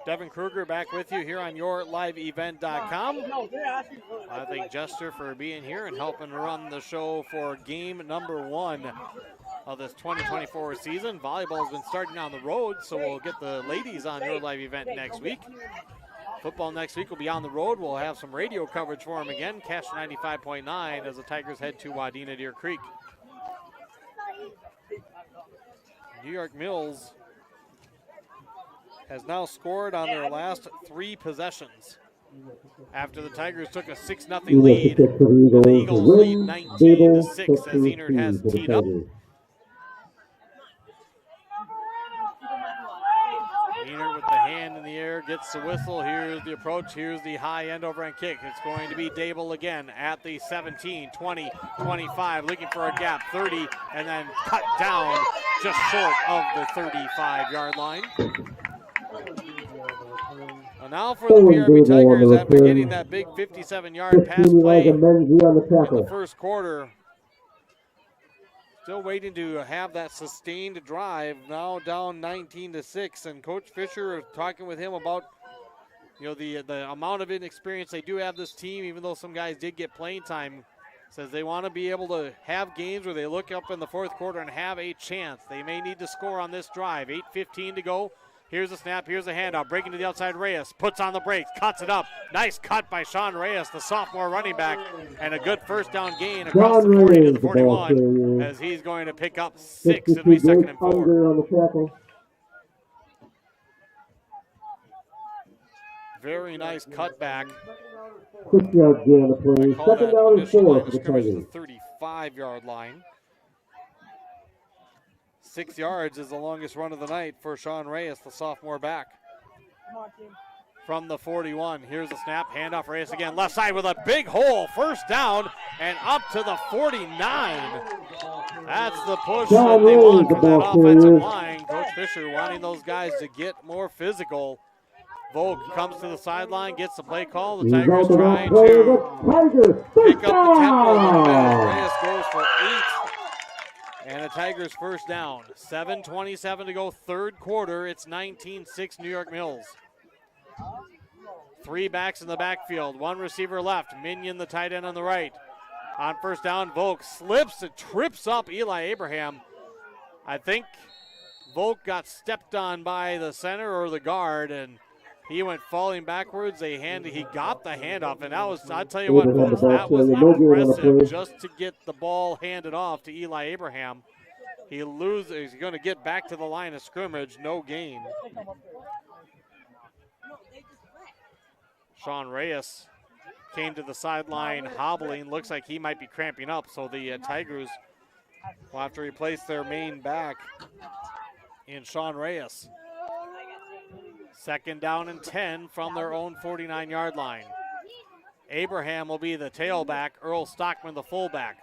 Devin Kruger back with you here on YourLiveEvent.com. I thank Jester for being here and helping run the show for game number 1 of this 2024 season. Volleyball has been starting on the road, so we'll get the ladies on Your Live Event next week. Football next week will be on the road. We'll have some radio coverage for them again. Cash 95.9 as the Tigers head to Wadena Deer Creek. New York Mills has now scored on their last 3 possessions. After the Tigers took a 6-0 lead, the Eagles lead 19-6 as Enert has teed up. Enert with the hand in the air, gets the whistle. Here's the approach. Here's the high end overhand kick. It's going to be Dable again at the 17, 20, 25, looking for a gap, 30, and then cut down just short of the 35-yard line. Well, now for the PRB Tigers, after getting that big 57-yard pass play in the first quarter, still waiting to have that sustained drive. Now down 19-6, and Coach Fisher talking with him about, you know, the amount of inexperience they do have this team, even though some guys did get playing time. Says they want to be able to have games where they look up in the fourth quarter and have a chance. They may need to score on this drive. 8:15 to go. Here's a snap, here's a handout, breaking to the outside. Reyes puts on the brakes, cuts it up. Nice cut by Sean Reyes, the sophomore running back, and a good first down gain across the 40 to the 41 as he's going to pick up 6. It'll be 2nd and 4. Very nice cutback. 6-yard gain on the play. 2nd down and 4 for the Tigers. The 35-yard line. 6 yards is the longest run of the night for Sean Reyes, the sophomore back. From the 41, here's a snap, handoff Reyes again, left side with a big hole, 1st down, and up to the 49. That's the push that they want from that offensive line. Coach Fisher wanting those guys to get more physical. Volk comes to the sideline, gets the play call. The Tigers trying to pick up the tempo a little bit. Reyes goes for 8. And the Tigers first down. 7:27 to go, 3rd quarter. It's 19-6 New York Mills. 3 backs in the backfield. 1 receiver left. Minion, the tight end on the right. On first down, Volk slips and trips up Eli Abraham. I think Volk got stepped on by the center or the guard, and he went falling backwards. He got the handoff, and that was, I'll tell you what, folks, that was impressive just to get the ball handed off to Eli Abraham. He's going to get back to the line of scrimmage, no gain. Sean Reyes came to the sideline hobbling. Looks like he might be cramping up, so the Tigers will have to replace their main back in Sean Reyes. 2nd down and 10 from their own 49-yard line. Abraham will be the tailback, Earl Stockman the fullback.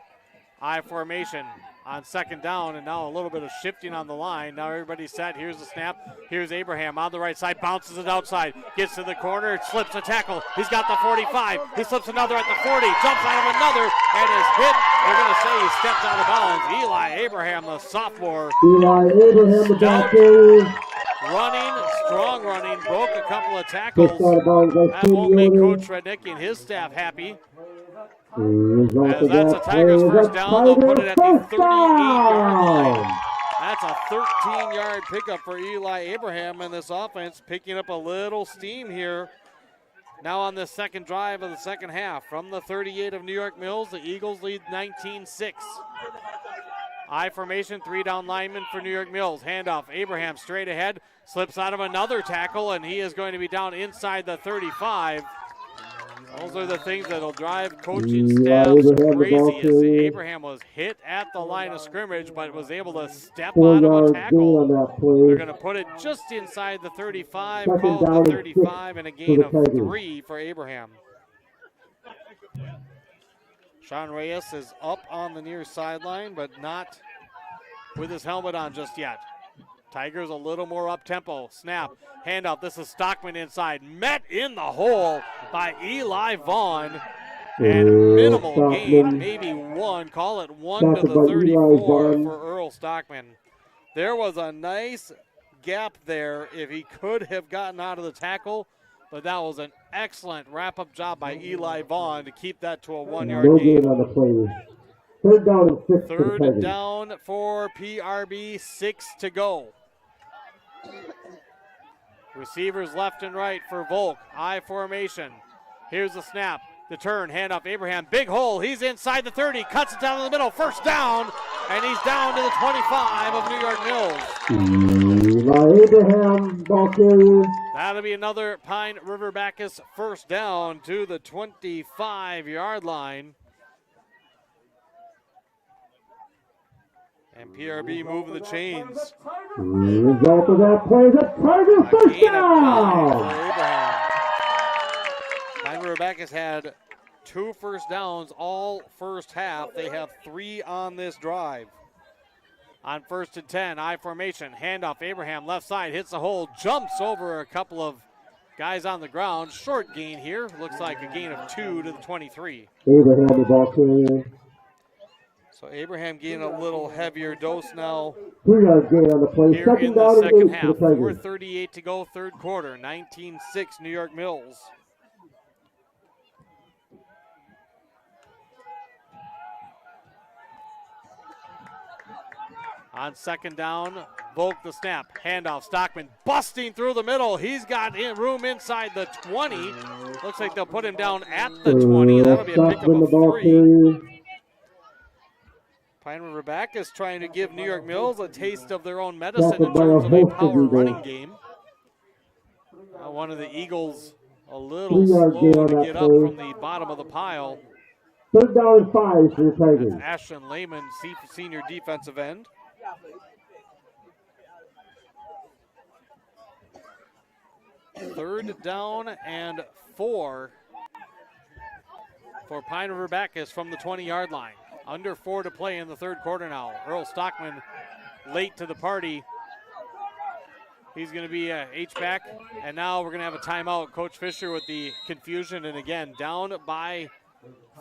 I formation on 2nd down, and now a little bit of shifting on the line. Now everybody's set. Here's the snap. Here's Abraham on the right side, bounces it outside, gets to the corner, slips a tackle. He's got the 45. He slips another at the 40, jumps out of another, and is hit. They're going to say he stepped out of bounds. Eli Abraham, the sophomore. Eli Abraham, the back carry. Running, strong running, broke a couple of tackles. Pushed out of bounds by That won't make Yoder. Coach Rednick and his staff happy. Result As of that's a that play Tigers is first a down. They'll put it at the Tiger 38-yard line. touchdown. That's a 13-yard pickup for Eli Abraham, and this offense picking up a little steam here. Now on the second drive of the second half. From the 38 of New York Mills, the Eagles lead 19-6. I formation, 3-down lineman for New York Mills. Handoff, Abraham straight ahead, slips out of another tackle, and he is going to be down inside the 35. Those are the things that'll drive coaching staffs crazy. As Abraham was hit at the line of scrimmage, but was able to step out of a tackle. They're going to put it just inside the 35, call it the 35, and a gain of 3 for Abraham. Sean Reyes is up on the near sideline, but not with his helmet on just yet. Tigers a little more up-tempo. Snap, handoff. This is Stockman inside. Met in the hole by Eli Vaughn. And minimal gain, maybe 1. Call it 1 to the 34 for Earl Stockman. There was a nice gap there if he could have gotten out of the tackle, but that was an excellent wrap-up job by Eli Vaughn to keep that to a 1-yard gain. On the play. 3rd down and 6 for the 3rd Tigers. down for PRB, 6 to go. Receivers left and right for Volk. I formation. Here's the snap. The turn, handoff Abraham. Big hole. He's inside the 30. Cuts it down in the middle. 1st down. And he's down to the 25 of New York Mills. Eli Abraham, ball carrier. That'll be another Pine River Backus 1st down to the 25-yard line. And PRB moving the chains. Result of that play is a Tiger first down. Pine River Backus had 2 first downs all first half. They have 3 on this drive. On 1st and 10, I formation, handoff, Abraham left side, hits the hole, jumps over a couple of guys on the ground. Short gain here, looks like a gain of 2 to the 23. Abraham, the ball carrier. So Abraham getting a little heavier dose now 3-yard gain on the play. here 2nd in down the and second 8 half. for the Tigers. 4:38 to go, 3rd quarter, 19-6 New York Mills. On 2nd down, Volk the snap, handoff, Stockman busting through the middle. He's got room inside the 20. Looks like they'll put him down at the 20. That'll be a pickup of 3. Pine River Backus trying to give New York Mills a taste of their own medicine in terms of a power running game. One of the Eagles a little slow to get up from the bottom of the pile. 3rd down and 5 for the Tigers. That's Ashton Lehman, senior defensive end. Third down and 4 for Pine River Backus from the 20-yard line. Under 4 to play in the 3rd quarter now. Earl Stockman late to the party. He's going to be a H-back, and now we're going to have a timeout. Coach Fisher with the confusion, and again, down by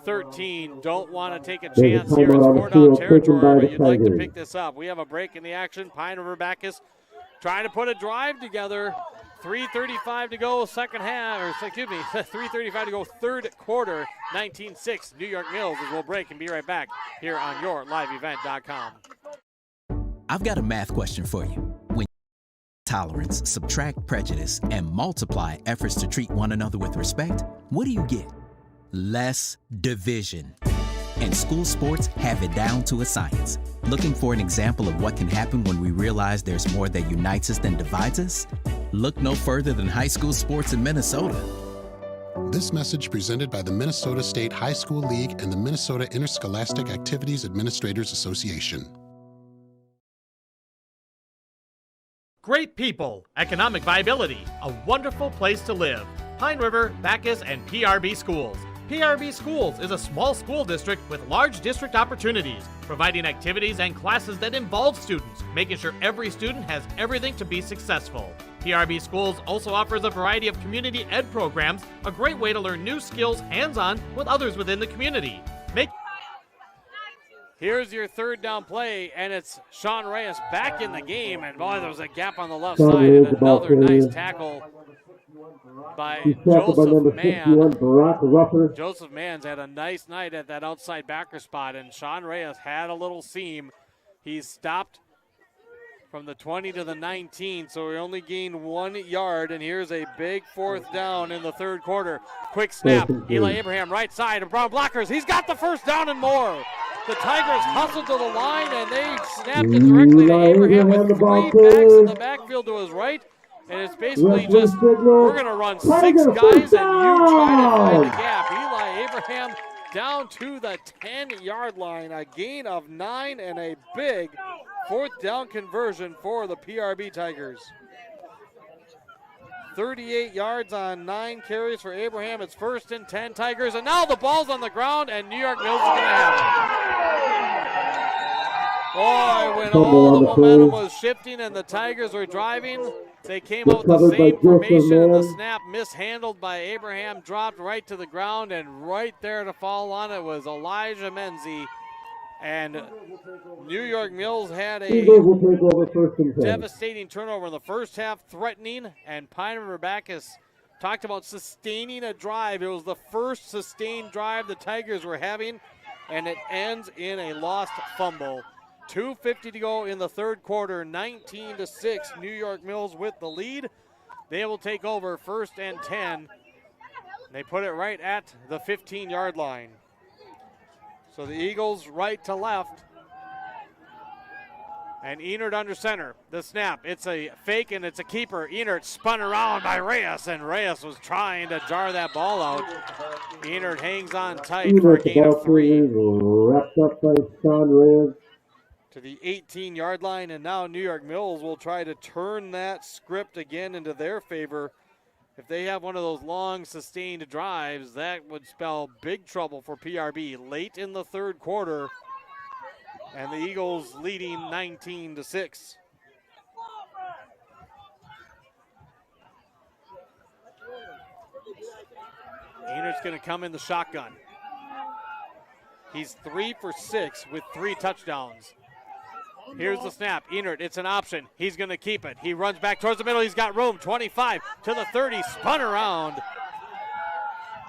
13. Don't want to take a chance here. It's 4-down territory, but you'd like to pick this up. We have a break in the action. Pine River Backus trying to put a drive together. 3:35 to go, second half, or excuse me, 3:35 to go, 3rd quarter, 19-6 New York Mills. As we'll break and be right back here on YourLiveEvent.com. I've got a math question for you. When tolerance, subtract prejudice, and multiply efforts to treat one another with respect, what do you get? Less division. And school sports have it down to a science. Looking for an example of what can happen when we realize there's more that unites us than divides us? Look no further than high school sports in Minnesota. This message presented by the Minnesota State High School League and the Minnesota Interscholastic Activities Administrators Association. Great people, economic viability, a wonderful place to live. Pine River, Bakus, and PRB Schools. PRB Schools is a small school district with large district opportunities, providing activities and classes that involve students, making sure every student has everything to be successful. PRB Schools also offers a variety of community ed programs, a great way to learn new skills hands-on with others within the community. Here's your third down play, and it's Sean Reyes back in the game, and boy, there was a gap on the left side, and another nice tackle by Joseph Mann. Joseph Mann's had a nice night at that outside backer spot, and Sean Reyes had a little seam. He's stopped from the 20 to the 19, so he only gained 1 yard, and here's a big fourth down in the third quarter. Quick snap, Eli Abraham right side, and Brown blockers. He's got the first down and more. The Tigers hustled to the line, and they snapped it directly to Abraham with 3 backs in the backfield to his right. And it's basically just, we're going to run 6 guys, and you try to find the gap. Eli Abraham down to the 10-yard line, a gain of 9 and a big fourth down conversion for the PRB Tigers. 38 yards on 9 carries for Abraham. It's 1st and 10 Tigers, and now the ball's on the ground, and New York Mills is going to have it. Boy, when all the momentum was shifting and the Tigers were driving, they came out with the same formation, and the snap mishandled by Abraham, dropped right to the ground, and right there to fall on it was Elijah Menzie. And New York Mills had a devastating turnover in the first half, threatening, and Pine River Bakus talked about sustaining a drive. It was the first sustained drive the Tigers were having, and it ends in a lost fumble. 2:50 to go in the third quarter, 19-6, New York Mills with the lead. They will take over 1st and 10. They put it right at the 15-yard line. So the Eagles right to left. And Enert under center. The snap, it's a fake and it's a keeper. Enert spun around by Reyes, and Reyes was trying to jar that ball out. Enert hangs on tight for a gain of 3. Wrapped up by Sean Reyes. To the 18-yard line, and now New York Mills will try to turn that script again into their favor. If they have one of those long sustained drives, that would spell big trouble for PRB late in the third quarter, and the Eagles leading 19-6. Enert's going to come in the shotgun. He's 3 for 6 with 3 touchdowns. Here's the snap. Enert, it's an option. He's going to keep it. He runs back towards the middle. He's got room. 25 to the 30. Spun around.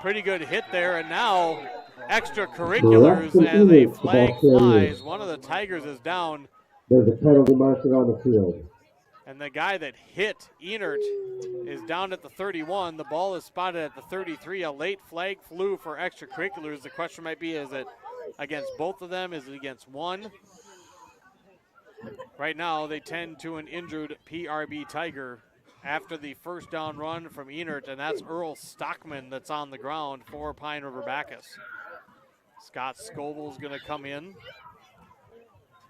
Pretty good hit there. And now extracurriculars as a flag flies. One of the Tigers is down. There's a penalty marker on the field. And the guy that hit Enert is down at the 31. The ball is spotted at the 33. A late flag flew for extracurriculars. The question might be, is it against both of them? Is it against one? Right now, they tend to an injured PRB Tiger after the first down run from Enert, and that's Earl Stockman that's on the ground for Pine River Bakus. Scott Scoville's going to come in.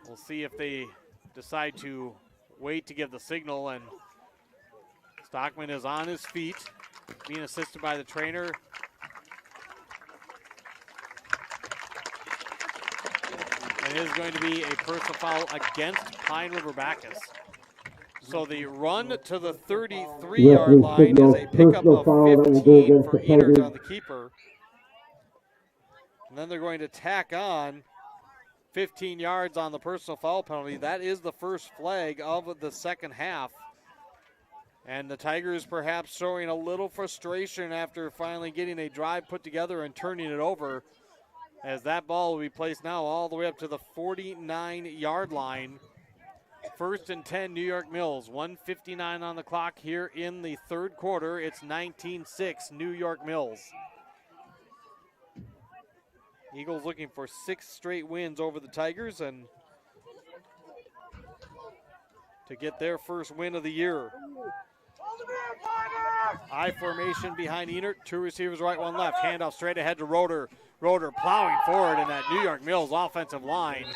We'll see if they decide to wait to give the signal, and Stockman is on his feet, being assisted by the trainer. And it is going to be a personal foul against Pine River Bakus. So the run to the 33-yard line is a pickup of 15 for Enert on the keeper. And then they're going to tack on 15 yards on the personal foul penalty. That is the first flag of the second half. And the Tigers perhaps showing a little frustration after finally getting a drive put together and turning it over, as that ball will be placed now all the way up to the 49-yard line. 1st and 10, New York Mills. 1:59 on the clock here in the third quarter. It's 19-6, New York Mills. Eagles looking for 6 straight wins over the Tigers and to get their first win of the year. I formation behind Enert. Two receivers right, one left. Handoff straight ahead to Roeder. Roeder plowing forward in that New York Mills offensive line.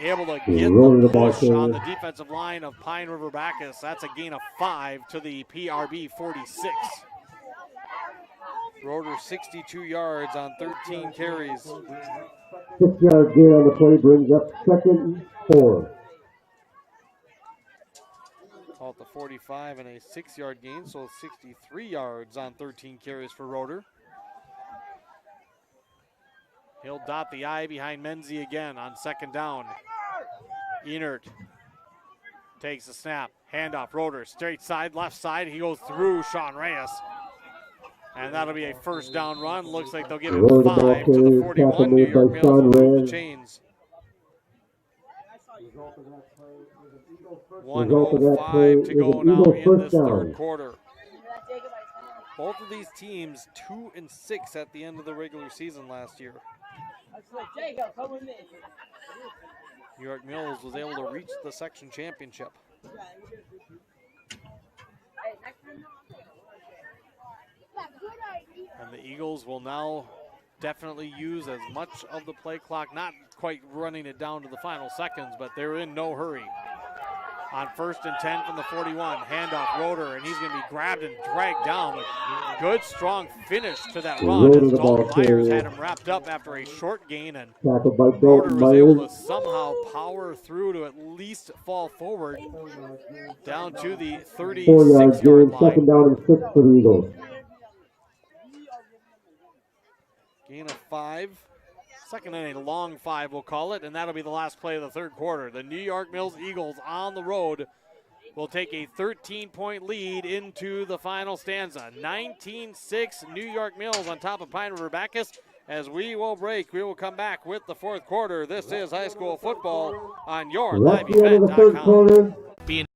Able to get the push on the defensive line of Pine River Backus. That's a gain of 5 to the PRB 46. Roeder 62 yards on 13 carries. 6-yard gain on the play brings up 2nd and 4. Call it the 45 and a 6-yard gain, so 63 yards on 13 carries for Roeder. He'll dot the I behind Menzie again on 2nd down. Enert takes the snap. Handoff, Roeder, straight side, left side. He goes through Sean Reyes. And that'll be a 1st down run. Looks like they'll give it 5 to the 41. New York Mills will move the chains. 1:05 to go now in this 3rd quarter. Both of these teams 2-6 at the end of the regular season last year. New York Mills was able to reach the section championship. And the Eagles will now definitely use as much of the play clock, not quite running it down to the final seconds, but they're in no hurry. On 1st and 10 from the 41, handoff Roeder, and he's going to be grabbed and dragged down. But good, strong finish to that run as Dalton Myers had him wrapped up after a short gain, and Roeder was able to somehow power through to at least fall forward down to the 36-yard line. 2nd down and 6 for the Eagles. Gain of 5. 2nd and a long 5, we'll call it, and that'll be the last play of the 3rd quarter. The New York Mills Eagles on the road will take a 13-point lead into the final stanza. 19-6 New York Mills on top of Pine River Backus. As we will break, we will come back with the 4th quarter. This is high school football on your liveevent.com. Being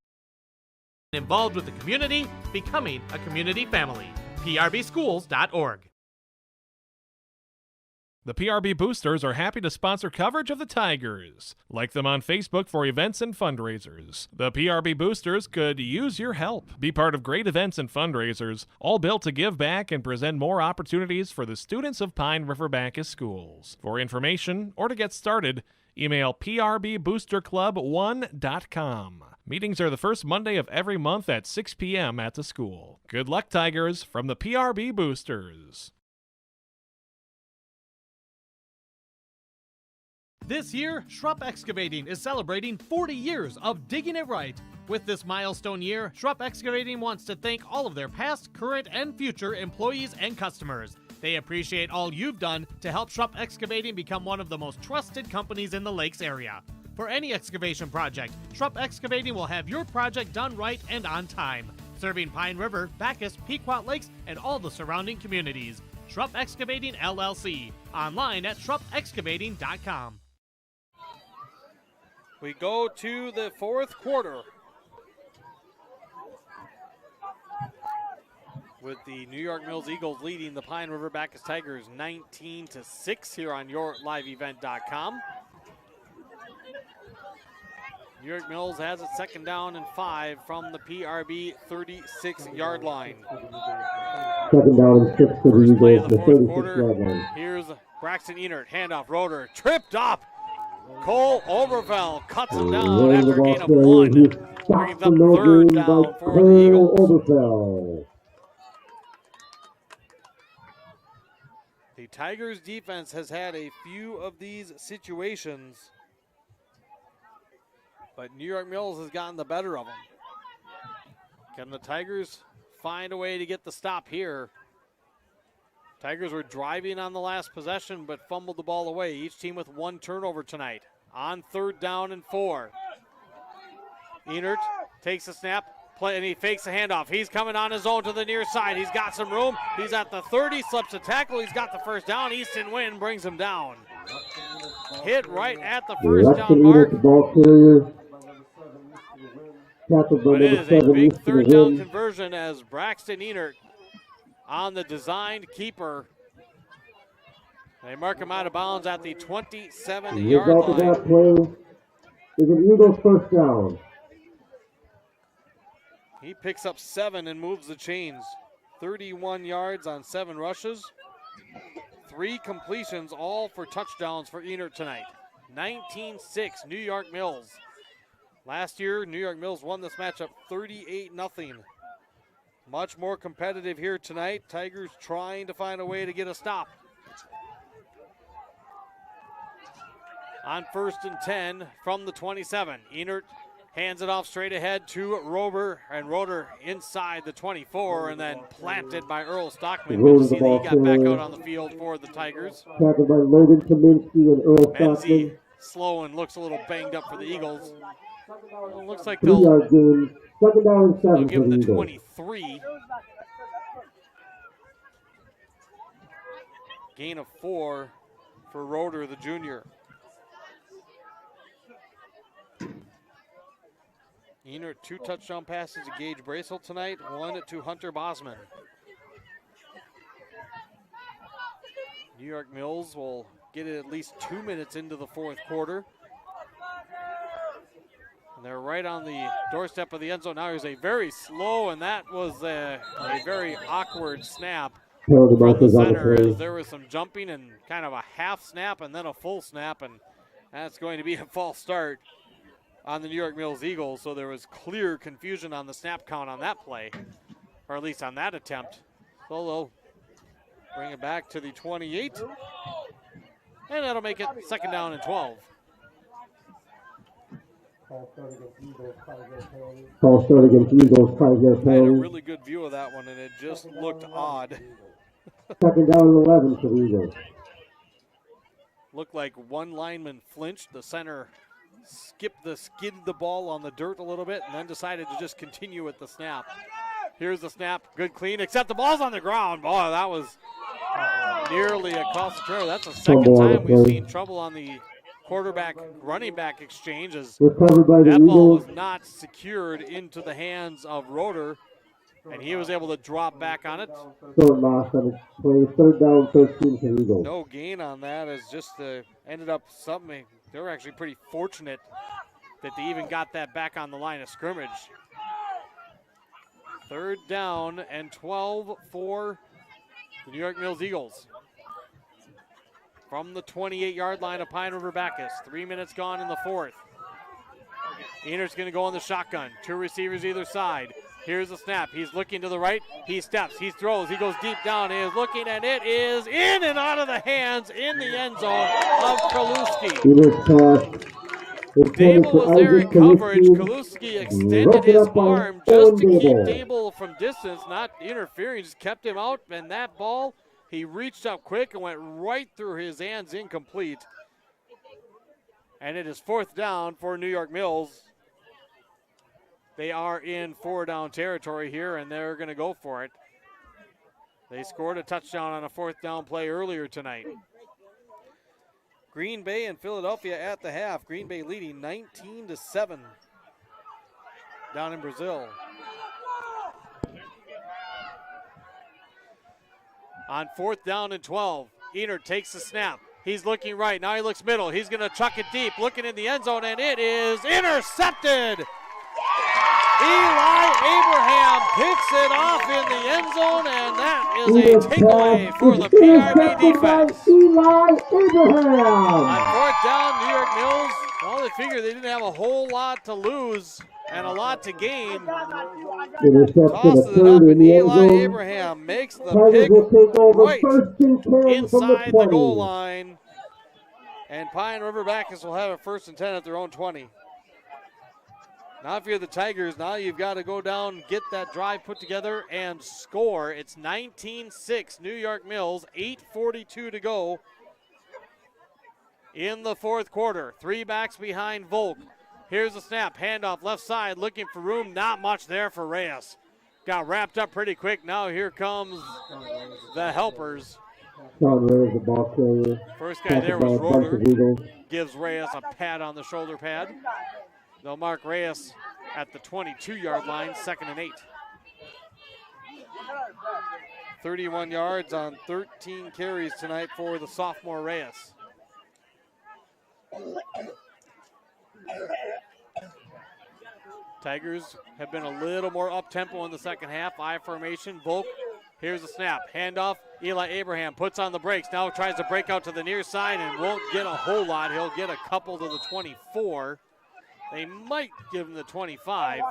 involved with the community, becoming a community family. PRBschools.org. The PRB Boosters are happy to sponsor coverage of the Tigers. Like them on Facebook for events and fundraisers. The PRB Boosters could use your help. Be part of great events and fundraisers, all built to give back and present more opportunities for the students of Pine River Backus schools. For information or to get started, email prboosterclub1.com. Meetings are the first Monday of every month at 6 p.m. at the school. Good luck, Tigers, from the PRB Boosters. This year, Schrupp Excavating is celebrating 40 years of digging it right. With this milestone year, Schrupp Excavating wants to thank all of their past, current, and future employees and customers. They appreciate all you've done to help Schrupp Excavating become one of the most trusted companies in the Lakes area. For any excavation project, Schrupp Excavating will have your project done right and on time, serving Pine River, Backus, Pequot Lakes, and all the surrounding communities. Schrupp Excavating LLC, online at schruppexcavating.com. We go to the 4th quarter with the New York Mills Eagles leading the Pine River Backus Tigers 19-6 here on yourliveevent.com. New York Mills has it 2nd down and 5 from the PRB 36-yard line. 2nd down and 6 for the First play of Eagles, the the 4th quarter. 36-yard line. Here's Braxton Enert, handoff Roeder, tripped up. Cole Oberfeld cuts him down after a gain of 1. Brings up 3rd down for the Eagles. Oberfeld. The Tigers defense has had a few of these situations, but New York Mills has gotten the better of them. Can the Tigers find a way to get the stop here? Tigers were driving on the last possession but fumbled the ball away. Each team with 1 turnover tonight. On 3rd down and 4. Enert takes the snap, and he fakes the handoff. He's coming on his own to the near side. He's got some room. He's at the 30, slips a tackle. He's got the 1st down. Easton Wynn brings him down. Hit right at the 1st down mark. But it is a big 3rd down conversion as Braxton Enert on the designed keeper. They mark him out of bounds at the 27-yard line. Of that play is an Eagles 1st down. He picks up 7 and moves the chains. 31 yards on 7 rushes. 3 completions, all for touchdowns for Enert tonight. 19-6, New York Mills. Last year, New York Mills won this matchup 38-0. Much more competitive here tonight. Tigers trying to find a way to get a stop. On 1st and 10 from the 27. Enert hands it off straight ahead to Rober, and Roder inside the 24, and then planted by Earl Stockman. Good to see that he got back out on the field for the Tigers. Tackled by Logan Kaminsky and Earl Menzie Stockman. slow and looks a little banged up for the Eagles. Well, looks like 3-yard gain. 2nd down and 7 they'll for give him the the Eagles. 23. Gain of 4 for Roder, the junior. Enert 2 touchdown passes to Gage Bracel tonight, 1 to Hunter Bosman. New York Mills will get it at least 2 minutes into the 4th quarter. And they're right on the doorstep of the end zone. Now here's a very slow, and that was a very awkward snap from the center. As there was some jumping and kind of a half snap and then a full snap, and that's going to be a false start on the New York Mills Eagles. So there was clear confusion on the snap count on that play, or at least on that attempt. So they'll bring it back to the 28, and that'll make it 2nd down and 12. False start against Eagles, 5-yard I had a penalty. really good view of that one, and it just looked odd. 2nd down and 11 for the Eagles. Looked like one lineman flinched. The center skidded the ball on the dirt a little bit, and then decided to just continue with the snap. Here's the snap, good clean, except the ball's on the ground. Boy, that was nearly across the trail. That's the 2nd time we've seen trouble on the quarterback-running back exchange, as Recovered by the that ball Eagles. was not secured into the hands of Roder, and he was able to drop back on it. Short loss on the play. 3rd down, 13 for the Eagles. No gain on that, as just ended up something. They were actually pretty fortunate that they even got that back on the line of scrimmage. 3rd down and 12 for the New York Mills Eagles. From the 28-yard line of Pine River Backus. 3 minutes gone in the 4th. Enert's going to go on the shotgun. 2 receivers either side. Here's the snap. He's looking to the right. He steps. He throws. He goes deep down. He is looking, and it is in and out of the hands in the end zone of Kaluski. Dable was there in coverage. Kaluski extended his arm just to keep Dable from distance, not interfering. Just kept him out, and that ball, he reached up quick and went right through his hands, incomplete. And it is 4th down for New York Mills. They are in 4-down territory here, and they're going to go for it. They scored a touchdown on a 4th down play earlier tonight. Green Bay and Philadelphia at the half. Green Bay leading 19-7 down in Brazil. On 4th down and 12, Enert takes the snap. He's looking right. Now he looks middle. He's going to chuck it deep, looking in the end zone, and it is intercepted. Eli Abraham picks it off in the end zone, and that is a takeaway for the PRB defense. Eli Abraham. On 4th down, New York Mills, well, they figured they didn't have a whole lot to lose and a lot to gain. Tosses it up, and Eli Abraham makes the pick right inside the goal line. And Pine River Backus will have a 1st and 10 at their own 20. Now if you're the Tigers, now you've got to go down, get that drive put together, and score. It's 19-6 New York Mills, 8:42 to go in the 4th quarter. 3 backs behind Volk. Here's the snap, handoff left side, looking for room. Not much there for Reyes. Got wrapped up pretty quick. Now here comes the helpers. Sean Reyes, the ball carrier. First guy there was Roder. Gives Reyes a pat on the shoulder pad. They'll mark Reyes at the 22-yard line, 2nd and 8. 31 yards on 13 carries tonight for the sophomore Reyes. Tigers have been a little more up-tempo in the second half. I formation, Volk. Here's a snap, handoff. Eli Abraham puts on the brakes, now tries to break out to the near side and won't get a whole lot. He'll get a couple to the 24. They might give him the 25.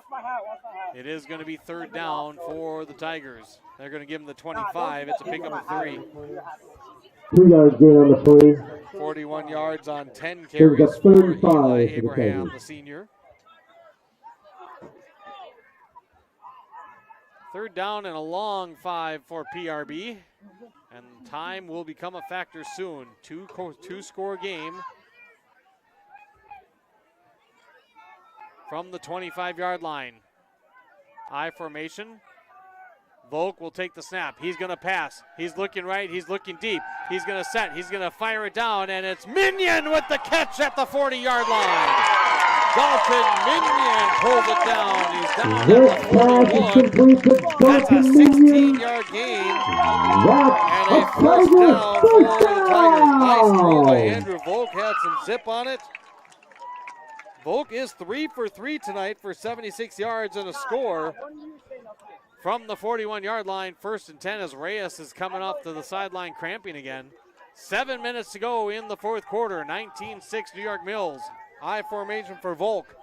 It is going to be third down for the Tigers. They're going to give him the 25. It's a pickup of 3. 2 yards gain on the play. 41 yards on 10 carries for Eli Abraham, the senior. Third down and a long 5 for PRB. And time will become a factor soon. Two-score game from the 25-yard line. I formation. Volk will take the snap. He's going to pass. He's looking right. He's looking deep. He's going to set. He's going to fire it down, and it's Minion with the catch at the 40-yard line. Dalton Minion pulls it down. He's down at the 41. That's a 16-yard gain. And a first down for the Tigers. Nice throw by Andrew Volk. Had some zip on it. Volk is 3 for 3 tonight for 76 yards and a score. From the 41-yard line, 1st and 10 as Reyes is coming off to the sideline cramping again. 7 minutes to go in the fourth quarter. 19-6 New York Mills. I formation for Volk.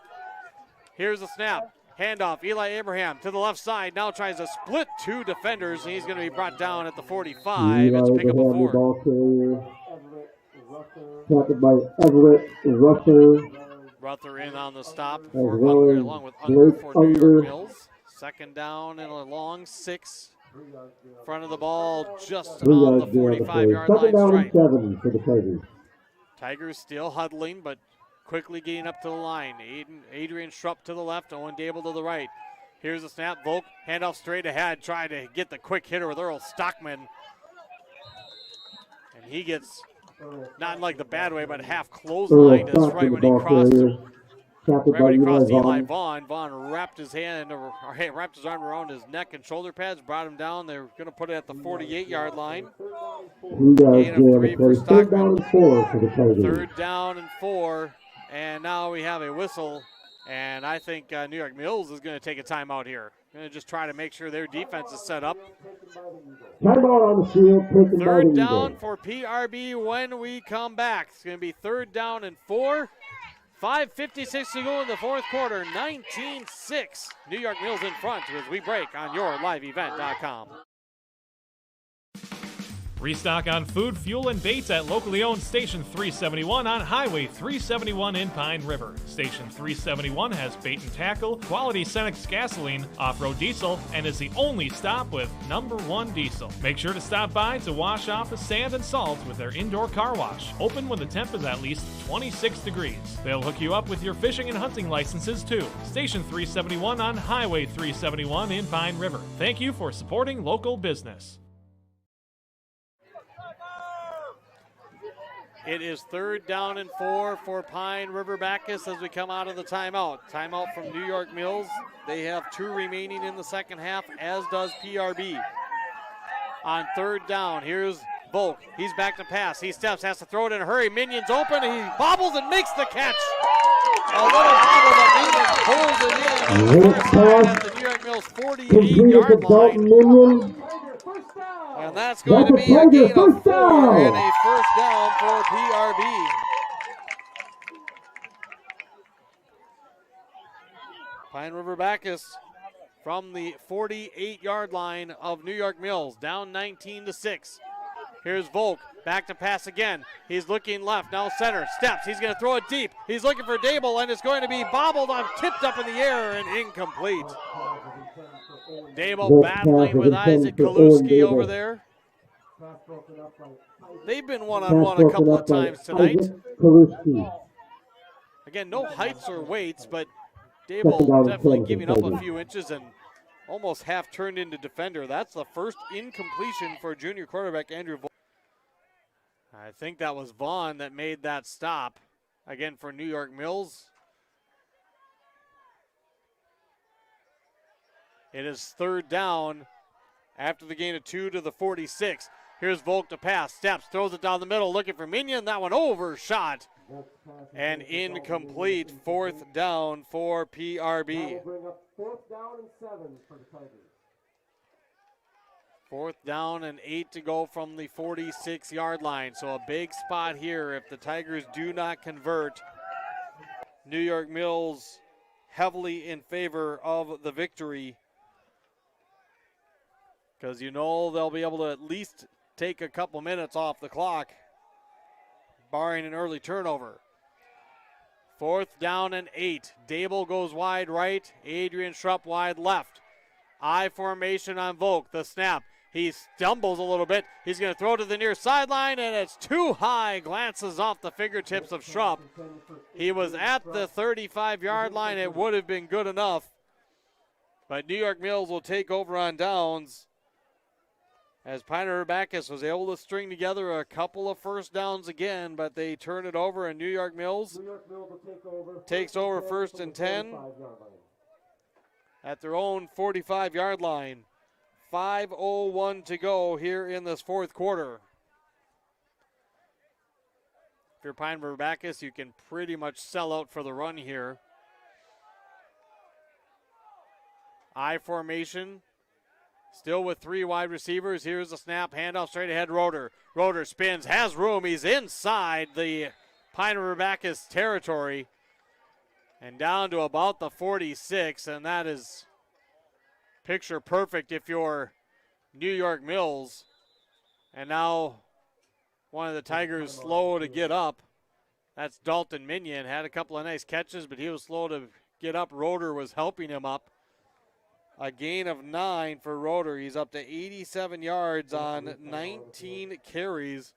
Here's the snap. Handoff. Eli Abraham to the left side. Now tries to split 2 defenders. And he's going to be brought down at the 45. It's a pickup of 4. Captured by Everett Ruther. Ruther in on the stop along with Unger for New York Mills. Second down and a long 6. Front of the ball just on the 45-yard line. Second down and stripe. 7 for the Tigers. Tigers still huddling, but quickly getting up to the line. Adrian Schrupp to the left, Owen Dable to the right. Here's the snap. Volk, handoff straight ahead, trying to get the quick hitter with Earl Stockman. And he gets, not in like the bad way, but half clothesline is right when he crossed Eli Vaughn. Vaughn wrapped his wrapped his arm around his neck and shoulder pads, brought him down. They're going to put it at the 48-yard line. Gain of 3 for Stockman. 3rd down and 4 for the Tigers. 3rd down and 4, and now we have a whistle. And I think New York Mills is going to take a timeout here. Going to just try to make sure their defense is set up. Timeout on the field. 3rd down for PRB when we come back. It's going to be 3rd down and 4. 5:56 to go in the fourth quarter. 19-6. New York Mills in front as we break on YourLiveEvent.com. Restock on food, fuel, and baits at locally owned Station 371 on Highway 371 in Pine River. Station 371 has bait and tackle, quality Cenex gasoline, off-road diesel, and is the only stop with #1 diesel. Make sure to stop by to wash off the sand and salt with their indoor car wash. Open when the temp is at least 26 degrees. They'll hook you up with your fishing and hunting licenses too. Station 371 on Highway 371 in Pine River. Thank you for supporting local business. It is 3rd down and 4 for Pine River Backus as we come out of the timeout. Timeout from New York Mills. They have 2 remaining in the second half, as does PRB. On 3rd down, here's Volk. He's back to pass. He steps, has to throw it in a hurry. Minion's open. He bobbles and makes the catch. A little bobble, but Minion pulls it in. At the New York Mills 48-yard line. And that's going to be a gain of 4 and a first down for PRB. Pine River Backus from the 48-yard line of New York Mills, down 19-6. Here's Volk, back to pass again. He's looking left, now center, steps. He's going to throw it deep. He's looking for Dable, and it's going to be bobbled on, tipped up in the air, and incomplete. Dable battling with Isaac Kaluski over there. They've been one-on-one a couple of times tonight. Again, no heights or weights, but Dable definitely giving up a few inches and almost half turned into defender. That's the first incompletion for junior quarterback Andrew Vaughn. I think that was Vaughn that made that stop. Again, for New York Mills. It is 3rd down after the gain of 2 to the 46. Here's Volk to pass, steps, throws it down the middle, looking for Minion. That one overshot and incomplete. 4th down for PRB. That will bring up 4th down and 7 for the Tigers. 4th down and 8 to go from the 46-yard line. So a big spot here if the Tigers do not convert. New York Mills heavily in favor of the victory, because you know they'll be able to at least take a couple minutes off the clock, barring an early turnover. 4th down and 8. Dable goes wide right. Adrian Schrupp wide left. I formation on Volk. The snap. He stumbles a little bit. He's going to throw to the near sideline, and it's too high. Glances off the fingertips of Schrupp. He was at the 35-yard line. It would have been good enough. But New York Mills will take over on downs, as Pine River Backus was able to string together a couple of first downs again, but they turn it over, and New York Mills takes over 1st and 10 at their own 45-yard line. 5:01 to go here in this 4th quarter. If you're Pine River Backus, you can pretty much sell out for the run here. I formation, still with 3 wide receivers. Here's the snap, handoff straight ahead, Roeder. Roeder spins, has room. He's inside the Pine River Backus territory and down to about the 46, and that is picture perfect if you're New York Mills. And now one of the Tigers slow to get up. That's Dalton Minion. Had a couple of nice catches, but he was slow to get up. Roeder was helping him up. A gain of 9 for Roeder. He's up to 87 yards on 19 carries.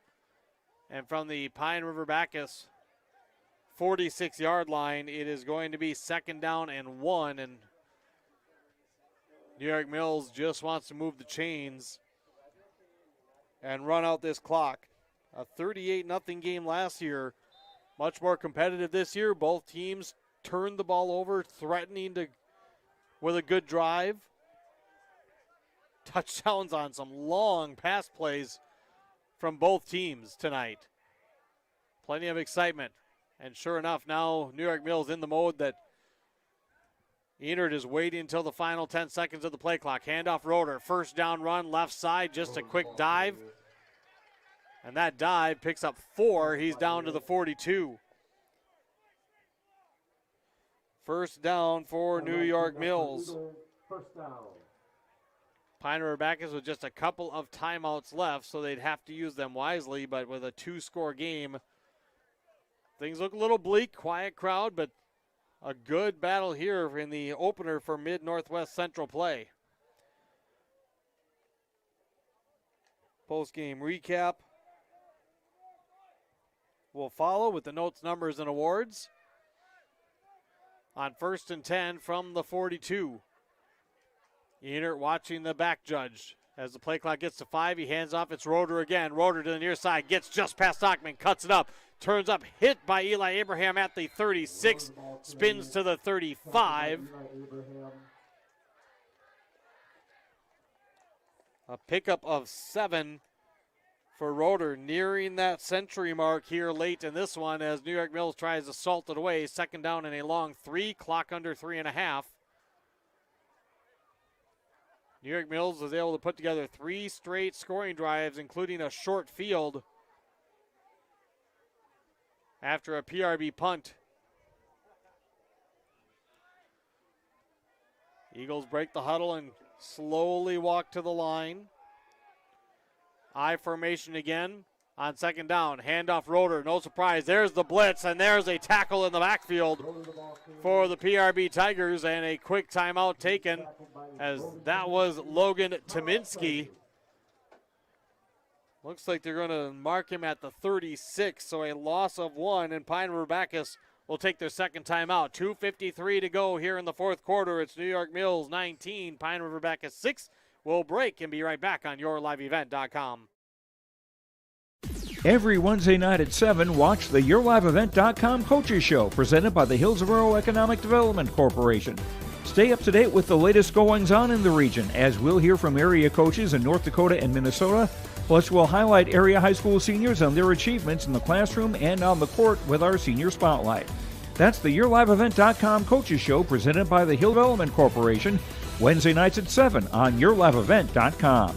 And from the Pine River Backus 46-yard line, it is going to be 2nd down and 1. And New York Mills just wants to move the chains and run out this clock. A 38-0 game last year. Much more competitive this year. Both teams turned the ball over, threatening to with a good drive. Touchdowns on some long pass plays from both teams tonight. Plenty of excitement. And sure enough, now New York Mills in the mode that Enert is waiting until the final 10 seconds of the play clock. Handoff Roeder, 1st down run, left side, just a quick dive. And that dive picks up 4. He's down to the 42. 1st down for New York Mills. 1st down. Pine River Backus with just a couple of timeouts left, so they'd have to use them wisely, but with a 2-score game, things look a little bleak. Quiet crowd, but a good battle here in the opener for Mid-Northwest Central play. Post-game recap will follow with the notes, numbers, and awards. On 1st and 10 from the 42. Enert watching the back judge. As the play clock gets to 5, he hands off. It's Roeder again. Roeder to the near side. Gets just past Stockman. Cuts it up. Turns up. Hit by Eli Abraham at the 36. Spins to the 35. A pickup of 7 for Roeder, nearing that century mark here late in this one as New York Mills tries to salt it away. 2nd down and a long 3. Clock under 3.5. New York Mills was able to put together 3 straight scoring drives, including a short field after a PRB punt. Eagles break the huddle and slowly walk to the line. I formation again on 2nd down. Handoff Roeder, no surprise. There's the blitz, and there's a tackle in the backfield for the PRB Tigers, and a quick timeout taken as that was Logan Tominski. Looks like they're going to mark him at the 36, so a loss of 1, and Pine River Backus will take their 2nd timeout. 2:53 to go here in the 4th quarter. It's New York Mills 19, Pine River Backus 6. We'll break and be right back on YourLiveEvent.com. Every Wednesday night at 7, watch the YourLiveEvent.com Coaches Show, presented by the Hillsborough Economic Development Corporation. Stay up to date with the latest goings-on in the region, as we'll hear from area coaches in North Dakota and Minnesota, Plus, we'll highlight area high school seniors and their achievements in the classroom and on the court with our Senior Spotlight. That's the YourLiveEvent.com Coaches Show presented by the Hill Development Corporation, Wednesday nights at 7 on YourLiveEvent.com.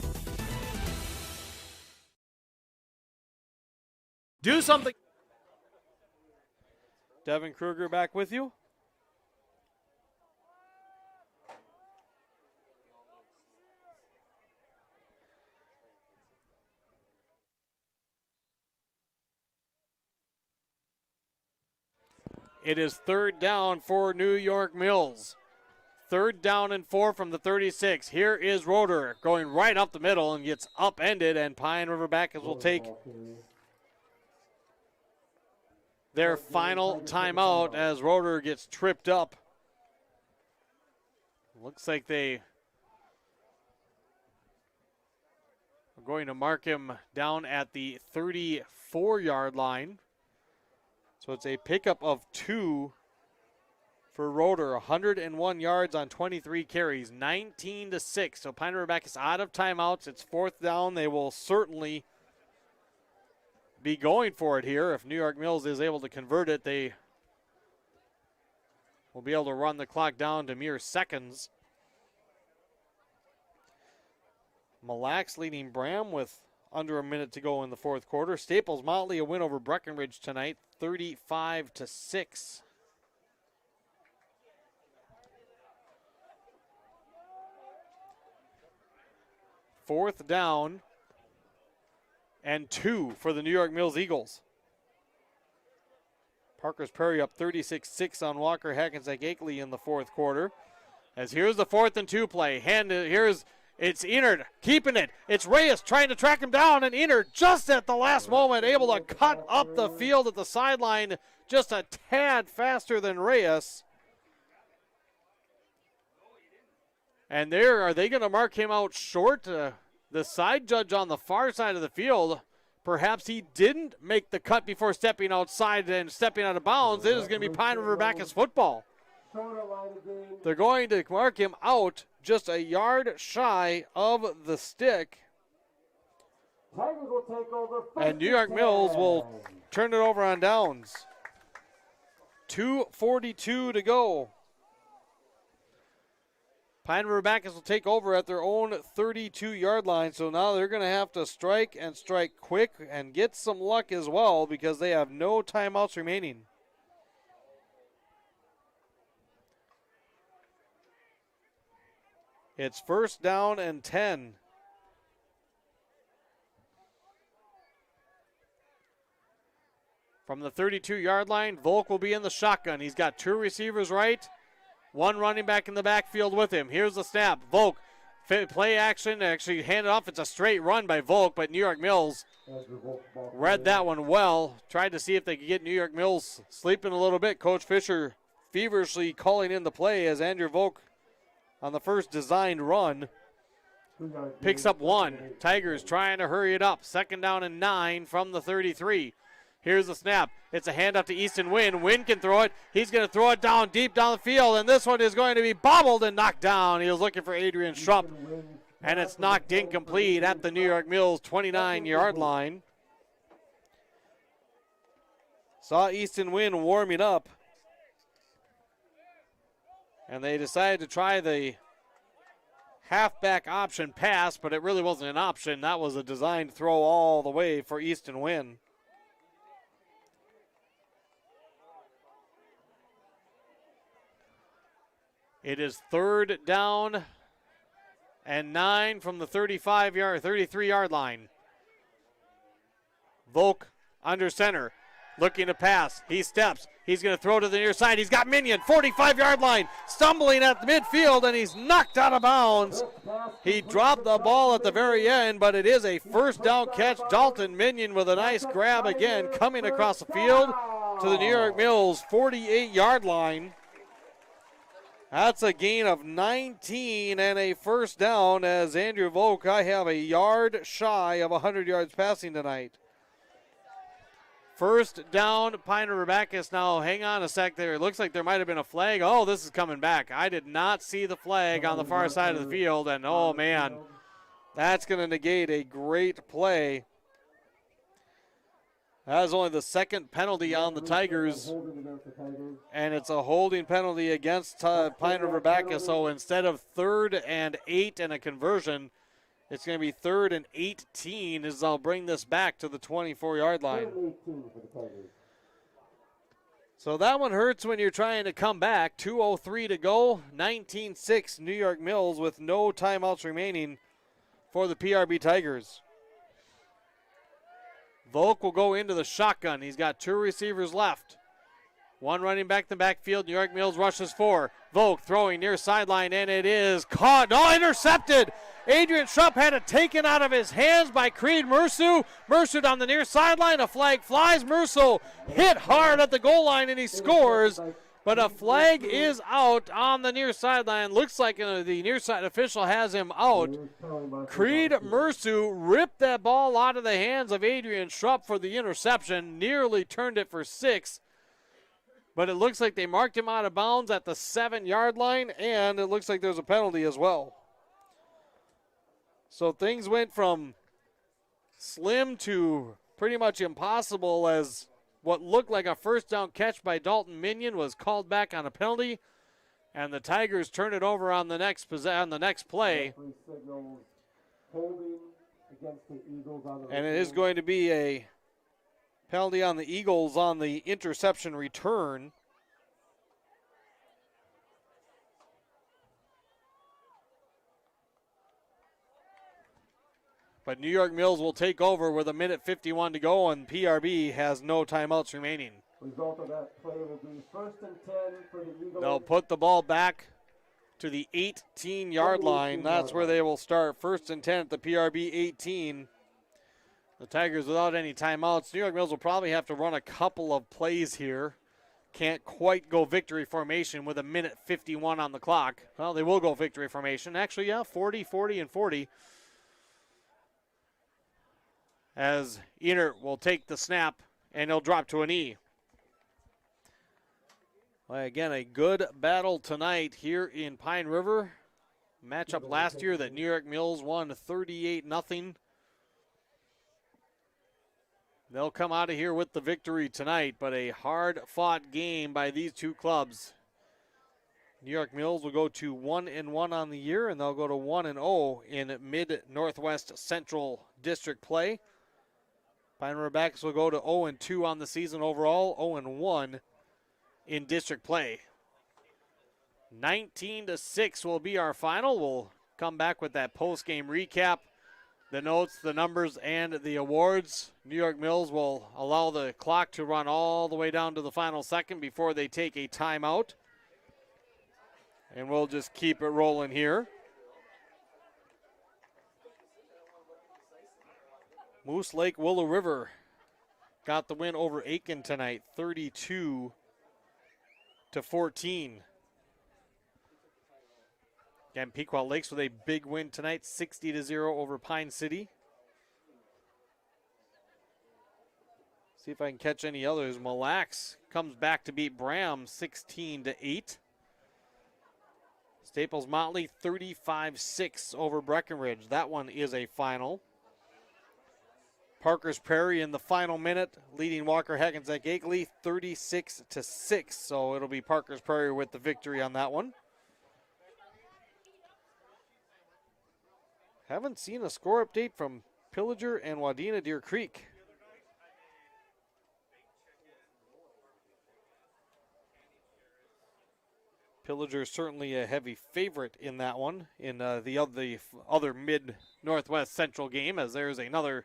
Do something. Devin Kruger back with you. It is third down for New York Mills. Third down and 4 from the 36. Here is Roeder going right up the middle and gets upended, and Pine River Backers will take their final timeout as Roeder gets tripped up. Looks like they are going to mark him down at the 34-yard line. So it's a pickup of 2 for Roeder. 101 yards on 23 carries, 19-6. So Pine River Back is out of timeouts. It's fourth down. They will certainly be going for it here. If New York Mills is able to convert it, they will be able to run the clock down to mere seconds. Mille Lacs leading Bram with under a minute to go in the fourth quarter. Staples Motley a win over Breckenridge tonight, 35-6. Fourth down and 2 for the New York Mills Eagles. Parker's Prairie up 36-6 on Walker Hackensack Akeley in the fourth quarter. As here's the 4th and 2 play. It's Enard keeping it. It's Reyes trying to track him down, and Enard just at the last moment able to cut up the field at the sideline just a tad faster than Reyes. And are they going to mark him out short? The side judge on the far side of the field, perhaps he didn't make the cut before stepping outside and stepping out of bounds. It is going to be Pine River Backus football. They're going to mark him out just a yard shy of the stick. And New York Mills will turn it over on downs. 2:42 to go. Pine River Backus will take over at their own 32-yard line, so now they're going to have to strike and strike quick and get some luck as well because they have no timeouts remaining. It's first down and 10. From the 32-yard line, Volk will be in the shotgun. He's got 2 receivers right, 1 running back in the backfield with him. Here's the snap. Volk, play action, actually handed off. It's a straight run by Volk, but New York Mills read that one well. Tried to see if they could get New York Mills sleeping a little bit. Coach Fisher feverishly calling in the play as Andrew Volk on the first designed run picks up 1. Tigers trying to hurry it up. Second down and 9 from the 33. Here's the snap. It's a handoff to Easton Wynn. Wynn can throw it. He's going to throw it down deep down the field, and this one is going to be bobbled and knocked down. He was looking for Adrian Schrupp, and it's knocked incomplete at the New York Mills 29-yard line. Saw Easton Wynn warming up, and they decided to try the halfback option pass, but it really wasn't an option. That was a designed throw all the way for Easton Wynn. It is third down and 9 from the 33-yard line. Volk under center, looking to pass. He steps. He's going to throw to the near side. He's got Minion, 45-yard line, stumbling at the midfield, and he's knocked out of bounds. He dropped the ball at the very end, but it is a first down catch. Dalton Minion with a nice grab again, coming across the field to the New York Mills 48-yard line. That's a gain of 19 and a first down as Andrew Volk, I have a yard shy of 100 yards passing tonight. First down, Pine River Backus. Now, hang on a sec there. It looks like there might have been a flag. Oh, this is coming back. I did not see the flag on the far side of the field, and oh, man, That's going to negate a great play. That is only the second penalty on the Tigers, and it's a holding penalty against Pine River Backus. So instead of 3rd and 8 and a conversion, it's going to be 3rd and 18 as they'll bring this back to the 24-yard line. So that one hurts when you're trying to come back. 2:03 to go, 19-6 New York Mills with no timeouts remaining for the PRB Tigers. Volk will go into the shotgun. He's got 2 receivers left. One running back in the backfield. New York Mills rushes 4. Volk throwing near sideline, and it is caught. No, intercepted. Adrian Schrupp had it taken out of his hands by Creed Mersu. Mersu down the near sideline. A flag flies. Mersu hit hard at the goal line, and he scores. But a flag is out on the near sideline. Looks like the near side official has him out. Creed Mersu ripped that ball out of the hands of Adrian Schrupp for the interception. Nearly turned it for 6. But it looks like they marked him out of bounds at the 7-yard line, and it looks like there's a penalty as well. So things went from slim to pretty much impossible as what looked like a first down catch by Dalton Minion was called back on a penalty, and the Tigers turn it over on the next play. And it is going to be a penalty on the Eagles on the interception return. But New York Mills will take over with 1:51 to go, and PRB has no timeouts remaining. Result of that play will be 1st and 10 for the Eagles. They'll put the ball back to the 18-yard line. That's where they will start. 1st and 10 at the PRB 18. The Tigers without any timeouts. New York Mills will probably have to run a couple of plays here. Can't quite go victory formation with 1:51 on the clock. Well, they will go victory formation. Actually, yeah, 40, 40, and 40. As Enert will take the snap, and he'll drop to a knee. Well, again, a good battle tonight here in Pine River. Matchup last year that New York Mills won 38-0. They'll come out of here with the victory tonight, but a hard-fought game by these two clubs. New York Mills will go to 1-1 on the year, and they'll go to 1-0 in Mid-Northwest Central District play. Pine River Backus will go to 0-2 on the season overall, 0-1 in district play. 19-6 will be our final. We'll come back with that post-game recap, the notes, the numbers, and the awards. New York Mills will allow the clock to run all the way down to the final second before they take a timeout. And we'll just keep it rolling here. Moose Lake Willow River got the win over Aiken tonight, 32-14. Again, Pequot Lakes with a big win tonight, 60-0 over Pine City. See if I can catch any others. Mille Lacs comes back to beat Bram, 16-8. Staples Motley, 35-6 over Breckenridge. That one is a final. Parker's Prairie in the final minute, leading Walker Hackensack Akeley 36-6. So it'll be Parker's Prairie with the victory on that one. Haven't seen a score update from Pillager and Wadena Deer Creek. Pillager is certainly a heavy favorite in that one, in the other Mid-Northwest Central game, as there's another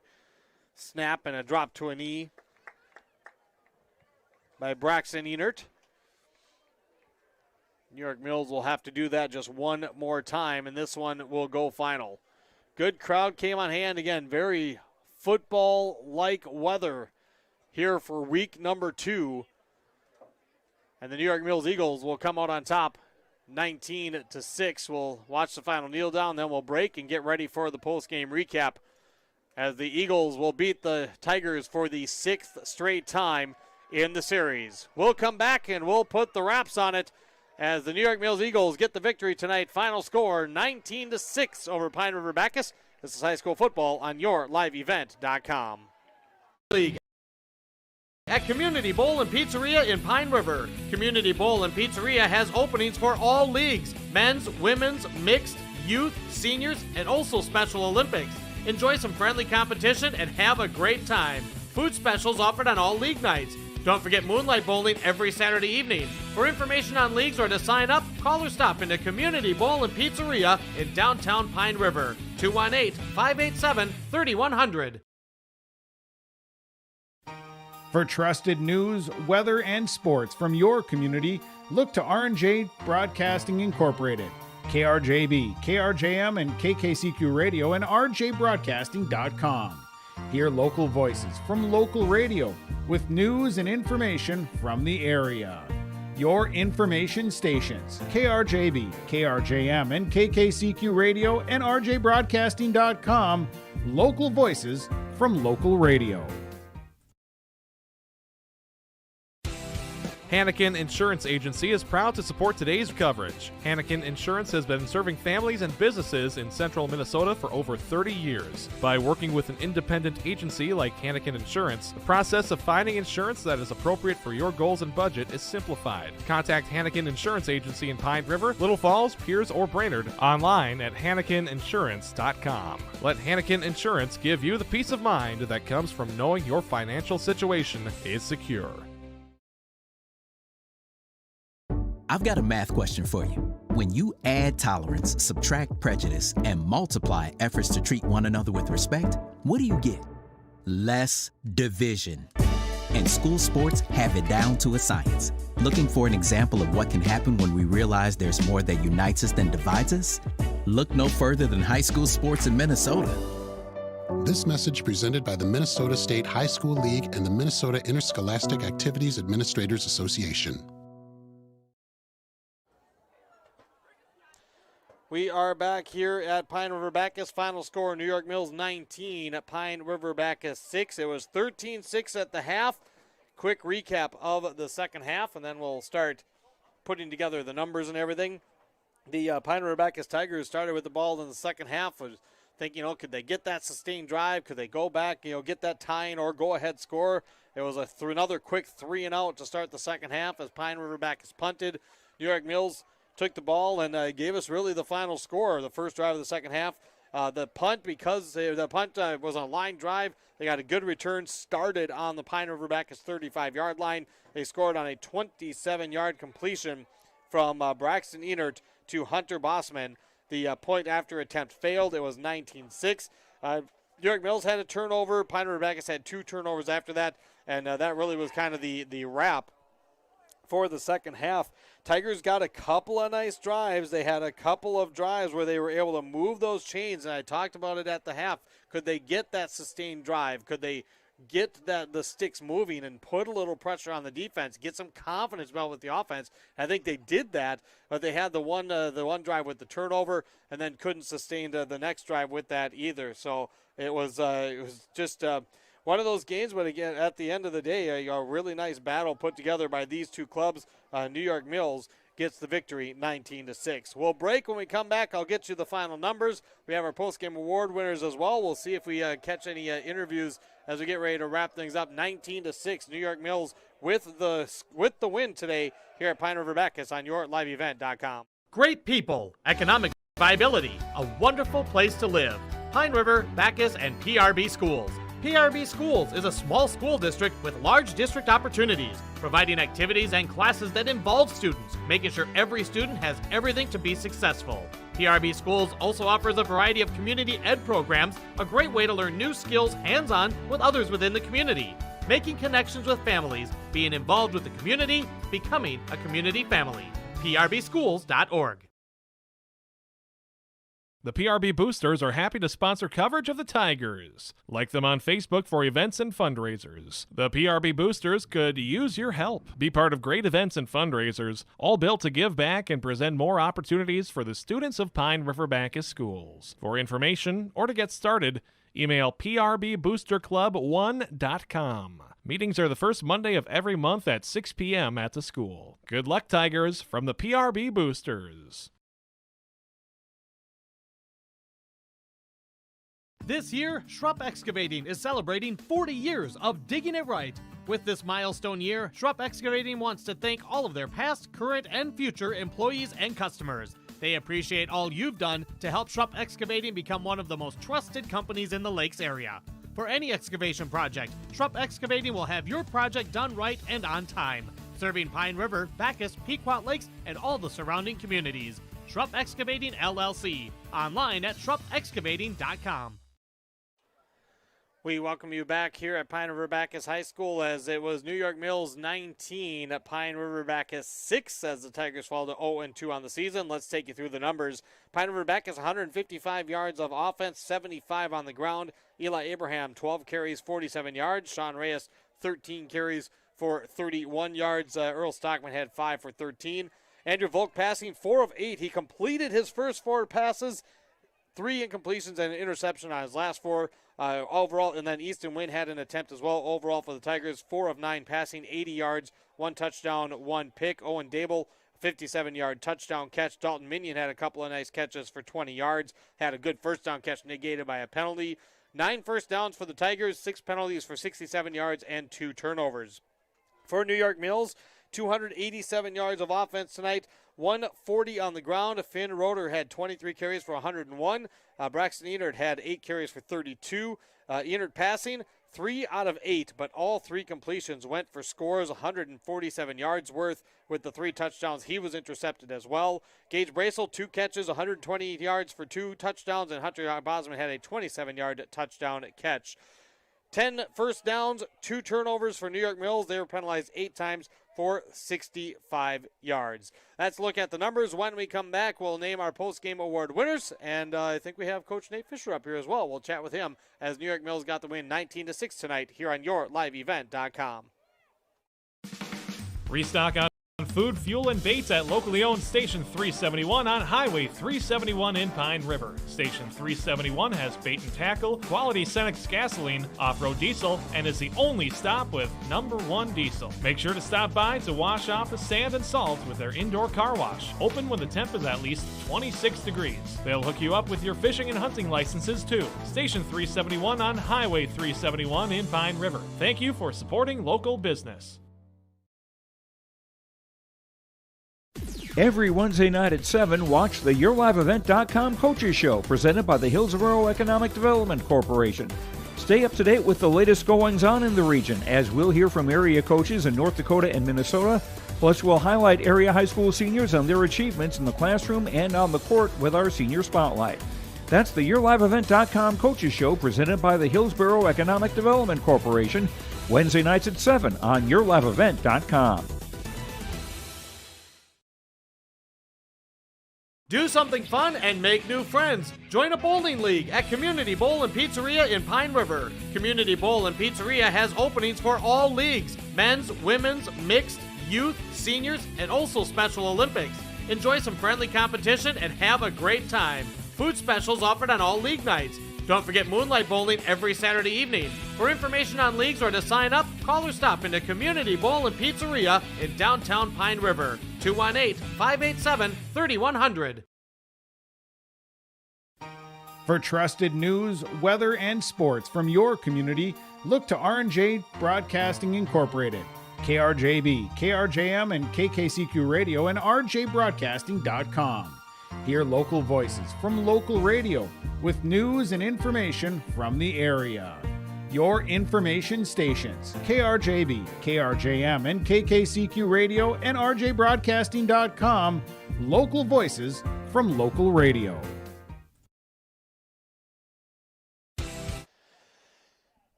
snap and a drop to a knee by Braxton Enert. New York Mills will have to do that just one more time, and this one will go final. Good crowd came on hand again. Very football-like weather here for week number 2. And the New York Mills Eagles will come out on top 19-6. We'll watch the final kneel down, then we'll break and get ready for the post-game recap, as the Eagles will beat the Tigers for the 6th straight time in the series. We'll come back and we'll put the wraps on it as the New York Mills Eagles get the victory tonight. Final score 19-6 over Pine River Backus. This is high school football on yourliveevent.com. League at Community Bowl and Pizzeria in Pine River. Community Bowl and Pizzeria has openings for all leagues: men's, women's, mixed, youth, seniors, and also Special Olympics. Enjoy some friendly competition and have a great time. Food specials offered on all league nights. Don't forget Moonlight Bowling every Saturday evening. For information on leagues or to sign up, call or stop into Community Bowl and Pizzeria in downtown Pine River. 218-587-3100. For trusted news, weather, and sports from your community, look to R&J Broadcasting Incorporated. KRJB, KRJM, and KKCQ Radio and rjbroadcasting.com. Hear local voices from local radio with news and information from the area. Your information stations, KRJB, KRJM, and KKCQ Radio and rjbroadcasting.com. Local voices from local radio. Hannikin Insurance Agency is proud to support today's coverage. Hannikin Insurance has been serving families and businesses in central Minnesota for over 30 years. By working with an independent agency like Hannikin Insurance, the process of finding insurance that is appropriate for your goals and budget is simplified. Contact Hannikin Insurance Agency in Pine River, Little Falls, Piers, or Brainerd online at HannikinInsurance.com. Let Hannikin Insurance give you the peace of mind that comes from knowing your financial situation is secure. I've got a math question for you. When you add tolerance, subtract prejudice, and multiply efforts to treat one another with respect, what do you get? Less division. And school sports have it down to a science. Looking for an example of what can happen when we realize there's more that unites us than divides us? Look no further than high school sports in Minnesota. This message presented by the Minnesota State High School League and the Minnesota Interscholastic Activities Administrators Association. We are back here at Pine River Backus. Final score, New York Mills 19 at Pine River Backus 6. It was 13-6 at the half. Quick recap of the second half, and then we'll start putting together the numbers and everything. The Pine River Backus Tigers started with the ball in the second half. Was thinking, could they get that sustained drive? Could they go back, get that tying or go-ahead score? It was another quick 3-and-out to start the second half as Pine River Backus punted. New York Mills took the ball and gave us really the final score, the first drive of the second half. The punt, because the punt was a line drive, they got a good return, started on the Pine River Backus 35-yard line. They scored on a 27-yard completion from Braxton Enert to Hunter Bossman. The point after attempt failed. It was 19-6. New York Mills had a turnover. Pine River Backus had 2 turnovers after that, and that really was kind of the wrap for the second half. Tigers got a couple of nice drives. They had a couple of drives where they were able to move those chains, and I talked about it at the half. Could they get that sustained drive? Could they get the sticks moving and put a little pressure on the defense, get some confidence about with the offense? I think they did that, but they had the one drive with the turnover and then couldn't sustain the next drive with that either. So it was just one of those games, but again, at the end of the day, a really nice battle put together by these two clubs. New York Mills gets the victory 19-6. We'll break. When we come back, I'll get you the final numbers. We have our postgame award winners as well. We'll see if we catch any interviews as we get ready to wrap things up. 19-6, New York Mills with the win today here at Pine River Backus on yourliveevent.com. Great people, economic viability, a wonderful place to live. Pine River, Backus, and PRB Schools. PRB Schools is a small school district with large district opportunities, providing activities and classes that involve students, making sure every student has everything to be successful. PRB Schools also offers a variety of community ed programs, a great way to learn new skills hands-on with others within the community, making connections with families, being involved with the community, becoming a community family. PRBschools.org. The PRB Boosters are happy to sponsor coverage of the Tigers. Like them on Facebook for events and fundraisers. The PRB Boosters could use your help. Be part of great events and fundraisers, all built to give back and present more opportunities for the students of Pine River Backus Schools. For information or to get started, email prboosterclub1.com. Meetings are the first Monday of every month at 6 p.m. at the school. Good luck, Tigers, from the PRB Boosters. This year, Schrupp Excavating is celebrating 40 years of digging it right. With this milestone year, Schrupp Excavating wants to thank all of their past, current, and future employees and customers. They appreciate all you've done to help Schrupp Excavating become one of the most trusted companies in the Lakes area. For any excavation project, Schrupp Excavating will have your project done right and on time, serving Pine River, Bakus, Pequot Lakes, and all the surrounding communities. Schrupp Excavating LLC, online at schruppexcavating.com. We welcome you back here at Pine River Backus High School as it was New York Mills 19 at Pine River Backus 6 as the Tigers fall to 0-2 on the season. Let's take you through the numbers. Pine River Backus 155 yards of offense, 75 on the ground. Eli Abraham 12 carries, 47 yards. Sean Reyes 13 carries for 31 yards. Earl Stockman had 5 for 13. Andrew Volk passing 4 of 8. He completed his first 4 passes, 3 incompletions and an interception on his last 4. Overall, and then Easton Wynn had an attempt as well. Overall for the Tigers, 4 of 9 passing, 80 yards, 1 touchdown, 1 pick. Owen Dable, 57-yard touchdown catch. Dalton Minion had a couple of nice catches for 20 yards. Had a good first down catch negated by a penalty. 9 first downs for the Tigers, 6 penalties for 67 yards, and 2 turnovers. For New York Mills, 287 yards of offense tonight, 140 on the ground. Finn Roeder had 23 carries for 101. Braxton Enert had 8 carries for 32. Enert passing, 3 out of 8, but all 3 completions went for scores, 147 yards worth with the 3 touchdowns. He was intercepted as well. Gage Bracel, 2 catches, 128 yards for 2 touchdowns, and Hunter Bosman had a 27-yard touchdown catch. 10 first downs, 2 turnovers for New York Mills. They were penalized 8 times for 65 yards. Let's look at the numbers. When we come back, we'll name our post-game award winners, and I think we have Coach Nate Fisher up here as well. We'll chat with him as New York Mills got the win 19-6 tonight here on YourLiveEvent.com. Restock on food, fuel, and baits at locally owned Station 371 on Highway 371 in Pine River. Station 371 has bait and tackle, quality Cenex gasoline, off-road diesel, and is the only stop with #1 diesel. Make sure to stop by to wash off the sand and salt with their indoor car wash. Open when the temp is at least 26 degrees. They'll hook you up with your fishing and hunting licenses too. Station 371 on Highway 371 in Pine River. Thank you for supporting local business. Every Wednesday night at 7, watch the YourLiveEvent.com Coaches Show, presented by the Hillsborough Economic Development Corporation. Stay up to date with the latest goings-on in the region, as we'll hear from area coaches in North Dakota and Minnesota. Plus, we'll highlight area high school seniors and their achievements in the classroom and on the court with our Senior Spotlight. That's the YourLiveEvent.com Coaches Show, presented by the Hillsborough Economic Development Corporation, Wednesday nights at 7 on YourLiveEvent.com. Do something fun and make new friends. Join a bowling league at Community Bowl and Pizzeria in Pine River. Community Bowl and Pizzeria has openings for all leagues: men's, women's, mixed, youth, seniors, and also Special Olympics. Enjoy some friendly competition and have a great time. Food specials offered on all league nights. Don't forget Moonlight Bowling every Saturday evening. For information on leagues or to sign up, call or stop into Community Bowl and Pizzeria in downtown Pine River. 218-587-3100. For trusted news, weather, and sports from your community, look to R&J Broadcasting Incorporated. KRJB, KRJM, and KKCQ Radio and rjbroadcasting.com. Hear local voices from local radio with news and information from the area. Your information stations, KRJB, KRJM, and KKCQ Radio and rjbroadcasting.com. Local voices from local radio.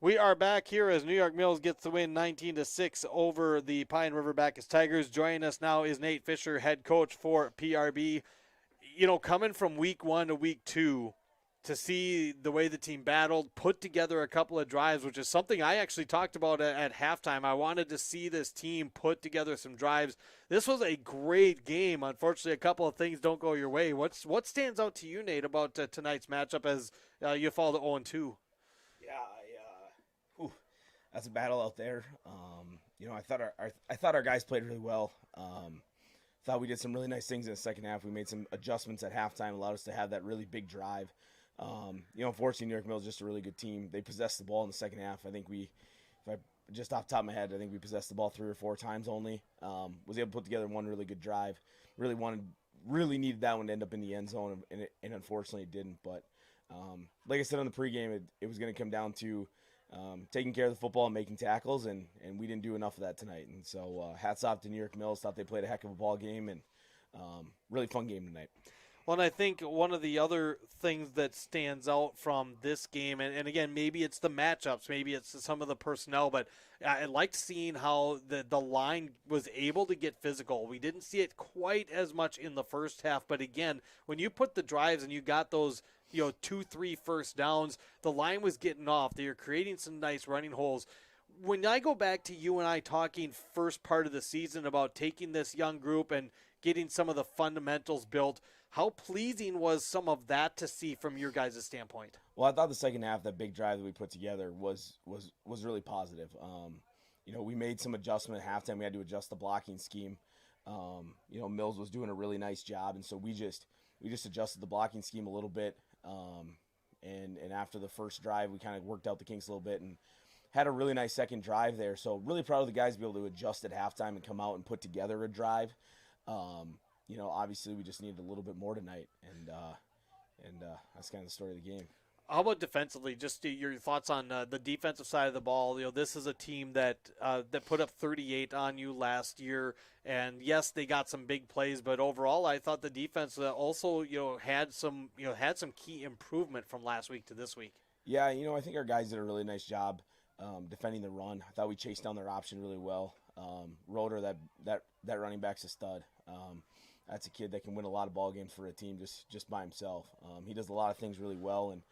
We are back here as New York Mills gets the win 19-6 over the Pine River Backus Tigers. Joining us now is Nate Fisher, head coach for PRB. You know, coming from week 1 to week 2, to see the way the team battled, put together a couple of drives, which is something I actually talked about at halftime. I wanted to see this team put together some drives. This was a great game. Unfortunately, a couple of things don't go your way. What stands out to you, Nate, about tonight's matchup as you fall to 0-2? Yeah, that's a battle out there. I thought our guys played really well. Thought we did some really nice things in the second half. We made some adjustments at halftime, allowed us to have that really big drive. Unfortunately, New York Mills is just a really good team. They possessed the ball in the second half. I think just off the top of my head, I think we possessed the ball 3 or 4 times only. Was able to put together one really good drive. Really needed that one to end up in the end zone, and unfortunately it didn't. But like I said on the pregame, it was going to come down to taking care of the football and making tackles, and we didn't do enough of that tonight. And so hats off to New York Mills. Thought they played a heck of a ball game, and really fun game tonight. Well, and I think one of the other things that stands out from this game, and again, maybe it's the matchups, maybe it's some of the personnel, but I liked seeing how the line was able to get physical. We didn't see it quite as much in the first half, but again, when you put the drives and you got those 2-3 first downs, the line was getting off. They were creating some nice running holes. When I go back to you and I talking first part of the season about taking this young group and getting some of the fundamentals built, how pleasing was some of that to see from your guys' standpoint? Well, I thought the second half, that big drive that we put together was really positive. We made some adjustment at halftime. We had to adjust the blocking scheme. Mills was doing a really nice job, and so we just adjusted the blocking scheme a little bit. And after the first drive, we kind of worked out the kinks a little bit and had a really nice second drive there. So really proud of the guys to be able to adjust at halftime and come out and put together a drive. Obviously we just needed a little bit more tonight, and that's kind of the story of the game. How about defensively? Just your thoughts on the defensive side of the ball. This is a team that put up 38 on you last year, and yes, they got some big plays, but overall, I thought the defense also had some key improvement from last week to this week. Yeah, I think our guys did a really nice job defending the run. I thought we chased down their option really well. Roeder, that running back's a stud. That's a kid that can win a lot of ball games for a team just by himself. He does a lot of things really well, and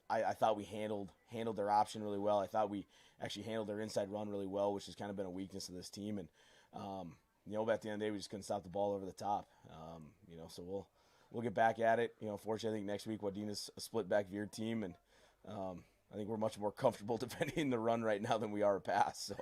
I thought we handled their option really well. I thought we actually handled their inside run really well, which has kind of been a weakness of this team. And but at the end of the day, we just couldn't stop the ball over the top. So we'll get back at it. Fortunately, I think next week Wadina's a split back veer team, and I think we're much more comfortable defending the run right now than we are a pass. So,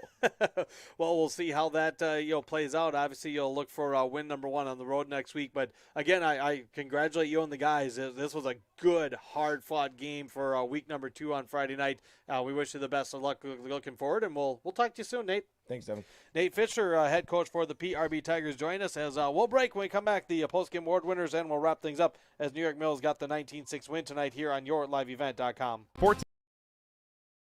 well, we'll see how that plays out. Obviously, you'll look for win number 1 on the road next week. But again, I congratulate you and the guys. This was a good, hard-fought game for week number 2 on Friday night. We wish you the best of luck looking forward, and we'll talk to you soon, Nate. Thanks, Devin. Nate Fisher, head coach for the PRB Tigers, join us as we'll break. When we come back, the postgame award winners, and we'll wrap things up as New York Mills got the 19-6 win tonight here on yourliveevent.com.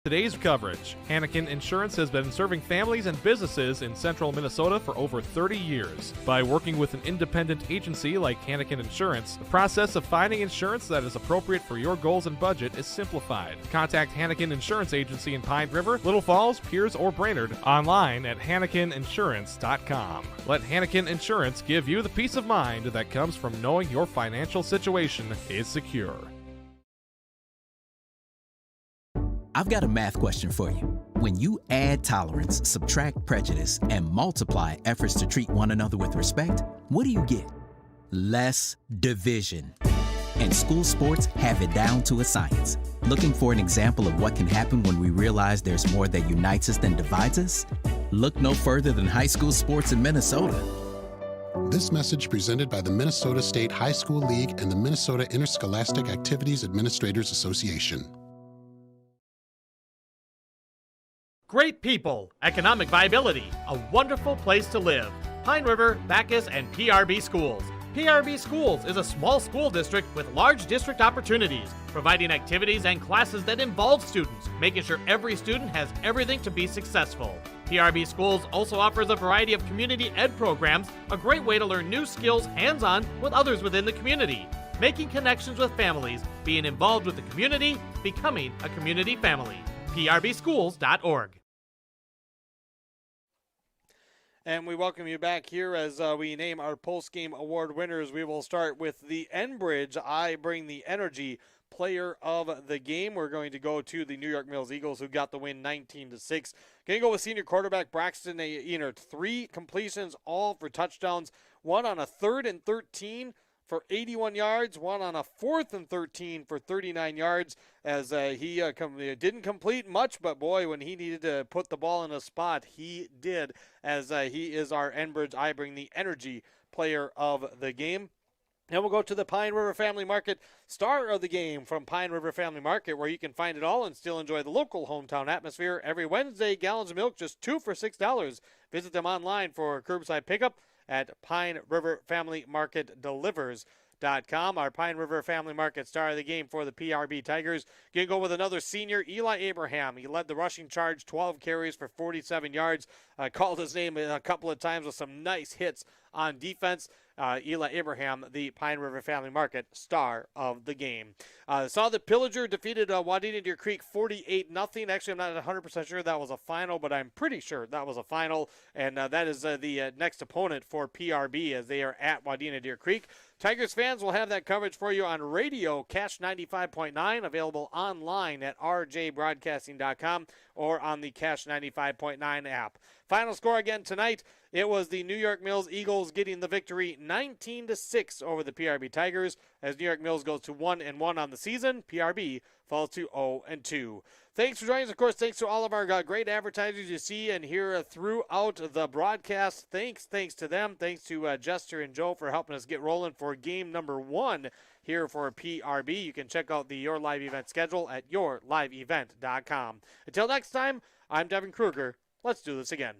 Today's coverage. Hannikin Insurance has been serving families and businesses in central Minnesota for over 30 years. By working with an independent agency like Hannikin Insurance, the process of finding insurance that is appropriate for your goals and budget is simplified. Contact Hannikin Insurance Agency in Pine River, Little Falls, Piers, or Brainerd online at HannikinInsurance.com. Let Hannikin Insurance give you the peace of mind that comes from knowing your financial situation is secure. I've got a math question for you. When you add tolerance, subtract prejudice, and multiply efforts to treat one another with respect, what do you get? Less division. And school sports have it down to a science. Looking for an example of what can happen when we realize there's more that unites us than divides us? Look no further than high school sports in Minnesota. This message presented by the Minnesota State High School League and the Minnesota Interscholastic Activities Administrators Association. Great people, economic viability, a wonderful place to live. Pine River, Bakus, and PRB Schools. PRB Schools is a small school district with large district opportunities, providing activities and classes that involve students, making sure every student has everything to be successful. PRB Schools also offers a variety of community ed programs, a great way to learn new skills hands-on with others within the community. Making connections with families, being involved with the community, becoming a community family. PRBschools.org. And we welcome you back here as we name our post-game award winners. We will start with the Enbridge I Bring the Energy player of the game. We're going to go to the New York Mills Eagles, who got the win 19-6. Going to go with senior quarterback Braxton Einert. 3 completions, all for touchdowns. 1 on a 3rd and 13 for 81 yards, 1 on a 4th and 13 for 39 yards, as he didn't complete much, but boy, when he needed to put the ball in a spot, he did, as he is our Enbridge I Bring the Energy player of the game. And we'll go to the Pine River Family Market, star of the game from Pine River Family Market, where you can find it all and still enjoy the local hometown atmosphere. Every Wednesday, gallons of milk just 2 for $6. Visit them online for curbside pickup at Pine River Family Market Delivers.com. Our Pine River Family Market star of the game for the PRB Tigers. Going to go with another senior, Eli Abraham. He led the rushing charge, 12 carries for 47 yards. Called his name a couple of times with some nice hits on defense. Eli Abraham, the Pine River Family Market star of the game. Saw that Pillager defeated Wadena Deer Creek 48-0. Actually, I'm not 100% sure that was a final, but I'm pretty sure that was a final. And that is the next opponent for PRB as they are at Wadena Deer Creek. Tigers fans will have that coverage for you on radio, Cash 95.9, available online at rjbroadcasting.com or on the Cash 95.9 app. Final score again tonight, it was the New York Mills Eagles getting the victory 19-6 over the PRB Tigers as New York Mills goes to 1-1 on the season. PRB falls to 0-2. Thanks for joining us. Of course, thanks to all of our great advertisers you see and hear throughout the broadcast. Thanks to them. Thanks to Jester and Joe for helping us get rolling for game number 1 here for PRB. You can check out the Your Live Event schedule at yourliveevent.com. Until next time, I'm Devin Kruger. Let's do this again.